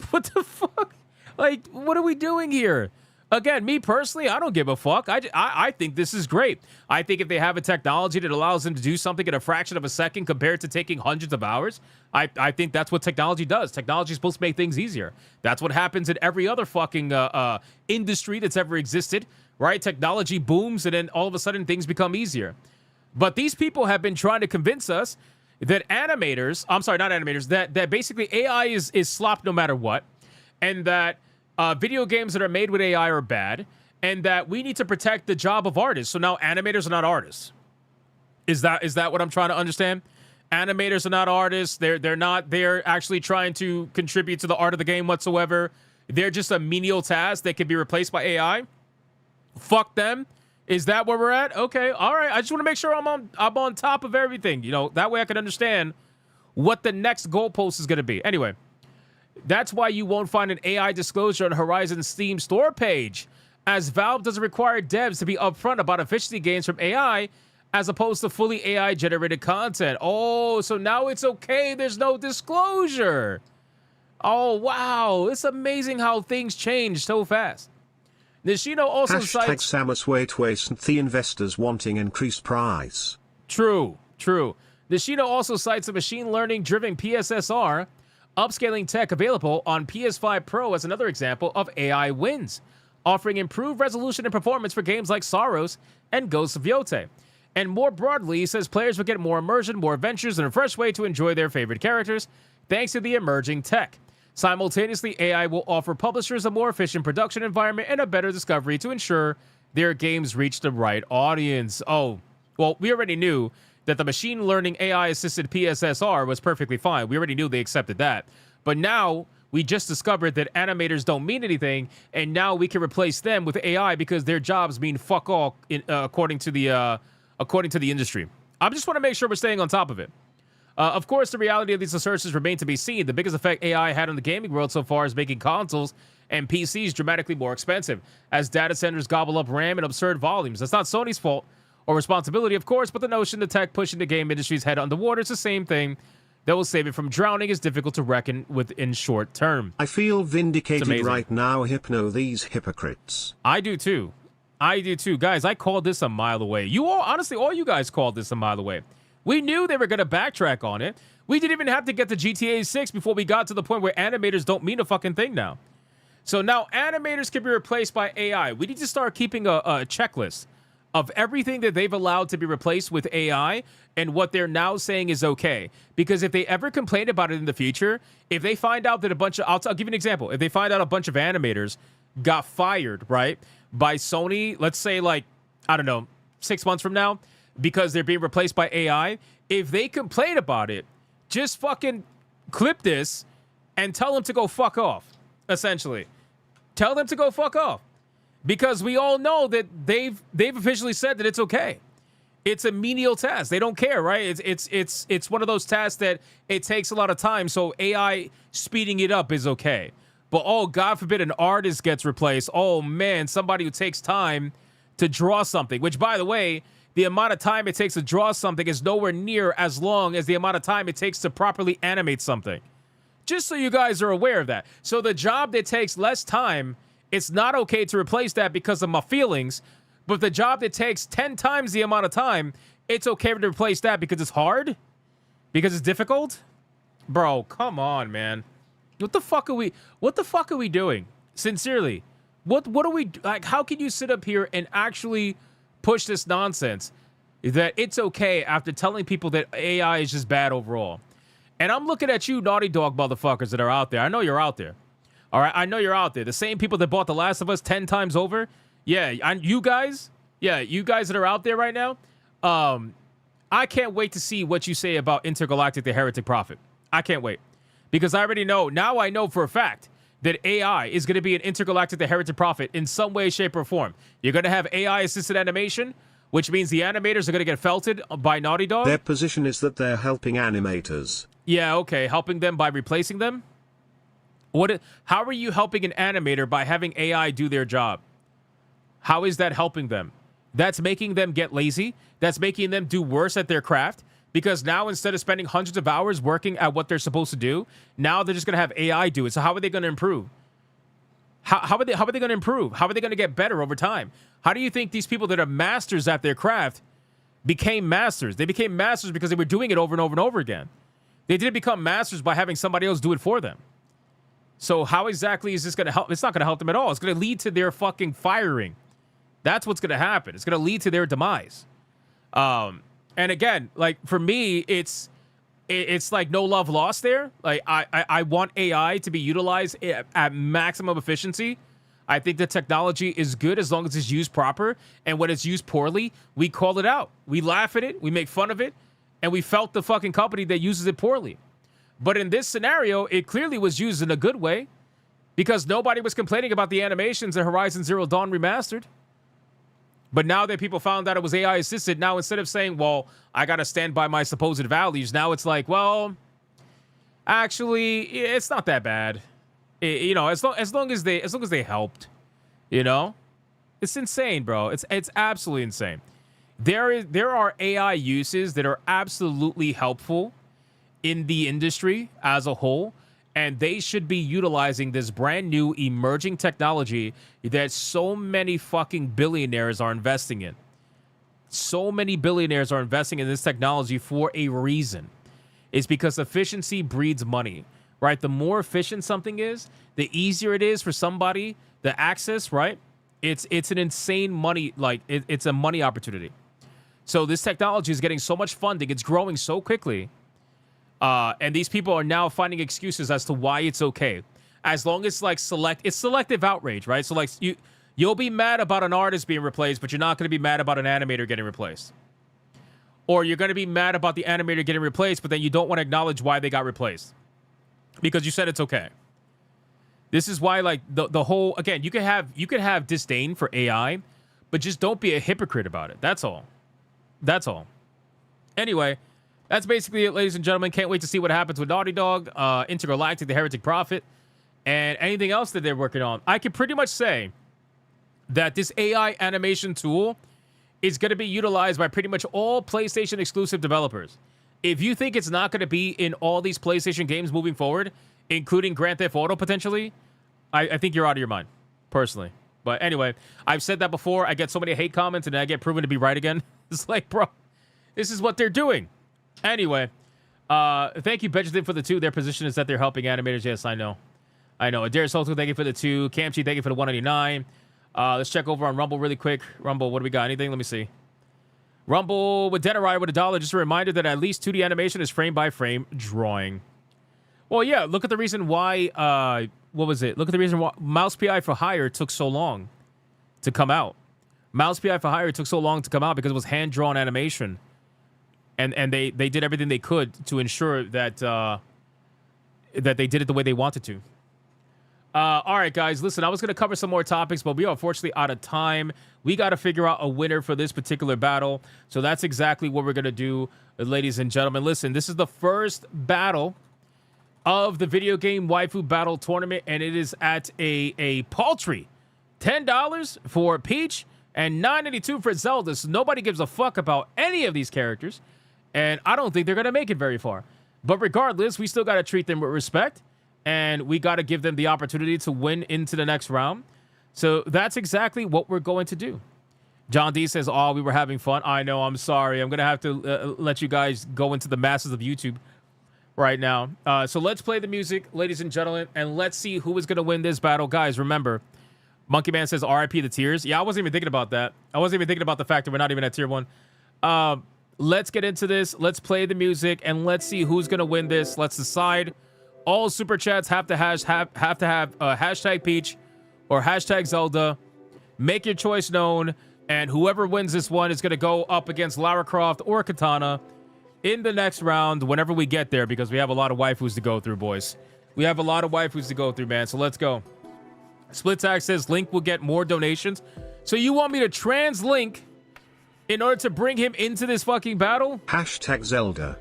What the fuck? Like, what are we doing here? Again, me personally, I don't give a fuck. I think this is great. I think if they have a technology that allows them to do something in a fraction of a second compared to taking hundreds of hours, I think that's what technology does. Technology is supposed to make things easier. That's what happens in every other fucking industry that's ever existed, right? Technology booms, and then all of a sudden things become easier. But these people have been trying to convince us that animators, I'm sorry, not animators, that basically AI is slop no matter what, and that video games that are made with AI are bad, and that we need to protect the job of artists. So now animators are not artists. Is that what I'm trying to understand? Animators are not artists. They're actually trying to contribute to the art of the game whatsoever. They're just a menial task that can be replaced by AI. Fuck them. Is that where we're at? Okay, all right. I just want to make sure I'm on top of everything. You know, that way I can understand what the next goalpost is going to be. Anyway, that's why you won't find an AI disclosure on Horizon's Steam store page, as Valve doesn't require devs to be upfront about efficiency gains from AI as opposed to fully AI-generated content. Oh, so now it's okay. There's no disclosure. Oh, wow. It's amazing how things change so fast. Nishino also cites... Samus wait the investors wanting increased price. True. Nishino also cites a machine learning-driven PSSR upscaling tech available on PS5 Pro as another example of AI wins, offering improved resolution and performance for games like Soros and Ghosts of Yotei. And more broadly, he says players will get more immersion, more adventures, and a fresh way to enjoy their favorite characters thanks to the emerging tech. Simultaneously, AI will offer publishers a more efficient production environment and a better discovery to ensure their games reach the right audience. Oh, well, we already knew that the machine learning AI-assisted PSSR was perfectly fine. We already knew they accepted that. But now we just discovered that animators don't mean anything, and now we can replace them with AI because their jobs mean fuck all, according to the industry. I just want to make sure we're staying on top of it. Of course, the reality of these assertions remain to be seen. The biggest effect AI had on the gaming world so far is making consoles and PCs dramatically more expensive, as data centers gobble up RAM in absurd volumes. That's not Sony's fault or responsibility, of course, but the notion the tech pushing the game industry's head underwater is the same thing that will save it from drowning is difficult to reckon with in short term. I feel vindicated right now, Hypno, these hypocrites. I do too. Guys, I called this a mile away. You all, honestly, all you guys called this a mile away. We knew they were going to backtrack on it. We didn't even have to get to GTA 6 before we got to the point where animators don't mean a fucking thing now. So now animators can be replaced by AI. We need to start keeping a checklist of everything that they've allowed to be replaced with AI and what they're now saying is okay. Because if they ever complain about it in the future, if they find out that a bunch of... I'll give you an example. If they find out a bunch of animators got fired, right, by Sony, let's say, like, I don't know, 6 months from now, because they're being replaced by AI, if they complain about it, just fucking clip this and tell them to go fuck off, essentially. Tell them to go fuck off. Because we all know that they've officially said that it's okay. It's a menial task. They don't care, right? It's one of those tasks that it takes a lot of time, so AI speeding it up is okay. But oh, God forbid an artist gets replaced. Oh man, somebody who takes time to draw something, which by the way, the amount of time it takes to draw something is nowhere near as long as the amount of time it takes to properly animate something. Just so you guys are aware of that. So the job that takes less time, it's not okay to replace that because of my feelings, but the job that takes 10 times the amount of time, it's okay to replace that because it's hard? Because it's difficult? Bro, come on, man. What the fuck are we doing? Sincerely. What are we, like, how can you sit up here and actually push this nonsense that it's okay after telling people that AI is just bad overall? And I'm looking at you Naughty Dog motherfuckers that are out there. I know you're out there. All right, I know you're out there. The same people that bought The Last of Us 10 times over. Yeah, you guys that are out there right now, I can't wait to see what you say about Intergalactic the Heretic Prophet. I can't wait. Because I already know, now I know for a fact that AI is going to be an Intergalactic the Heretic Prophet in some way, shape, or form. You're going to have AI-assisted animation which means the animators are going to get felted by Naughty Dog. Their position is that they're helping animators. Yeah, okay, helping them by replacing them. How are you helping an animator by having AI do their job? How is that helping them? That's making them get lazy. That's making them do worse at their craft. Because now, instead of spending hundreds of hours working at what they're supposed to do, now they're just going to have AI do it. So how are they going to improve? How are they going to improve? How are they going to get better over time? How do you think these people that are masters at their craft became masters? They became masters because they were doing it over and over and over again. They didn't become masters by having somebody else do it for them. So how exactly is this going to help? It's not going to help them at all. It's going to lead to their fucking firing. That's what's going to happen. It's going to lead to their demise. And again, like for me, it's like no love lost there. Like I want AI to be utilized at maximum efficiency. I think the technology is good as long as it's used proper. And when it's used poorly, we call it out. We laugh at it. We make fun of it. And we felt the fucking company that uses it poorly. But in this scenario, it clearly was used in a good way because nobody was complaining about the animations in Horizon Zero Dawn Remastered. But now that people found out it was AI assisted, now instead of saying, well, I got to stand by my supposed values, now it's like, well, actually, it's not that bad. As long as they helped, it's insane, bro. It's absolutely insane. There are AI uses that are absolutely helpful in the industry as a whole, and they should be utilizing this brand new emerging technology that so many fucking billionaires are investing in. So many billionaires are investing in this technology for a reason. It's because efficiency breeds money, right? The more efficient something is, the easier it is for somebody to access, right? It's an insane money, it's a money opportunity. So this technology is getting so much funding. It's growing so quickly. And these people are now finding excuses as to why it's okay. As long as it's selective outrage, right? So you'll be mad about an artist being replaced, but you're not going to be mad about an animator getting replaced. Or you're going to be mad about the animator getting replaced, but then you don't want to acknowledge why they got replaced. Because you said it's okay. This is why the whole, again, you can have disdain for AI, but just don't be a hypocrite about it. That's all. That's all. Anyway, that's basically it, ladies and gentlemen. Can't wait to see what happens with Naughty Dog, Intergalactic, the Heretic Prophet, and anything else that they're working on. I can pretty much say that this AI animation tool is going to be utilized by pretty much all PlayStation exclusive developers. If you think it's not going to be in all these PlayStation games moving forward, including Grand Theft Auto potentially, I think you're out of your mind, personally. But anyway, I've said that before. I get so many hate comments, and I get proven to be right again. It's like, bro, this is what they're doing. Anyway, thank you, Benjamin, for the 2. Their position is that they're helping animators. Yes, I know. Adair Soto, thank you for the 2. Camchi, thank you for the 199. Let's check over on Rumble really quick. Rumble, what do we got? Anything? Let me see. Rumble with Denarai with $1. Just a reminder that at least 2D animation is frame-by-frame drawing. Well, yeah, look at the reason why, what was it? Look at the reason why Mouse PI for Hire took so long to come out. Mouse PI for Hire took so long to come out because it was hand-drawn animation. And they did everything they could to ensure that that they did it the way they wanted to. All right, guys, listen, I was going to cover some more topics, but we are unfortunately out of time. We got to figure out a winner for this particular battle. So that's exactly what we're going to do, ladies and gentlemen. Listen, this is the first battle of the video game waifu battle tournament, and it is at a paltry $10 for Peach and $9.82 for Zelda. So nobody gives a fuck about any of these characters, and I don't think they're going to make it very far. But regardless, we still got to treat them with respect, and we got to give them the opportunity to win into the next round. So that's exactly what we're going to do. John D says, oh, we were having fun. I know, I'm sorry. I'm going to have to let you guys go into the masses of YouTube right now. So let's play the music, ladies and gentlemen, and let's see who is going to win this battle. Guys, remember, Monkey Man says RIP the tiers. Yeah, I wasn't even thinking about that. I wasn't even thinking about the fact that we're not even at tier 1. Let's get into this. Let's play the music, and let's see who's going to win this. Let's decide. All super chats have to have hashtag Peach or hashtag Zelda. Make your choice known, and whoever wins this one is going to go up against Lara Croft or Katana in the next round whenever we get there, because we have a lot of waifus to go through, boys. We have a lot of waifus to go through, man, so let's go. Split Tag says Link will get more donations. So you want me to trans Link in order to bring him into this fucking battle? Hashtag Zelda.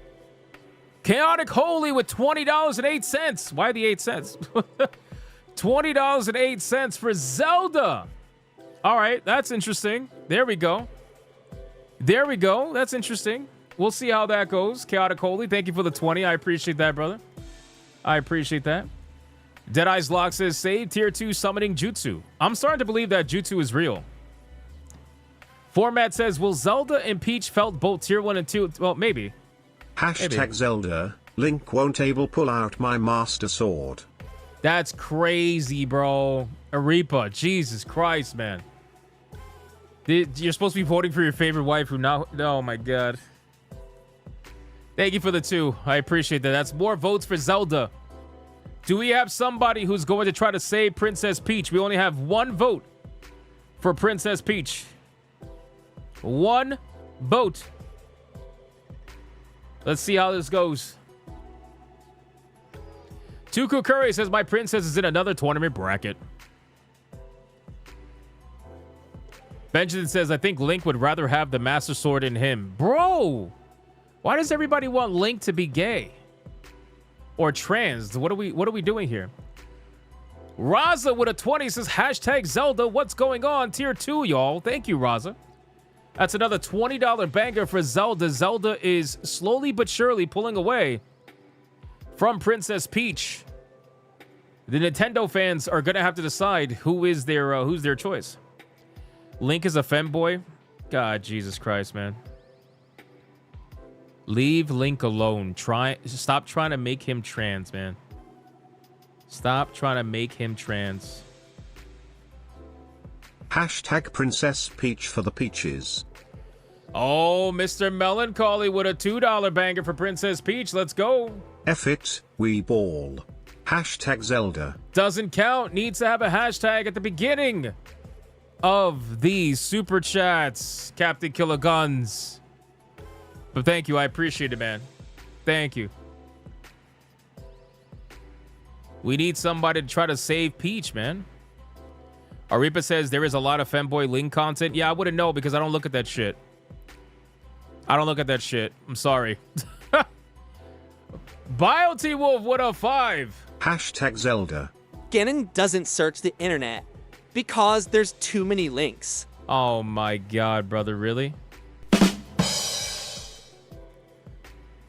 Chaotic Holy with $20.08. Why the 8 cents? $20.08 for Zelda. All right, that's interesting. There we go. There we go. That's interesting. We'll see how that goes. Chaotic Holy, thank you for the 20. I appreciate that, brother. I appreciate that. Deadeye's Lock says, save tier 2 summoning Jutsu. I'm starting to believe that Jutsu is real. Format says, will Zelda and Peach felt both tier 1 and 2? Well, maybe. Hashtag maybe. Zelda. Link won't able pull out my master sword. That's crazy, bro. Arepa, Jesus Christ, man. You're supposed to be voting for your favorite waifu now. Oh my god. Thank you for the 2. I appreciate that. That's more votes for Zelda. Do we have somebody who's going to try to save Princess Peach? We only have 1 vote for Princess Peach. 1 vote. Let's see how this goes. Tuku Curry says, my princess is in another tournament bracket. Benjamin says, I think Link would rather have the Master Sword in him. Bro! Why does everybody want Link to be gay? Or trans? What are we doing here? Raza with a 20 says, hashtag Zelda, what's going on? Tier 2, y'all. Thank you, Raza. That's another $20 banger for Zelda. Zelda is slowly but surely pulling away from Princess Peach. The Nintendo fans are going to have to decide who's their choice. Link is a femboy? God, Jesus Christ, man. Leave Link alone. Stop trying to make him trans, man. Stop trying to make him trans. Hashtag Princess Peach for the peaches. Oh, Mr. Melancholy with a $2 banger for Princess Peach. Let's go. F it, we ball. Hashtag Zelda. Doesn't count. Needs to have a hashtag at the beginning of these super chats, Captain Killer Guns. But thank you. I appreciate it, man. Thank you. We need somebody to try to save Peach, man. Arepa says there is a lot of femboy Link content. Yeah, I wouldn't know because I don't look at that shit. I don't look at that shit. I'm sorry. BioT Wolf, what a 5. Hashtag Zelda. Ganon doesn't search the internet because there's too many links. Oh my god, brother, really?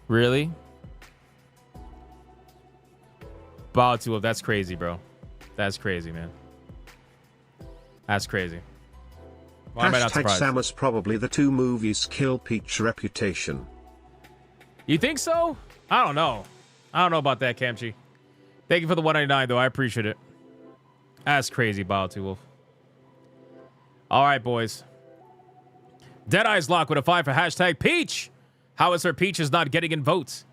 Really? BioT Wolf, that's crazy, bro. That's crazy, man. That's crazy. Why am I not Hashtag surprised? Samus probably the 2 movies kill Peach reputation. You think so? I don't know. I don't know about that, Camchi. Thank you for the 199, though. I appreciate it. That's crazy, BioT Wolf. All right, boys. Deadeye's Lock with a 5 for hashtag Peach. How is her Peach is not getting in votes?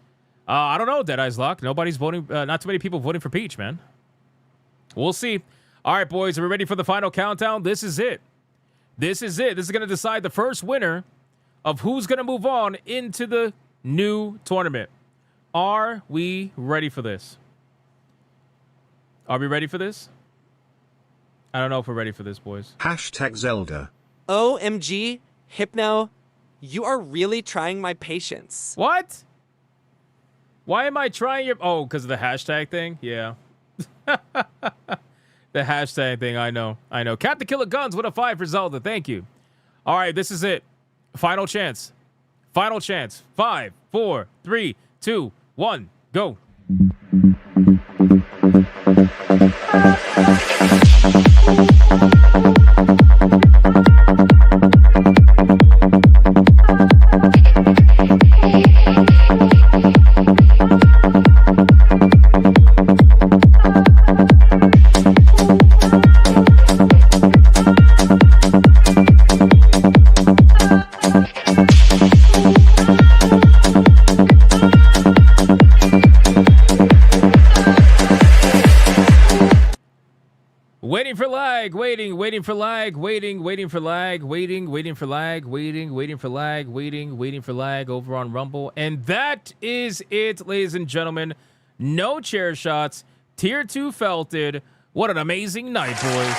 I don't know, Deadeye's Lock. Nobody's voting. Not too many people voting for Peach, man. We'll see. All right, boys. Are we ready for the final countdown? This is it. This is it. This is going to decide the first winner of who's going to move on into the new tournament. Are we ready for this? Are we ready for this? I don't know if we're ready for this, boys. Hashtag Zelda. OMG, Hypno, you are really trying my patience. What? Why am I trying your... Oh, because of the hashtag thing? Yeah. The hashtag thing, I know. I know. Captain Killer Guns with a 5 for Zelda. Thank you. All right, this is it. Final chance. Final chance. 5, 4, 3, 2, 1, go. Waiting for lag, waiting for lag, waiting for lag, waiting for lag over on Rumble. And that is it, ladies and gentlemen. No chair shots. Tier 2 felted. What an amazing night, boys.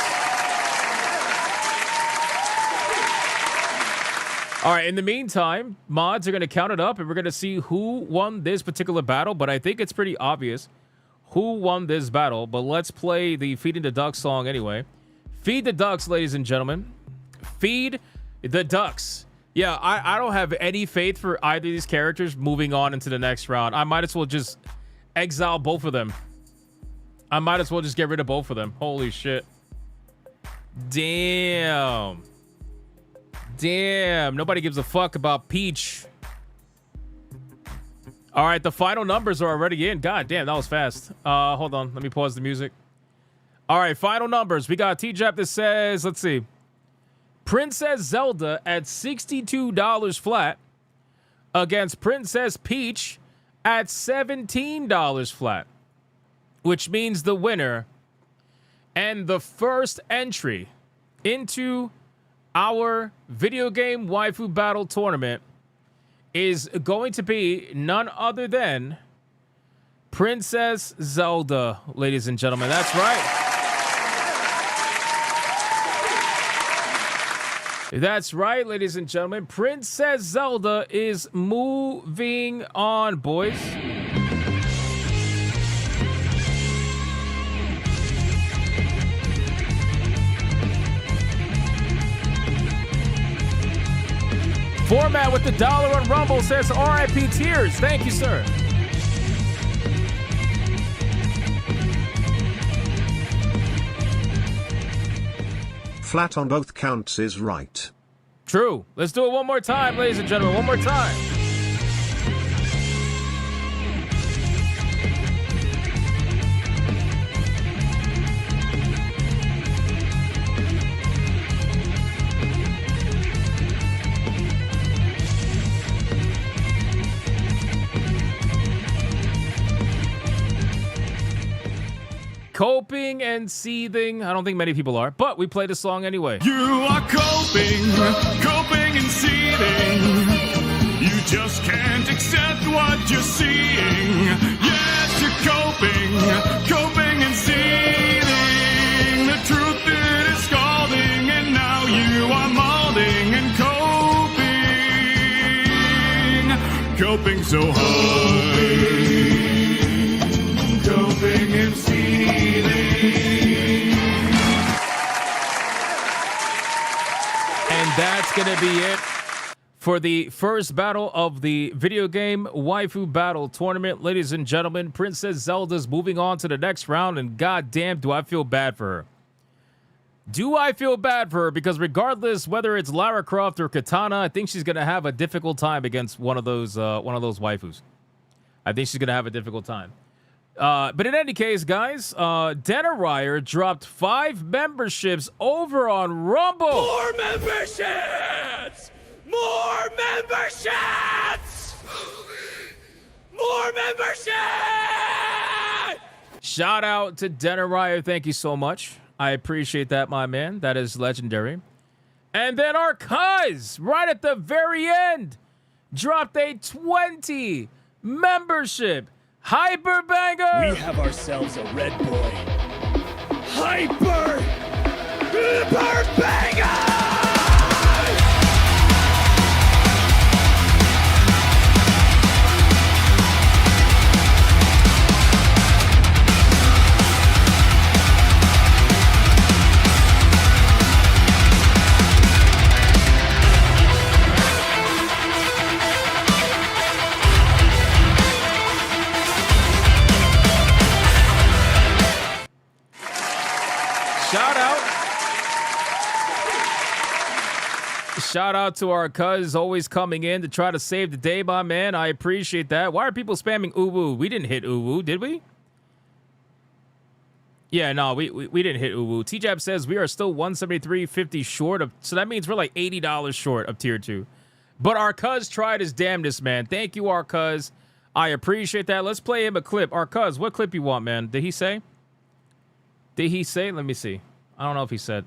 All right, in the meantime, mods are going to count it up, and we're going to see who won this particular battle, but I think it's pretty obvious who won this battle, but let's play the Feeding the Ducks song anyway. Feed the Ducks, ladies and gentlemen. Feed the Ducks. Yeah, I don't have any faith for either of these characters moving on into the next round. I might as well just exile both of them. I might as well just get rid of both of them. Holy shit. Damn. Damn. Nobody gives a fuck about Peach. All right, the final numbers are already in. God damn, that was fast. Hold on. Let me pause the music. All right, final numbers. We got T-Jap that says, let's see. Princess Zelda at $62 flat against Princess Peach at $17 flat, which means the winner and the first entry into our video game waifu battle tournament is going to be none other than Princess Zelda, ladies and gentlemen. That's right. That's right, ladies and gentlemen. Princess Zelda is moving on, boys. Format with the $1 on Rumble says RIP Tears. Thank you, sir. Flat on both counts is right. True. Let's do it one more time, ladies and gentlemen. One more time. Coping and seething. I don't think many people are, but we play the song anyway. You are coping and seething. You just can't accept what you're seeing. Yes, you're coping and seething. The truth it is scalding, and now you are molding and coping so hard. Coping and seething. And that's going to be it for the first battle of the video game waifu battle tournament. Ladies and gentlemen, Princess Zelda's moving on to the next round, and goddamn, do I feel bad for her. Do I feel bad for her? Because regardless whether it's Lara Croft or Katana, I think she's going to have a difficult time against one of those waifus. I think she's going to have a difficult time. But in any case, guys, Denarier dropped 5 memberships over on Rumble. More memberships! More memberships! More memberships! Shout out to Denarier. Thank you so much. I appreciate that, my man. That is legendary. And then our cuz, right at the very end, dropped a 20 membership. Hyper Banger! We have ourselves a red boy. Hyper Banger! Shout out to our cuz always coming in to try to save the day, my man. I appreciate that. Why are people spamming Uwu? We didn't hit Uwu, did we? Yeah, no, we didn't hit Uwu. T-Jab says we are still $173.50 short of, so that means we're like $80 short of tier 2. But our cuz tried his damnedest, man. Thank you, our cuz. I appreciate that. Let's play him a clip. Our cuz, what clip you want, man? Did he say? Did he say? Let me see. I don't know if he said.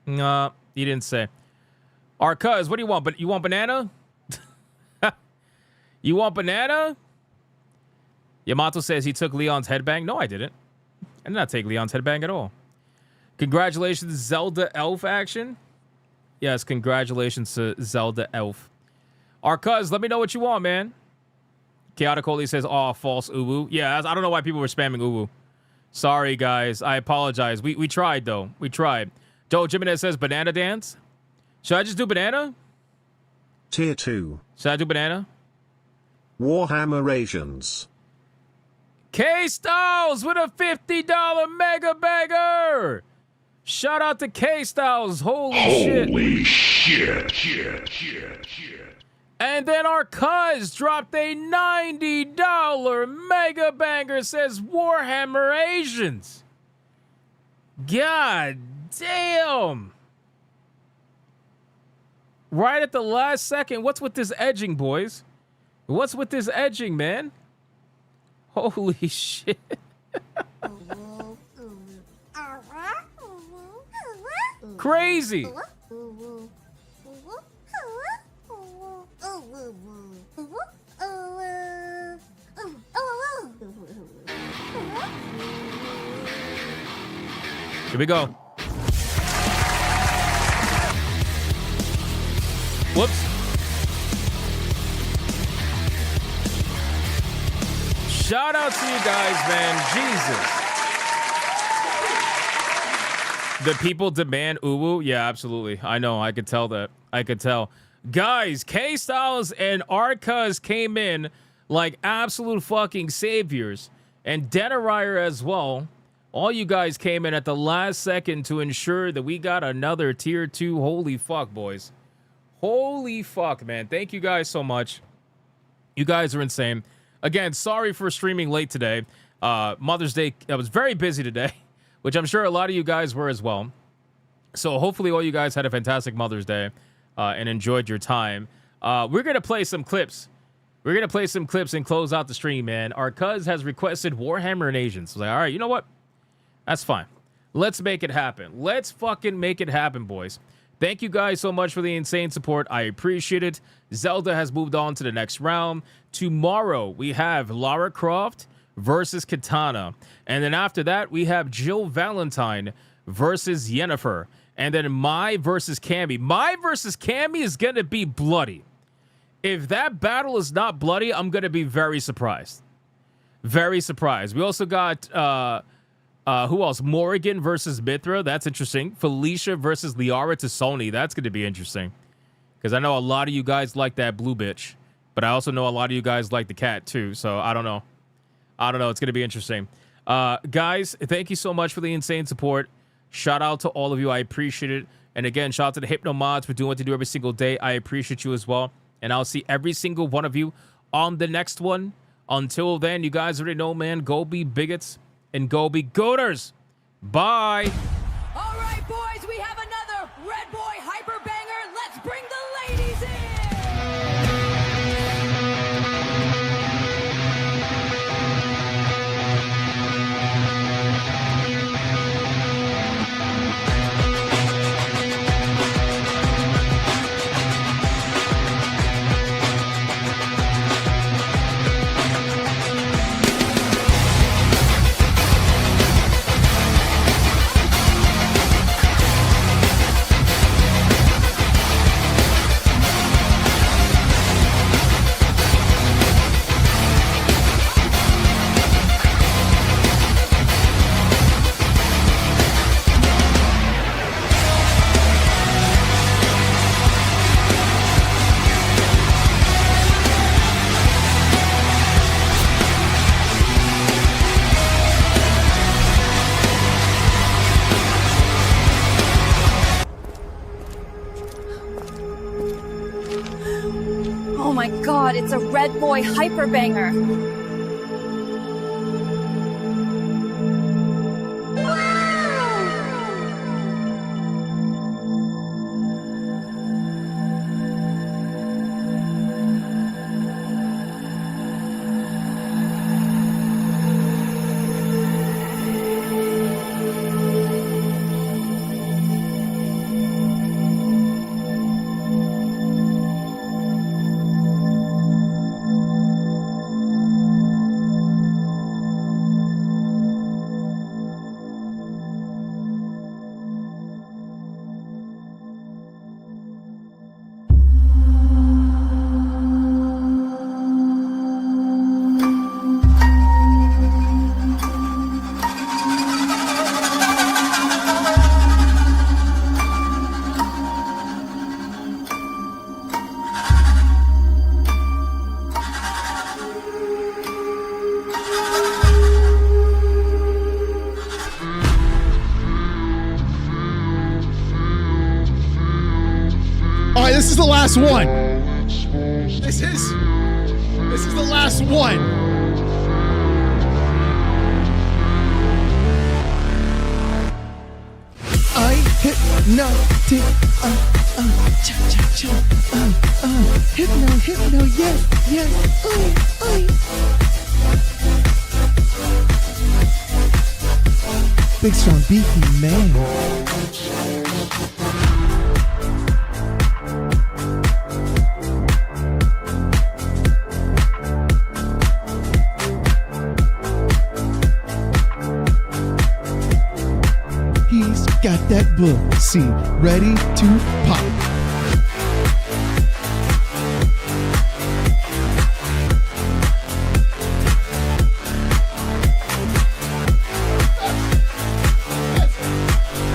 No, he didn't say. Our cuz, what do you want? But you want banana? You want banana? Yamato says he took Leon's headbang. No, I didn't. I did not take Leon's headbang at all. Congratulations, Zelda Elf action. Yes, congratulations to Zelda Elf. Our cuz, let me know what you want, man. Chaotic Holy says, oh, false uwu. Yeah, I don't know why people were spamming uwu. Sorry, guys. I apologize. We tried, though. We tried. Joe Jimenez says, banana dance. Should I just do banana? Tier 2. Should I do banana? Warhammer Asians. K-Styles with a $50 mega bagger. Shout out to K-Styles. Holy shit. Holy shit. And then our cuz dropped a $90 mega banger, says Warhammer Asians. God damn. Right at the last second. What's with this edging, boys? What's with this edging, man? Holy shit. Crazy. Here we go. Whoops. Shout out to you guys, man. Jesus. The people demand uwu? Yeah, absolutely. I know. I could tell that. I could tell. Guys, K-Styles and Arcuz came in like absolute fucking saviors. And Denarier as well. All you guys came in at the last second to ensure that we got another tier 2. Holy fuck, boys. Holy fuck, man. Thank you guys so much. You guys are insane. Again, sorry for streaming late today. Mother's Day, I was very busy today, which I'm sure a lot of you guys were as well. So hopefully all you guys had a fantastic Mother's Day and enjoyed your time. We're going to play some clips. We're going to play some clips and close out the stream, man. Our cuz has requested Warhammer and Asians. I was like, all right, you know what? That's fine. Let's make it happen. Let's fucking make it happen, boys. Thank you guys so much for the insane support. I appreciate it. Zelda has moved on to the next round. Tomorrow, we have Lara Croft versus Katana. And then after that, we have Jill Valentine versus Yennefer. And then Mai versus Cammy. Mai versus Cammy is going to be bloody. If that battle is not bloody, I'm going to be very surprised. Very surprised. We also got... who else? Morrigan versus Mithra. That's interesting. Felicia versus Liara to Sony. That's going to be interesting. Because I know a lot of you guys like that blue bitch. But I also know a lot of you guys like the cat too. So I don't know. It's going to be interesting. Guys, thank you so much for the insane support. Shout out to all of you. I appreciate it. And again, shout out to the Hypno Mods for doing what they do every single day. I appreciate you as well. And I'll see every single one of you on the next one. Until then, you guys already know, man. Go be bigots. And go be goaters. Bye. All right, boys, we have another Red Boy Hyper Banger. Let's bring the ladies in. Oh my god, it's a Red Boy Hyper Banger. last one. This is the last one. I hypnotic, hypno, yeah, big strong beefy man. He's got that book, see, ready to pop.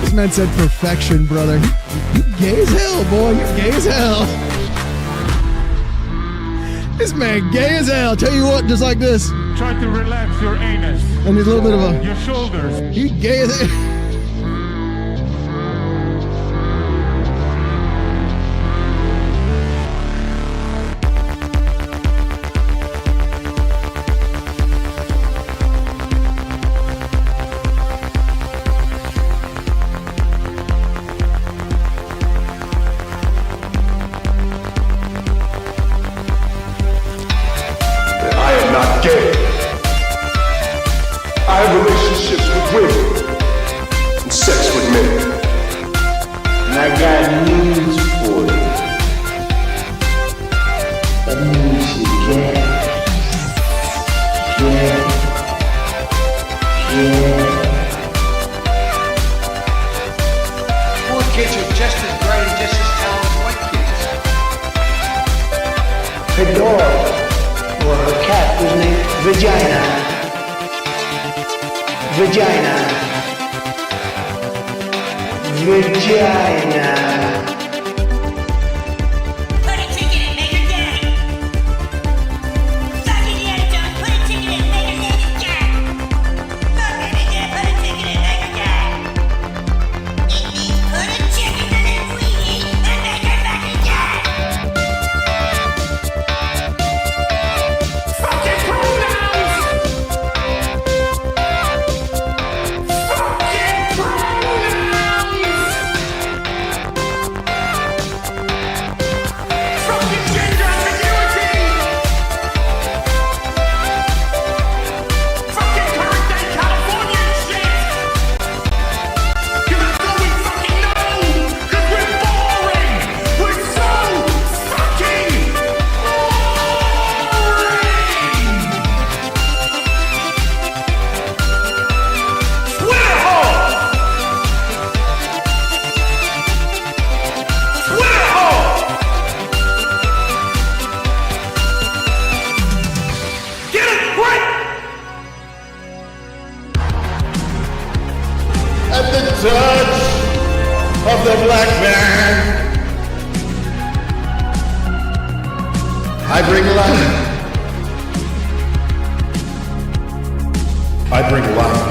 This man said perfection, brother. You gay as hell, boy. You're gay as hell. This man gay as hell. Tell you what, just like this. Try to relax your anus. And there's a little bit of a... Your shoulders. He gay as hell. I have relationships with women and sex with men. And I got news for you. That means you can. Poor kids are just as bright and just as talented as white kids. Her dog, or her cat, was named Vagina. Vagina. Put a ticket in, make her gay. Suck Indiana Jones, put a ticket in, make her lady gay. Fuck baby gay, put a ticket in, make her gay. It means put a chicken in it, sweetie, and make her fucking gay. Fucking pronouns! Fucking pronouns! Fucking gender ambiguity! Fucking current day California shit! Cause that's all we fucking know! Cause we're boring! We're so fucking boring! Twitter hole! Twitter hole! Get it right! At the touch of the black man, I bring life. I bring life.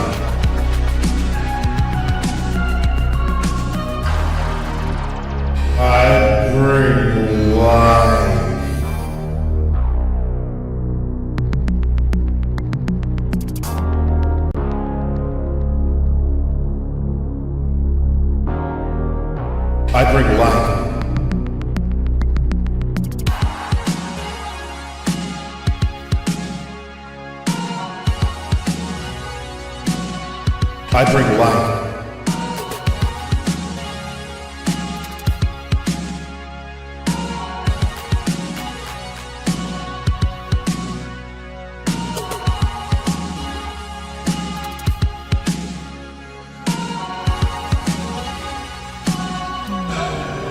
I bring life. I bring life. I bring life.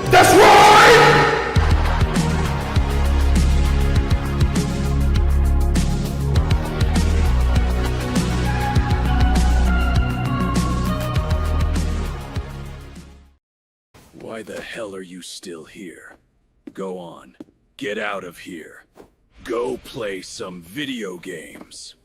That's right! Why the hell are you still here? Go on. Get out of here. Go play some video games.